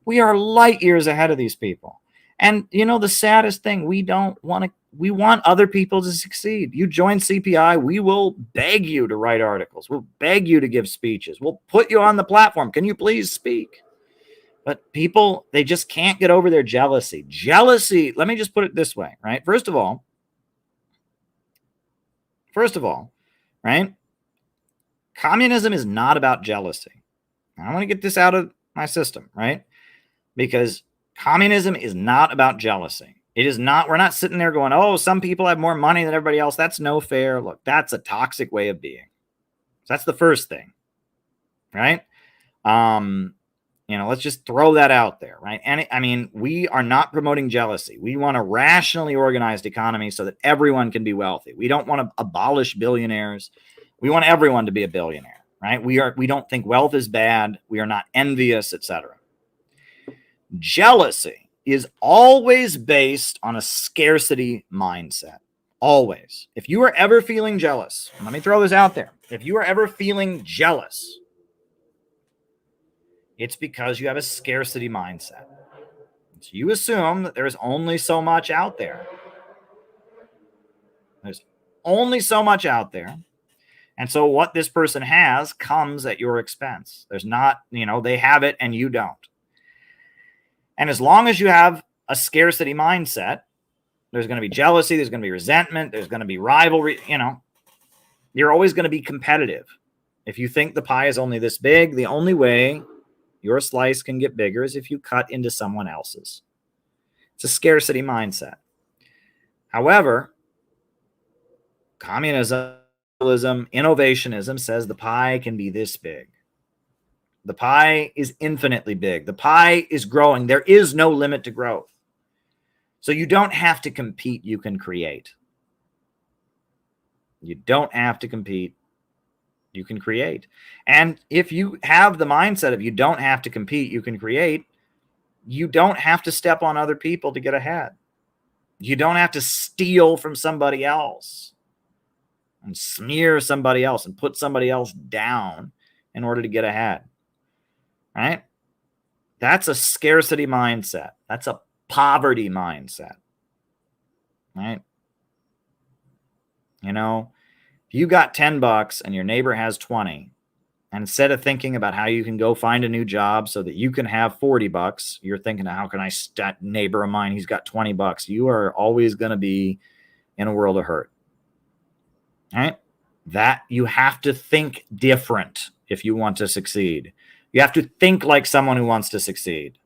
light years ahead of these people. And the saddest thing, we want other people to succeed. You join CPI, we will beg you to write articles. We'll beg you to give speeches. We'll put you on the platform. Can you please speak? But people, they just can't get over their jealousy. Jealousy, let me just put it this way, right? First of all, right? Communism is not about jealousy. I want to get this out of my system, right? Because communism is not about jealousy. It is not. We're not sitting there going, oh, some people have more money than everybody else. That's no fair. Look, that's a toxic way of being. So that's the first thing, right? Let's just throw that out there, right? And I mean, we are not promoting jealousy. We want a rationally organized economy so that everyone can be wealthy. We don't want to abolish billionaires. We want everyone to be a billionaire, right? We don't think wealth is bad. We are not envious, etc. Jealousy is always based on a scarcity mindset. Always. If you are ever feeling jealous, let me throw this out there. If you are ever feeling jealous, it's because you have a scarcity mindset. So you assume that there's only so much out there. There's only so much out there. And so what this person has comes at your expense. There's not, they have it and you don't. And as long as you have a scarcity mindset, there's going to be jealousy, there's going to be resentment, there's going to be rivalry, you're always going to be competitive. If you think the pie is only this big, the only way your slice can get bigger is if you cut into someone else's. It's a scarcity mindset. However, communism, innovationism says the pie can be this big. The pie is infinitely big. The pie is growing. There is no limit to growth. So you don't have to compete, you can create. You don't have to compete, you can create. And if you have the mindset of you don't have to compete, you can create, you don't have to step on other people to get ahead. You don't have to steal from somebody else and smear somebody else and put somebody else down in order to get ahead. Right? That's a scarcity mindset. That's a poverty mindset. Right? If you got $10 and your neighbor has 20, and instead of thinking about how you can go find a new job so that you can have $40, you're thinking, how can that neighbor of mine, he's got $20. You are always going to be in a world of hurt. Right? That you have to think different if you want to succeed. You have to think like someone who wants to succeed.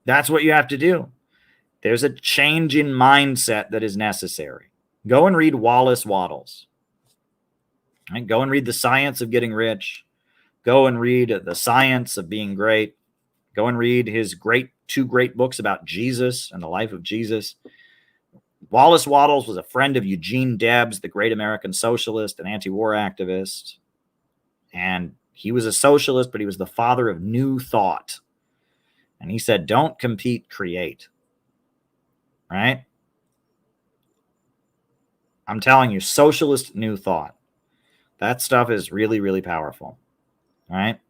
That's what you have to do. There's a change in mindset that is necessary. Go and read Wallace Wattles. Right? Go and read The Science of Getting Rich. Go and read The Science of Being Great. Go and read his two great books about Jesus and the life of Jesus. Wallace Wattles was a friend of Eugene Debs, the great American socialist and anti-war activist. And he was a socialist, but he was the father of New Thought. And he said, don't compete, create. Right? I'm telling you, socialist New Thought. That stuff is really, really powerful. Right?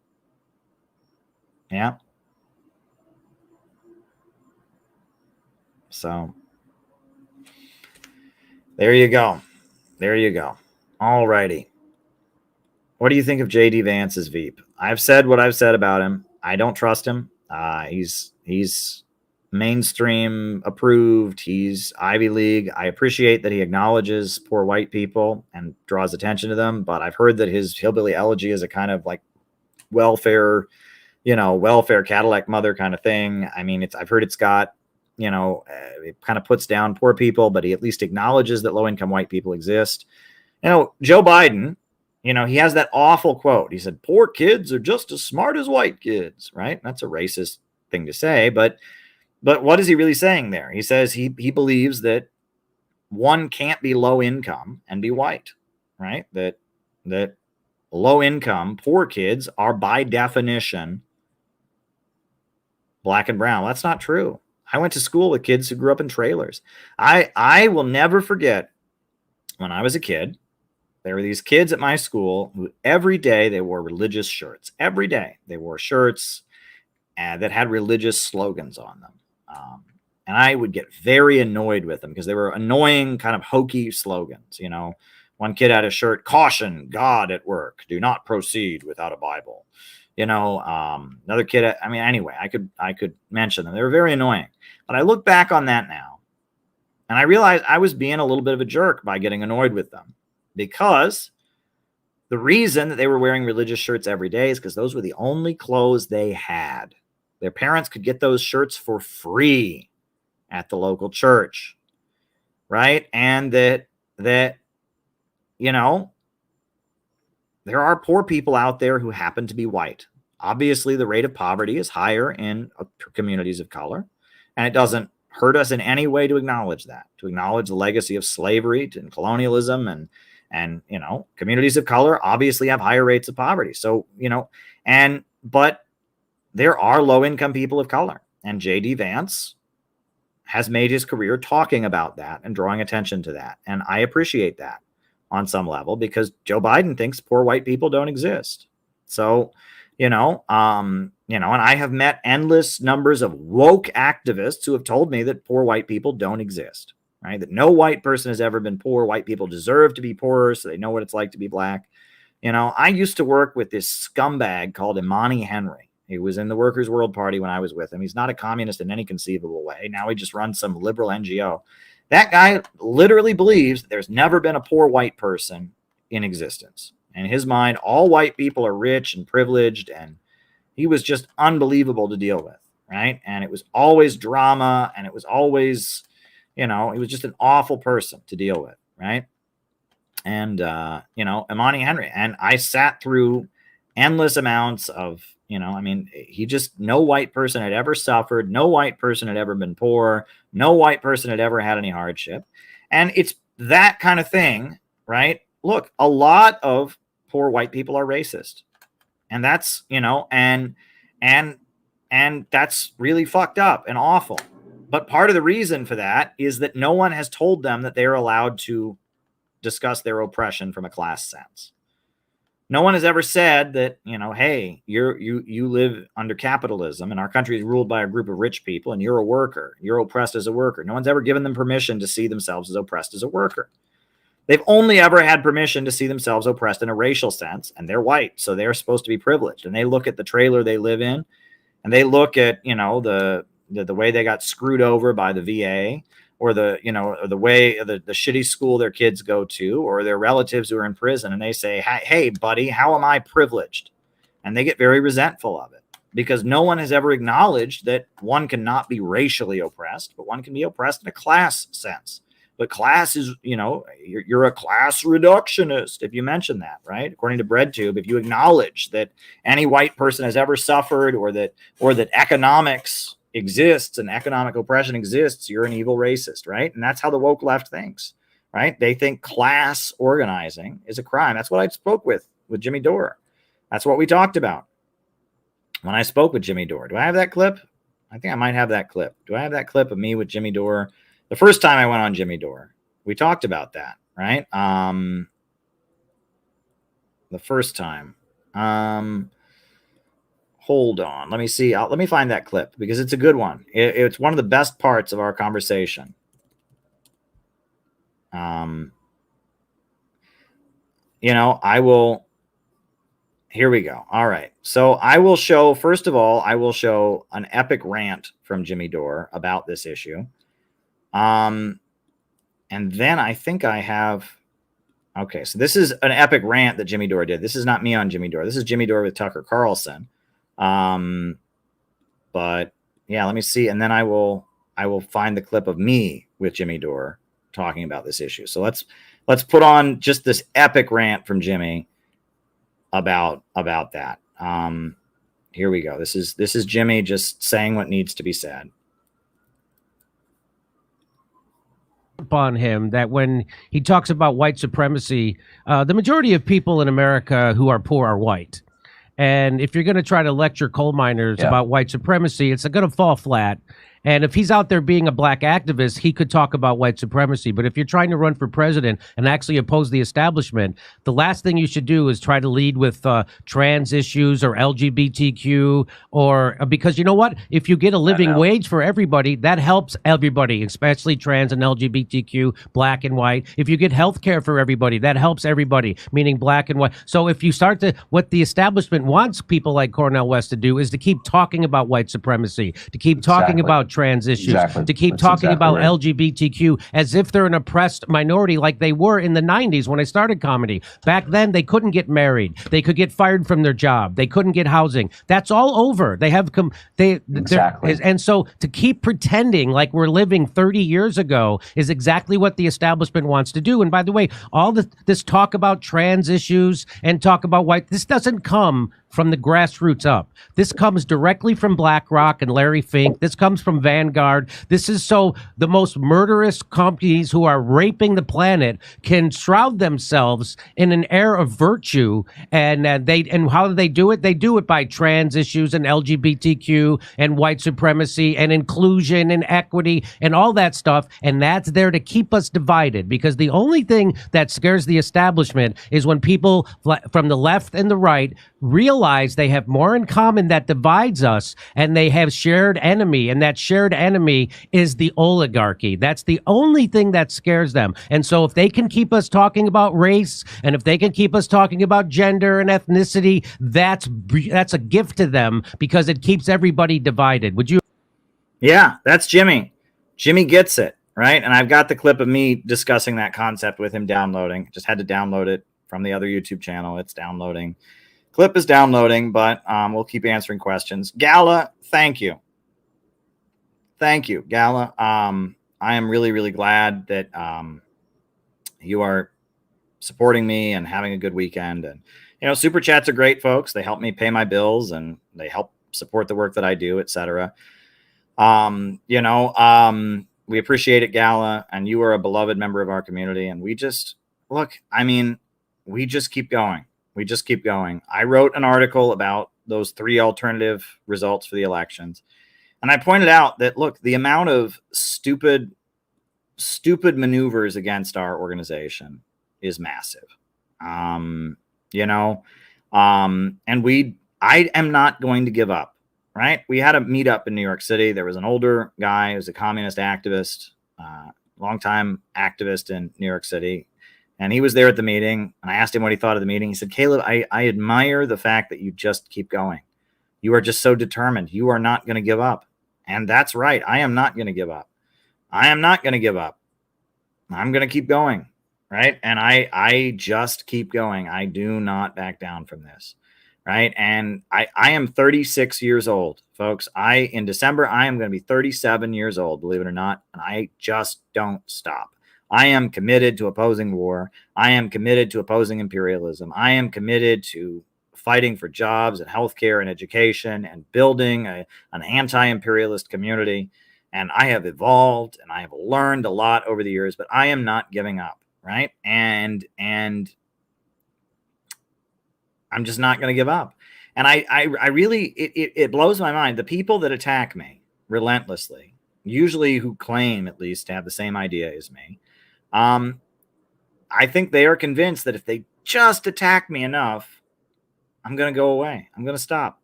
Yeah. So, there you go. There you go. All righty. What do you think of J.D. Vance's Veep? I've said what I've said about him. I don't trust him. He's mainstream approved. He's Ivy League. I appreciate that he acknowledges poor white people and draws attention to them, but I've heard that his hillbilly elegy is a kind of like welfare Cadillac mother kind of thing. I mean, I've heard it's got, it kind of puts down poor people, but he at least acknowledges that low-income white people exist. Joe Biden, he has that awful quote. He said, poor kids are just as smart as white kids, right? That's a racist thing to say, but what is he really saying there? He says he believes that one can't be low income and be white, right? That low income, poor kids are by definition black and brown. That's not true. I went to school with kids who grew up in trailers. I will never forget when I was a kid, there were these kids at my school who every day they wore religious shirts. Every day they wore shirts that had religious slogans on them. And I would get very annoyed with them because they were annoying, kind of hokey slogans. One kid had a shirt, caution, God at work, do not proceed without a Bible. Another kid, anyway, I could mention them. They were very annoying. But I look back on that now and I realized I was being a little bit of a jerk by getting annoyed with them, because the reason that they were wearing religious shirts every day is because those were the only clothes they had. Their parents could get those shirts for free at the local church, right? And that there are poor people out there who happen to be white. obviously the rate of poverty is higher in communities of color, and it doesn't hurt us in any way to acknowledge that, to acknowledge the legacy of slavery and colonialism, and you know, communities of color obviously have higher rates of poverty. So, you know, but there are low-income people of color, and J.D. Vance has made his career talking about that and drawing attention to that. And I appreciate that on some level, because Joe Biden thinks poor white people don't exist. So, and I have met endless numbers of woke activists who have told me that poor white people don't exist, right? That no white person has ever been poor. White people deserve to be poorer, so they know what it's like to be black. You know, I used to work with this scumbag called Imani Henry. He was in the Workers' World Party when I was with him. He's not a communist in any conceivable way. Now he just runs some liberal NGO. That guy literally believes that there's never been a poor white person in existence. In his mind, all white people are rich and privileged, and he was just unbelievable to deal with, right? And it was always drama, and it was always, he was just an awful person to deal with, right? And, Imani Henry. And I sat through endless amounts of, no white person had ever suffered. No white person had ever been poor. No white person had ever had any hardship. And it's that kind of thing, right? Look, a lot of poor white people are racist. And that's, and that's really fucked up and awful. But part of the reason for that is that no one has told them that they're allowed to discuss their oppression from a class sense. No one has ever said that, hey, you live under capitalism and our country is ruled by a group of rich people and you're a worker. You're oppressed as a worker. No one's ever given them permission to see themselves as oppressed as a worker. They've only ever had permission to see themselves oppressed in a racial sense, and they're white, so they're supposed to be privileged. And they look at the trailer they live in, and they look at, the way they got screwed over by the VA, or the way the shitty school their kids go to, or their relatives who are in prison, and they say, hey, buddy, how am I privileged? And they get very resentful of it, because no one has ever acknowledged that one cannot be racially oppressed, but one can be oppressed in a class sense. But class is, you're a class reductionist if you mention that, right? According to BreadTube, if you acknowledge that any white person has ever suffered, or that economics exists and economic oppression exists, you're an evil racist, right? And that's how the woke left thinks, right? They think class organizing is a crime. That's what I spoke with Jimmy Dore. That's what we talked about when I spoke with Jimmy Dore. Do I have that clip? I think I might have that clip. Do I have that clip of me with Jimmy Dore? The first time I went on Jimmy Dore, we talked about that, right? The first time. Hold on. Let me see. Let me find that clip, because it's a good one. It's one of the best parts of our conversation. I will. Here we go. All right. So I will show, first of all, an epic rant from Jimmy Dore about this issue. And then I think I have. Okay. So this is an epic rant that Jimmy Dore did. This is not me on Jimmy Dore. This is Jimmy Dore with Tucker Carlson. But yeah, let me see. And then I will find the clip of me with Jimmy Dore talking about this issue. So let's put on just this epic rant from Jimmy about that. Here we go. This is Jimmy just saying what needs to be said. On him that when he talks about white supremacy, the majority of people in America who are poor are white. And if you're going to try to lecture coal miners about white supremacy, it's going to fall flat. And if he's out there being a black activist, he could talk about white supremacy. But if you're trying to run for president and actually oppose the establishment, the last thing you should do is try to lead with trans issues or LGBTQ, or because you know what? If you get a living wage for everybody, that helps everybody, especially trans and LGBTQ, black and white. If you get health care for everybody, that helps everybody, meaning black and white. So if you start to, what the establishment wants people like Cornel West to do is to keep talking about white supremacy, to keep talking about trans issues, to keep talking about LGBTQ as if they're an oppressed minority like they were in the 90s when I started comedy. Back then, they couldn't get married. They could get fired from their job. They couldn't get housing. That's all over. They have and so to keep pretending like we're living 30 years ago is exactly what the establishment wants to do. And by the way, all this talk about trans issues and talk about white, this doesn't come from the grassroots up. This comes directly from BlackRock and Larry Fink. This comes from Vanguard. This is so the most murderous companies who are raping the planet can shroud themselves in an air of virtue. And how do they do it? They do it by trans issues and LGBTQ and white supremacy and inclusion and equity and all that stuff. And that's there to keep us divided, because the only thing that scares the establishment is when people from the left and the right realize they have more in common that divides us, and they have shared enemy, and that shared enemy is the oligarchy. That's the only thing that scares them. And so if they can keep us talking about race, and if they can keep us talking about gender and ethnicity, that's a gift to them, because it keeps everybody divided. Would you? Yeah, that's Jimmy. Jimmy gets it, right? And I've got the clip of me discussing that concept with him downloading. Just had to download it from the other YouTube channel. It's downloading. Clip is downloading, but we'll keep answering questions. Gala, thank you. Thank you, Gala. I am really, really glad that you are supporting me and having a good weekend. And, you know, super chats are great, folks. They help me pay my bills and they help support the work that I do, etc. We appreciate it, Gala, and you are a beloved member of our community. And we just, look, I mean, we just keep going. We just keep going. I wrote an article about those 3 alternative results for the elections. And I pointed out that, look, the amount of stupid maneuvers against our organization is massive. And I am not going to give up, right? We had a meetup in New York City. There was an older guy who was a communist activist, longtime activist in New York City. And he was there at the meeting, and I asked him what he thought of the meeting. He said, Caleb, I admire the fact that you just keep going. You are just so determined. You are not going to give up. And that's right. I am not going to give up. I am not going to give up. I'm going to keep going, right? And I just keep going. I do not back down from this, right? And I am 36 years old, folks. In December, I am going to be 37 years old, believe it or not, and I just don't stop. I am committed to opposing war. I am committed to opposing imperialism. I am committed to fighting for jobs and healthcare and education and building an anti-imperialist community. And I have evolved and I have learned a lot over the years, but I am not giving up, right? And I'm just not going to give up. And I really, it blows my mind. The people that attack me relentlessly, usually who claim at least to have the same idea as me, I think they are convinced that if they just attack me enough, I'm going to go away. I'm going to stop.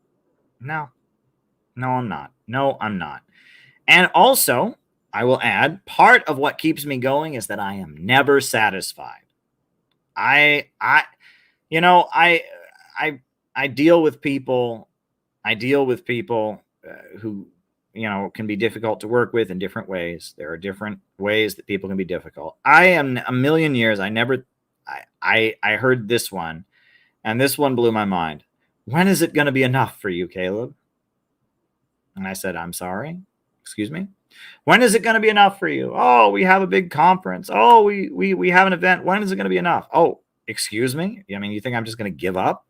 No, I'm not. No, I'm not. And also, I will add, part of what keeps me going is that I am never satisfied. I deal with people. I deal with people who, can be difficult to work with in different ways. There are different ways that people can be difficult. I am a million years. I heard this one, and this one blew my mind. When is it going to be enough for you, Caleb? And I said, I'm sorry. Excuse me. When is it going to be enough for you? Oh, we have a big conference. Oh, we have an event. When is it going to be enough? Oh, excuse me. I mean, you think I'm just going to give up?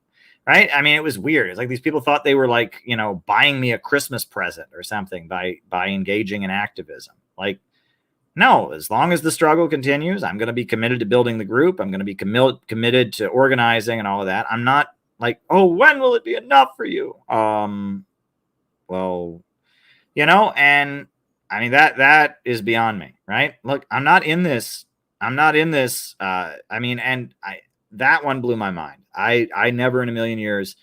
Right? I mean, it was weird. It's like these people thought they were like, buying me a Christmas present or something by engaging in activism. Like, no, as long as the struggle continues, I'm going to be committed to building the group. I'm going to be committed to organizing and all of that. I'm not like, oh, when will it be enough for you? Well, and I mean, that is beyond me, right? Look, I'm not in this. That one blew my mind. I never in a million years,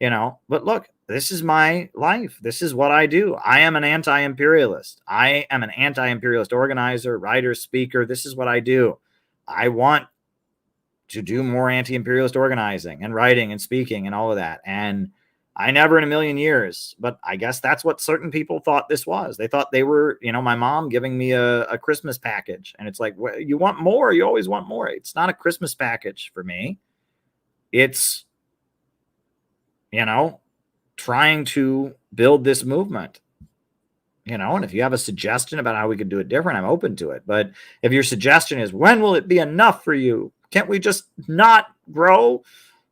but look, this is my life. This is what I do. I am an anti-imperialist. I am an anti-imperialist organizer, writer, speaker. This is what I do. I want to do more anti-imperialist organizing and writing and speaking and all of that. And I never in a million years, but I guess that's what certain people thought this was. They thought they were, my mom giving me a Christmas package. And it's like, well, you want more. You always want more. It's not a Christmas package for me. It's, trying to build this movement, and if you have a suggestion about how we could do it different, I'm open to it. But if your suggestion is, when will it be enough for you? Can't we just not grow?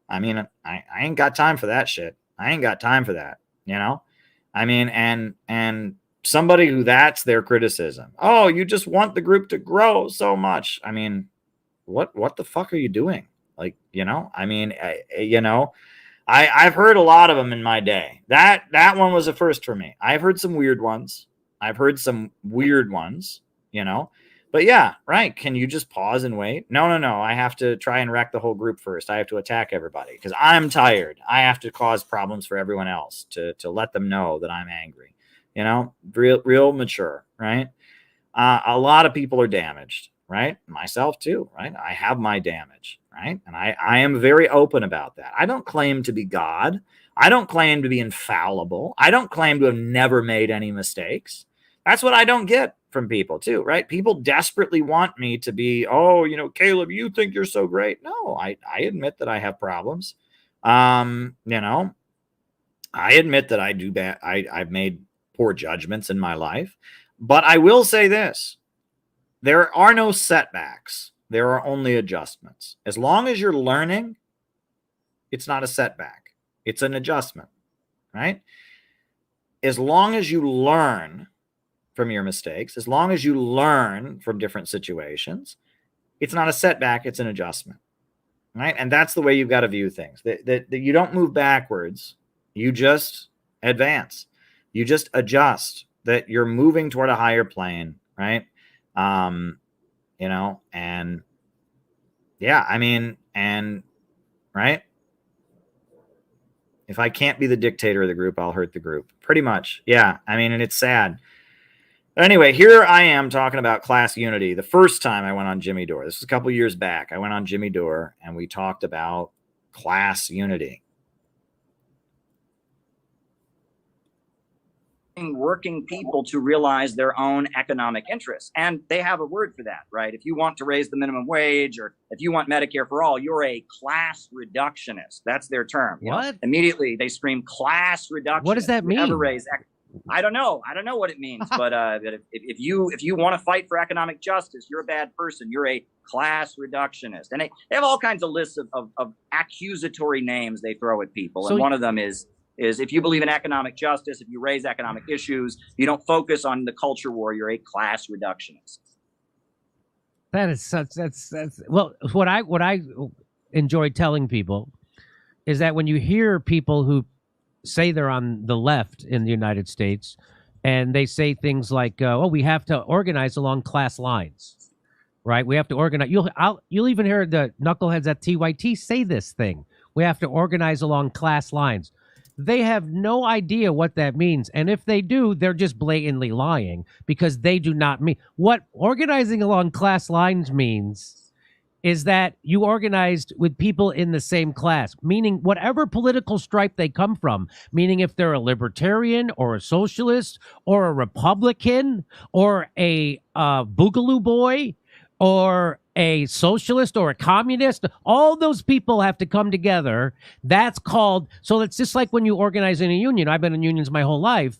I mean, I ain't got time for that shit. I ain't got time for that, you know? I mean, and somebody who that's their criticism. Oh, you just want the group to grow so much. I mean, what the fuck are you doing? Like, you know, I mean, I've heard a lot of them in my day. That one was a first for me. I've heard some weird ones. You know, but yeah, right. Can you just pause and wait? No. I have to try and wreck the whole group first. I have to attack everybody because I'm tired. I have to cause problems for everyone else to let them know that I'm angry. You know, real mature, right? A lot of people are damaged, right? Myself too, right? I have my damage, right? And I am very open about that. I don't claim to be God. I don't claim to be infallible. I don't claim to have never made any mistakes. That's what I don't get from people too, right? People desperately want me to be, oh, you know, Caleb, you think you're so great. No, I admit that I have problems. You know, I admit that I do bad. I've made poor judgments in my life, but I will say this. There are no setbacks. There are only adjustments. As long as you're learning, it's not a setback. It's an adjustment, right? As long as you learn from your mistakes, as long as you learn from different situations, it's not a setback, it's an adjustment, right? And that's the way you've got to view things. That you don't move backwards, you just advance. You just adjust, that you're moving toward a higher plane, right? You know, and yeah, I mean, and right? If I can't be the dictator of the group, I'll hurt the group. Pretty much. Yeah, I mean, and it's sad. Anyway, here I am talking about class unity. The first time I went on Jimmy Dore, this was a couple years back, I went on Jimmy Dore and we talked about class unity. Working people to realize their own economic interests. And they have a word for that, right? If you want to raise the minimum wage or if you want Medicare for all, you're a class reductionist. That's their term. What? You know? Immediately they scream class reduction. What does that mean? I don't know what it means, but if you want to fight for economic justice, you're a bad person. You're a class reductionist. And they have all kinds of lists of accusatory names they throw at people. And one of them is if you believe in economic justice, if you raise economic issues, you don't focus on the culture war, you're a class reductionist. That is that's well, what I enjoy telling people is that when you hear people who say they're on the left in the United States and they say things like, oh, we have to organize along class lines, right? We have to organize. You'll even hear the knuckleheads at TYT say this thing. We have to organize along class lines. They have no idea what that means. And if they do, they're just blatantly lying because they do not mean what organizing along class lines means is that you organized with people in the same class, meaning whatever political stripe they come from, meaning if they're a libertarian or a socialist or a Republican or a boogaloo boy or a socialist or a communist, all those people have to come together. That's called, so it's just like when you organize in a union. I've been in unions my whole life.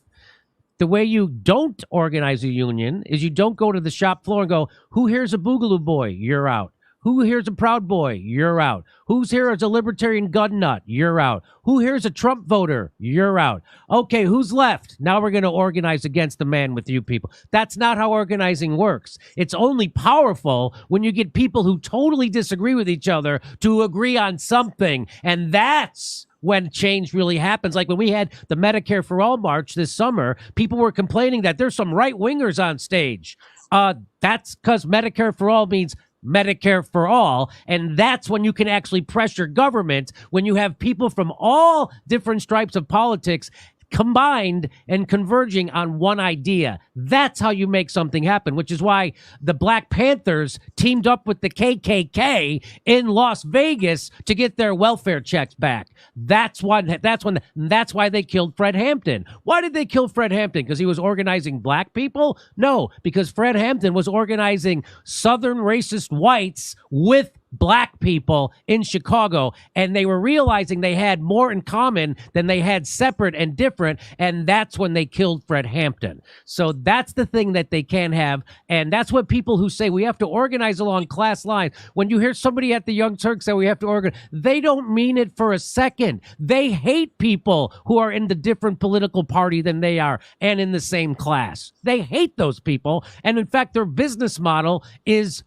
The way you don't organize a union is you don't go to the shop floor and go, who here's a boogaloo boy? You're out. Who here's a Proud Boy? You're out. Who's here as a libertarian gun nut? You're out. Who here's a Trump voter? You're out. Okay, who's left? Now we're going to organize against the man with you people. That's not how organizing works. It's only powerful when you get people who totally disagree with each other to agree on something. And that's when change really happens. Like when we had the Medicare for All march this summer, people were complaining that there's some right-wingers on stage. That's because Medicare for All means Medicare for all. And that's when you can actually pressure government, when you have people from all different stripes of politics combined and converging on one idea. That's how you make something happen, which is why the Black Panthers teamed up with the KKK in Las Vegas to get their welfare checks back. That's why they killed Fred Hampton. Why did they kill Fred Hampton? Because he was organizing black people? No, because Fred Hampton was organizing Southern racist whites with black people in Chicago, and they were realizing they had more in common than they had separate and different, and that's when they killed Fred Hampton. So that's the thing that they can have, and that's what people who say we have to organize along class lines, when you hear somebody at the Young Turks say we have to organize, they don't mean it for a second. They hate people who are in the different political party than they are and in the same class. They hate those people, and in fact, their business model is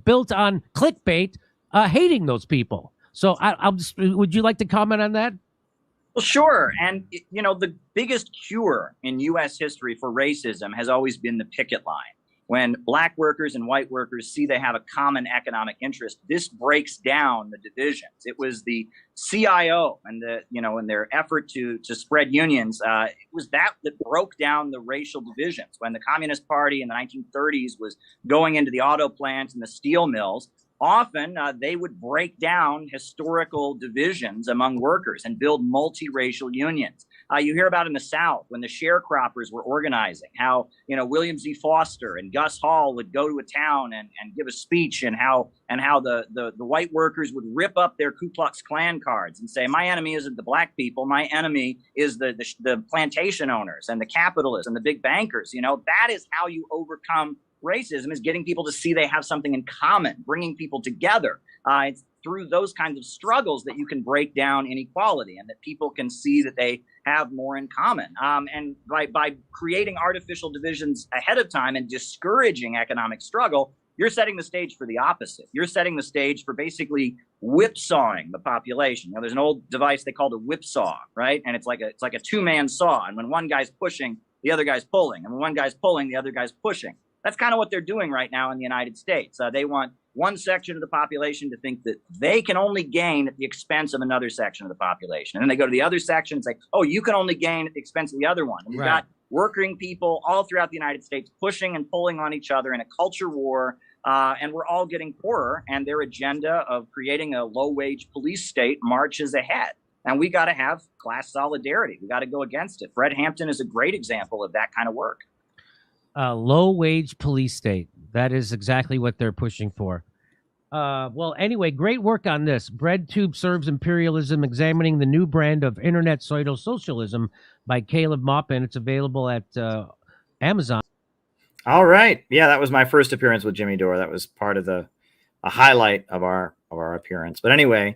built on clickbait, hating those people. So I'll just, would you like to comment on that? Well, sure. And, you know, the biggest cure in U.S. history for racism has always been the picket line. When black workers and white workers see they have a common economic interest, this breaks down the divisions. It was the CIO and in their effort to spread unions, it was that broke down the racial divisions. When the Communist Party in the 1930s was going into the auto plants and the steel mills, often they would break down historical divisions among workers and build multiracial unions. You hear about in the South when the sharecroppers were organizing, how William Z. Foster and Gus Hall would go to a town and give a speech, and how the white workers would rip up their Ku Klux Klan cards and say, my enemy isn't the black people, my enemy is the plantation owners and the capitalists and the big bankers. That is how you overcome racism, is getting people to see they have something in common, bringing people together. It's through those kinds of struggles that you can break down inequality and that people can see that they have more in common. And by creating artificial divisions ahead of time and discouraging economic struggle, you're setting the stage for the opposite. You're setting the stage for basically whipsawing the population. There's an old device they call a whipsaw, right? And it's like a two-man saw. And when one guy's pushing, the other guy's pulling. And when one guy's pulling, the other guy's pushing. That's kind of what they're doing right now in the United States. They want one section of the population to think that they can only gain at the expense of another section of the population. And then they go to the other section and say, oh, you can only gain at the expense of the other one. And you've got working people all throughout the United States pushing and pulling on each other in a culture war. And we're all getting poorer. And their agenda of creating a low-wage police state marches ahead. And we got to have class solidarity. We got to go against it. Fred Hampton is a great example of that kind of work. Low-wage police state. That is exactly what they're pushing for. Well, anyway, great work on this. BreadTube Serves Imperialism, Examining the New Brand of Internet Pseudo-Socialism by Caleb Maupin. It's available at Amazon. All right. Yeah, that was my first appearance with Jimmy Dore. That was part of a highlight of our appearance. But anyway,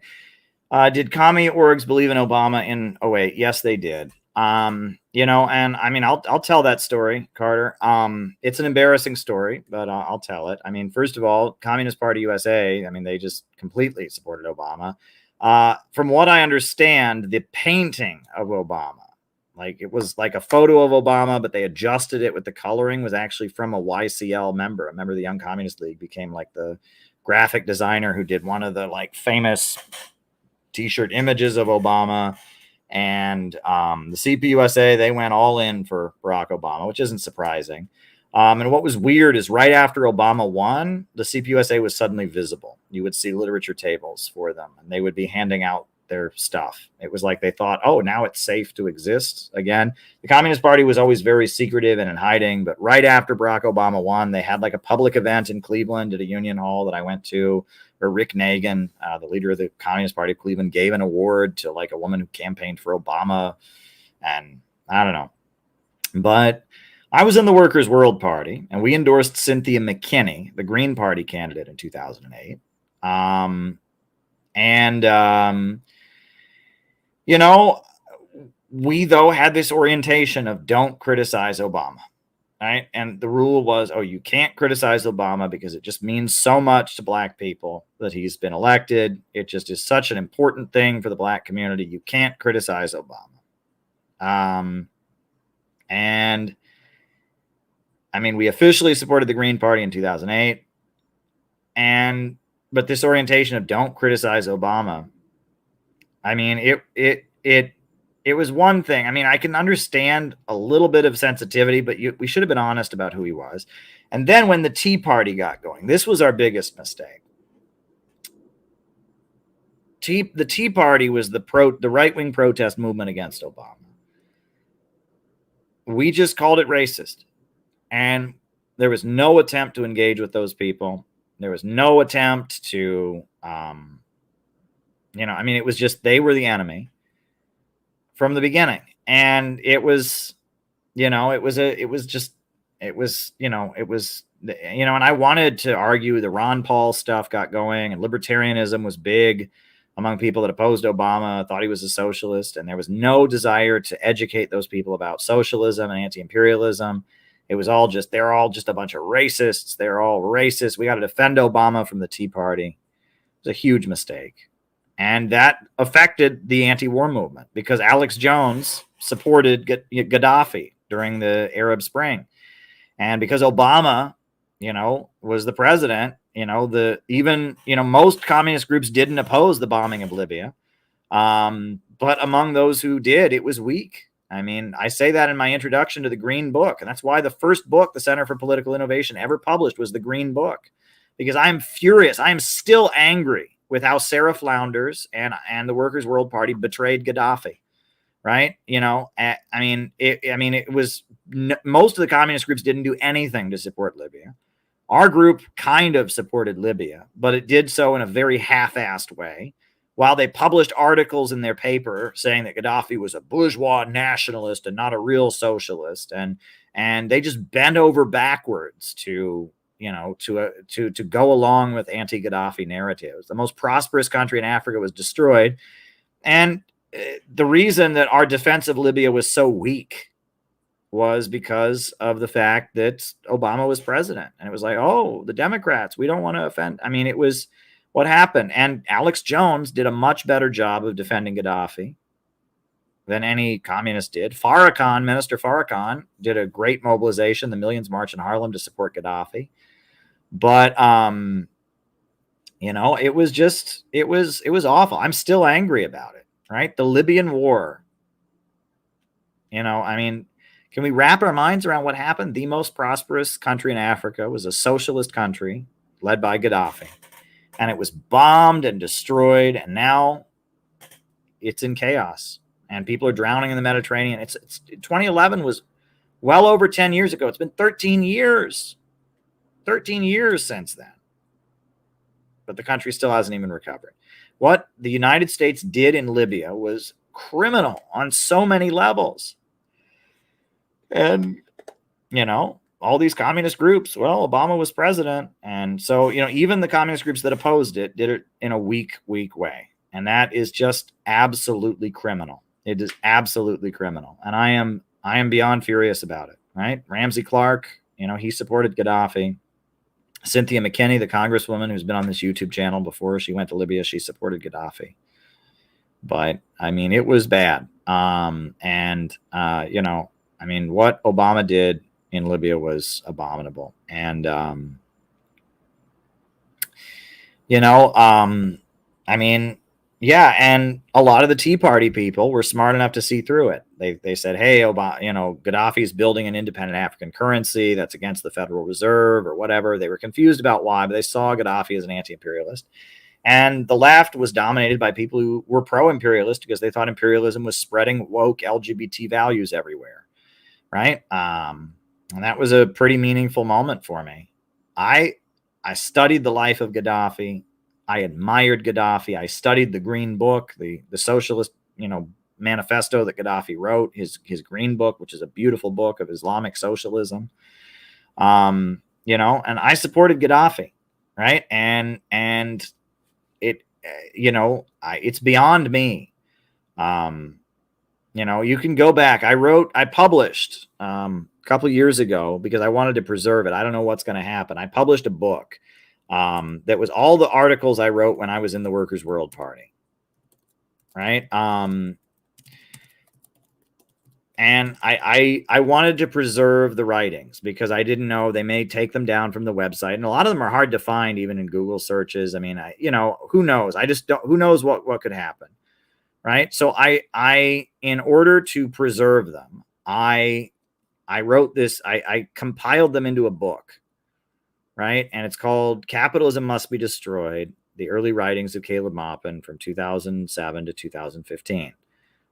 did commie orgs believe in Obama in 2008? Yes, they did. And I mean, I'll tell that story, Carter. It's an embarrassing story, but I'll tell it. I mean, first of all, Communist Party USA, I mean, they just completely supported Obama. From what I understand, the painting of Obama, like it was like a photo of Obama, but they adjusted it with the coloring, was actually from a YCL member. A member of the Young Communist League became like the graphic designer who did one of the like famous t-shirt images of Obama. And the CPUSA, they went all in for Barack Obama, which isn't surprising. And what was weird is right after Obama won, the CPUSA was suddenly visible. You would see literature tables for them, and they would be handing out their stuff. It was like they thought, oh, now it's safe to exist again. The Communist Party was always very secretive and in hiding, but right after Barack Obama won, they had like a public event in Cleveland at a union hall that I went to, where Rick Nagin, the leader of the Communist Party of Cleveland, gave an award to like a woman who campaigned for Obama. And I don't know. But I was in the Workers' World Party, and we endorsed Cynthia McKinney, the Green Party candidate, in 2008. We, though, had this orientation of don't criticize Obama. Right. And the rule was, oh, you can't criticize Obama because it just means so much to black people that he's been elected. It just is such an important thing for the black community. You can't criticize Obama. And I mean, we officially supported the Green Party in 2008. But this orientation of don't criticize Obama, I mean, it was one thing. I mean, I can understand a little bit of sensitivity, but we should have been honest about who he was. And then when the Tea Party got going, this was our biggest mistake. The Tea Party was the right-wing protest movement against Obama. We just called it racist. And there was no attempt to engage with those people. There was no attempt to, you know, I mean, it was just, they were the enemy from the beginning. And it was, you know, it was, you know, and I wanted to argue the Ron Paul stuff got going, and libertarianism was big among people that opposed Obama, thought he was a socialist. And there was no desire to educate those people about socialism and anti-imperialism. It was all just, they're all just a bunch of racists. They're all racist. We got to defend Obama from the Tea Party. It was a huge mistake. And that affected the anti-war movement, because Alex Jones supported Gaddafi during the Arab Spring. And because Obama, you know, was the president, you know, most communist groups didn't oppose the bombing of Libya. But among those who did, it was weak. I mean, I say that in my introduction to the Green Book. And that's why the first book the Center for Political Innovation ever published was the Green Book, because I'm furious. I am still angry with how Sarah Flounders and the Workers' World Party betrayed Gaddafi. Right. You know, I mean, it was most of the communist groups didn't do anything to support Libya. Our group kind of supported Libya, but it did so in a very half-assed way. While they published articles in their paper saying that Gaddafi was a bourgeois nationalist and not a real socialist, and they just bent over backwards to, you know, to go along with anti-Gaddafi narratives. The most prosperous country in Africa was destroyed, and the reason that our defense of Libya was so weak was because of the fact that Obama was president. And it was like, oh, the Democrats, we don't want to offend. I mean, it was what happened. And Alex Jones did a much better job of defending Gaddafi than any communist did. Minister Farrakhan did a great mobilization, the Millions March in Harlem, to support Gaddafi. But, you know, it was awful. I'm still angry about it, right? The Libyan war, you know, I mean, can we wrap our minds around what happened? The most prosperous country in Africa was a socialist country led by Gaddafi, and it was bombed and destroyed, and now it's in chaos, and people are drowning in the Mediterranean. It's 2011 was well over 10 years ago. It's been 13 years since then, but the country still hasn't even recovered. What the United States did in Libya was criminal on so many levels. And, you know, all these communist groups, well, Obama was president. And so, you know, even the communist groups that opposed it did it in a weak way. And that is just absolutely criminal. It is absolutely criminal. And I am beyond furious about it, right? Ramsey Clark, you know, he supported Gaddafi. Cynthia McKinney, the congresswoman who's been on this YouTube channel before she went to Libya, she supported Gaddafi. But, I mean, it was bad. You know, I mean, what Obama did in Libya was abominable. And, you know, I mean, yeah. And a lot of the Tea Party people were smart enough to see through it. They said, hey, Obama, you know, Gaddafi's building an independent African currency that's against the Federal Reserve or whatever. They were confused about why, but they saw Gaddafi as an anti-imperialist. And the left was dominated by people who were pro-imperialist because they thought imperialism was spreading woke LGBT values everywhere. Right. And that was a pretty meaningful moment for me. I studied the life of Gaddafi. I admired Gaddafi. I studied the Green Book, the socialist, you know, manifesto that Gaddafi wrote, his Green Book, which is a beautiful book of Islamic socialism. You know, and I supported Gaddafi. Right. And it, you know, it's beyond me. You know, you can go back. I published a couple years ago because I wanted to preserve it. I don't know what's going to happen. I published a book that was all the articles I wrote when I was in the Workers' World Party. Right. And I wanted to preserve the writings because I didn't know they may take them down from the website. And a lot of them are hard to find even in Google searches. I mean, you know, who knows? I just don't, who knows what could happen. Right. So I, in order to preserve them, I wrote this, I compiled them into a book. Right. And it's called Capitalism Must Be Destroyed: The Early Writings of Caleb Maupin from 2007 to 2015.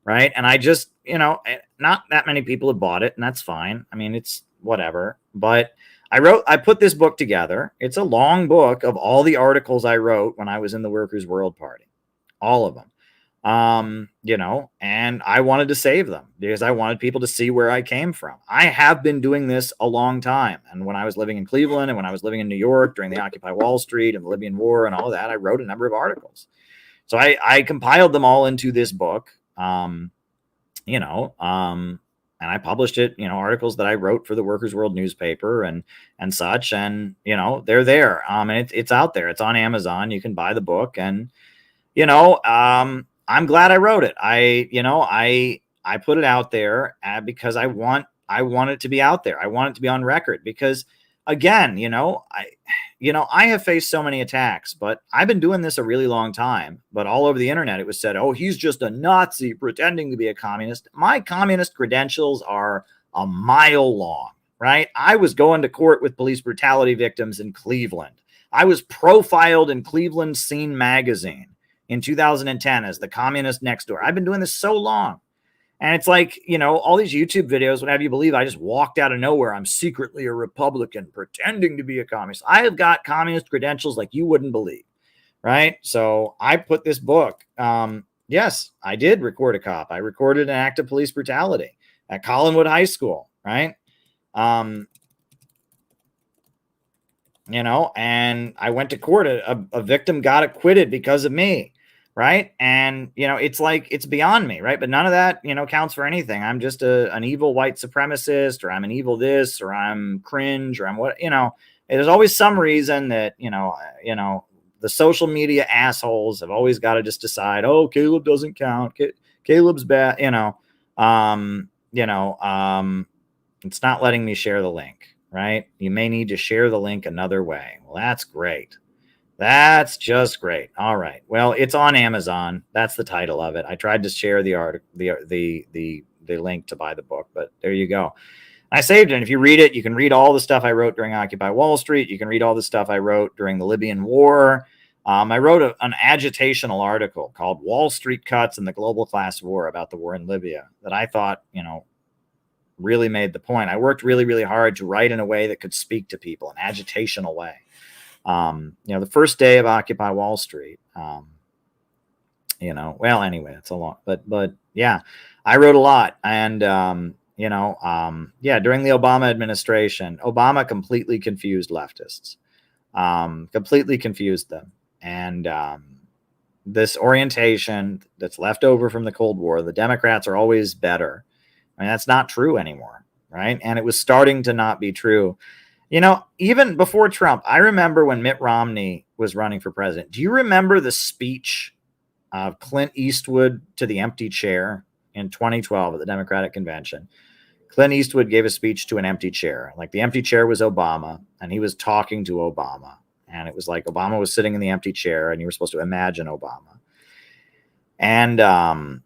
Right. And I just, you know, not that many people have bought it, and that's fine. I mean, it's whatever. But I put this book together. It's a long book of all the articles I wrote when I was in the Workers' World Party, all of them. You know, and I wanted to save them because I wanted people to see where I came from. I have been doing this a long time. And when I was living in Cleveland and when I was living in New York during the Occupy Wall Street and the Libyan War and all of that, I wrote a number of articles. So I compiled them all into this book, you know, and I published it, you know, articles that I wrote for the Workers' World newspaper and such. And, you know, they're there. And it's out there. It's on Amazon. You can buy the book. And, you know, I'm glad I wrote it. I put it out there because I want it to be out there. I want it to be on record because, again, I have faced so many attacks, but I've been doing this a really long time. But all over the internet, it was said, "Oh, he's just a Nazi pretending to be a communist." My communist credentials are a mile long, right? I was going to court with police brutality victims in Cleveland. I was profiled in Cleveland Scene magazine in 2010 as the communist next door. I've been doing this so long. And it's like, you know, all these YouTube videos would have you believe I just walked out of nowhere. I'm secretly a Republican pretending to be a communist. I have got communist credentials like you wouldn't believe, right? So I put this book. Yes, I did record a cop. I recorded an act of police brutality at Collinwood High School, right? You know, and I went to court. A victim got acquitted because of me. Right. And, you know, it's like it's beyond me. Right. But none of that, you know, counts for anything. I'm just an evil white supremacist, or I'm an evil this, or I'm cringe, or I'm what, you know, there's always some reason that, you know, the social media assholes have always got to just decide, oh, Caleb doesn't count. Caleb's bad. It's not letting me share the link. Right. You may need to share the link another way. Well, that's great. That's just great. All right. Well, it's on Amazon. That's the title of it. I tried to share the article, the link to buy the book, but there you go. I saved it. And if you read it, you can read all the stuff I wrote during Occupy Wall Street. You can read all the stuff I wrote during the Libyan War. I wrote an agitational article called Wall Street Cuts and the Global Class War about the war in Libya that I thought, you know, really made the point. I worked really, really hard to write in a way that could speak to people, an agitational way. You know, the first day of Occupy Wall Street, you know, well, anyway, it's a lot, but yeah, I wrote a lot. And, you know, during the Obama administration, Obama completely confused leftists, completely confused them. And, this orientation that's left over from the Cold War, the Democrats are always better. I mean, that's not true anymore. Right. And it was starting to not be true. You know, even before Trump, I remember when Mitt Romney was running for president. Do you remember the speech of Clint Eastwood to the empty chair in 2012 at the Democratic Convention? Clint Eastwood gave a speech to an empty chair. Like, the empty chair was Obama, and he was talking to Obama. And it was like Obama was sitting in the empty chair, and you were supposed to imagine Obama. And,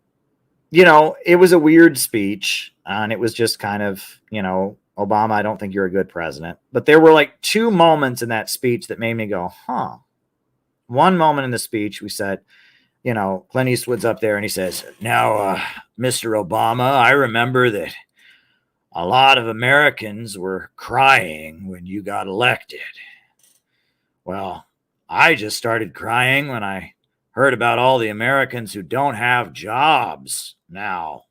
you know, it was a weird speech, and it was just kind of, you know, Obama, I don't think you're a good president. But there were like two moments in that speech that made me go, huh. One moment in the speech, we said, you know, Clint Eastwood's up there and he says, now, Mr. Obama, I remember that a lot of Americans were crying when you got elected. Well, I just started crying when I heard about all the Americans who don't have jobs now.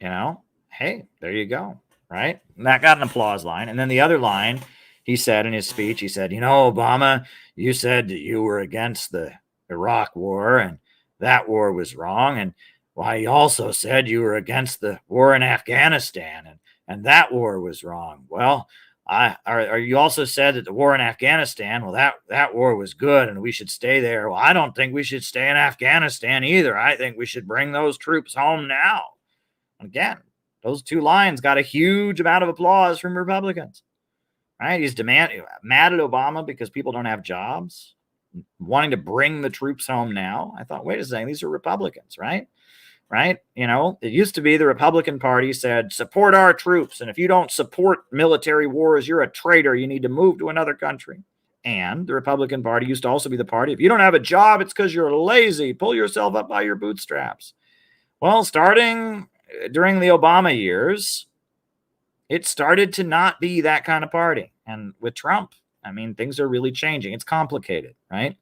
You know, hey, there you go. Right. And that got an applause line. And then the other line he said in his speech, he said, you know, Obama, you said that you were against the Iraq war and that war was wrong. And why, you also said you were against the war in Afghanistan and that war was wrong. Well, you also said that the war in Afghanistan, well, that war was good and we should stay there. Well, I don't think we should stay in Afghanistan either. I think we should bring those troops home now. Again, those two lines got a huge amount of applause from Republicans. Right? He's mad at Obama because people don't have jobs, wanting to bring the troops home now. I thought, wait a second, these are Republicans, right? Right? You know, it used to be the Republican Party said, support our troops. And if you don't support military wars, you're a traitor. You need to move to another country. And the Republican Party used to also be the party, if you don't have a job, it's because you're lazy. Pull yourself up by your bootstraps. Well, starting during the Obama years, it started to not be that kind of party. And with Trump, I mean, things are really changing. It's complicated, right?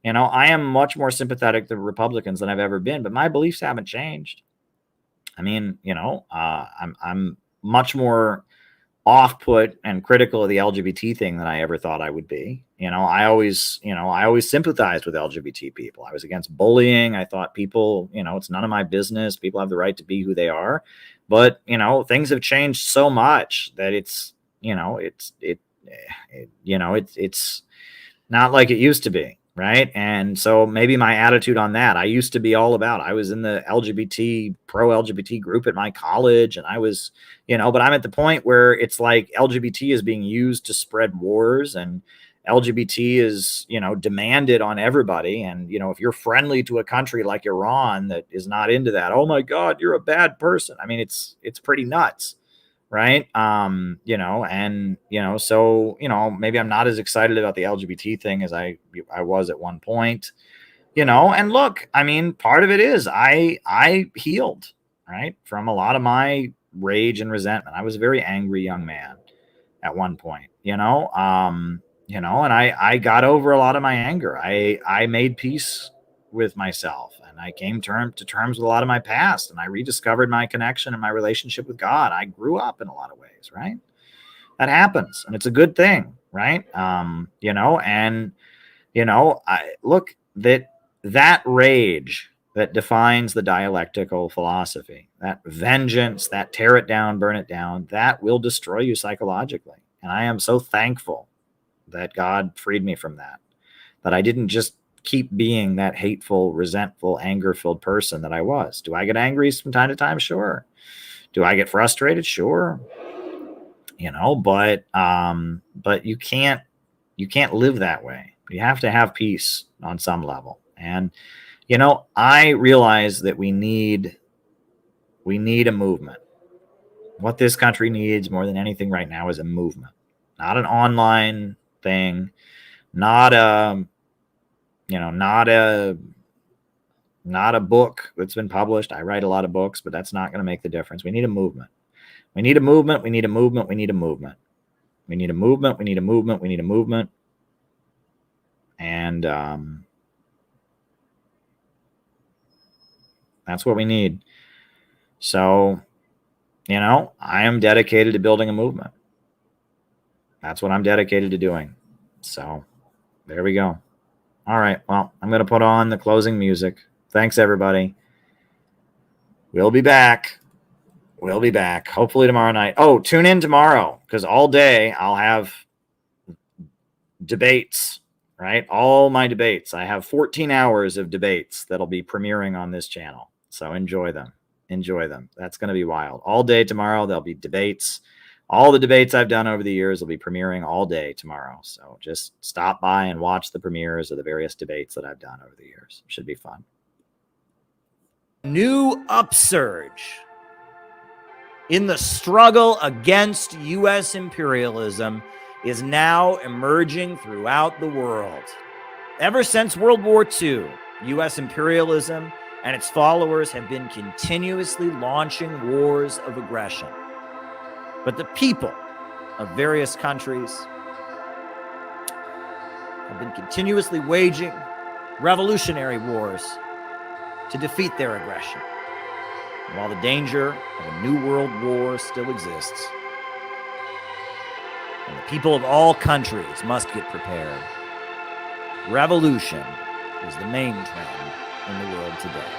You know, I am much more sympathetic to Republicans than I've ever been, but my beliefs haven't changed. I mean, you know, I'm much more off-put and critical of the LGBT thing than I ever thought I would be. You know, I always sympathized with LGBT people. I was against bullying. I thought people, you know, it's none of my business. People have the right to be who they are. But, you know, things have changed so much that it's, you know, it's not like it used to be. Right. And so maybe my attitude on that, I used to be all about, I was in the pro LGBT group at my college, and I was, you know, but I'm at the point where it's like LGBT is being used to spread wars, and LGBT is, you know, demanded on everybody. And, you know, if you're friendly to a country like Iran that is not into that, oh my God, you're a bad person. I mean, it's pretty nuts. Right. You know, and, you know, so, you know, maybe I'm not as excited about the LGBT thing as I was at one point, you know, and look, I mean, part of it is I healed, right, from a lot of my rage and resentment. I was a very angry young man at one point, you know, and I got over a lot of my anger. I made peace with myself, and I came to terms with a lot of my past, and I rediscovered my connection and my relationship with God. I grew up in a lot of ways, right? That happens, and it's a good thing, right? You know, and, you know, I look, that rage that defines the dialectical philosophy, that vengeance, that tear it down, burn it down, that will destroy you psychologically. And I am so thankful that God freed me from that I didn't just keep being that hateful, resentful, anger-filled person that I was. Do I get angry from time to time? Sure. Do I get frustrated? Sure. You know, but you can't live that way. You have to have peace on some level. And, you know, I realize that we need a movement. What this country needs more than anything right now is a movement, not an online thing, not a book that's been published. I write a lot of books, but that's not going to make the difference. We need a movement. We need a movement. We need a movement. We need a movement. We need a movement. We need a movement. We need a movement. And that's what we need. So, you know, I am dedicated to building a movement. That's what I'm dedicated to doing. So there we go. All right. Well, I'm going to put on the closing music. Thanks, everybody. We'll be back. Hopefully tomorrow night. Oh, tune in tomorrow, because all day I'll have debates, right? All my debates. I have 14 hours of debates that'll be premiering on this channel. So enjoy them. That's going to be wild. All day tomorrow, there'll be debates. All the debates I've done over the years will be premiering all day tomorrow. So just stop by and watch the premieres of the various debates that I've done over the years. Should be fun. New upsurge in the struggle against U.S. imperialism is now emerging throughout the world. Ever since World War II, U.S. imperialism and its followers have been continuously launching wars of aggression. But the people of various countries have been continuously waging revolutionary wars to defeat their aggression. And while the danger of a new world war still exists, and the people of all countries must get prepared, revolution is the main trend in the world today.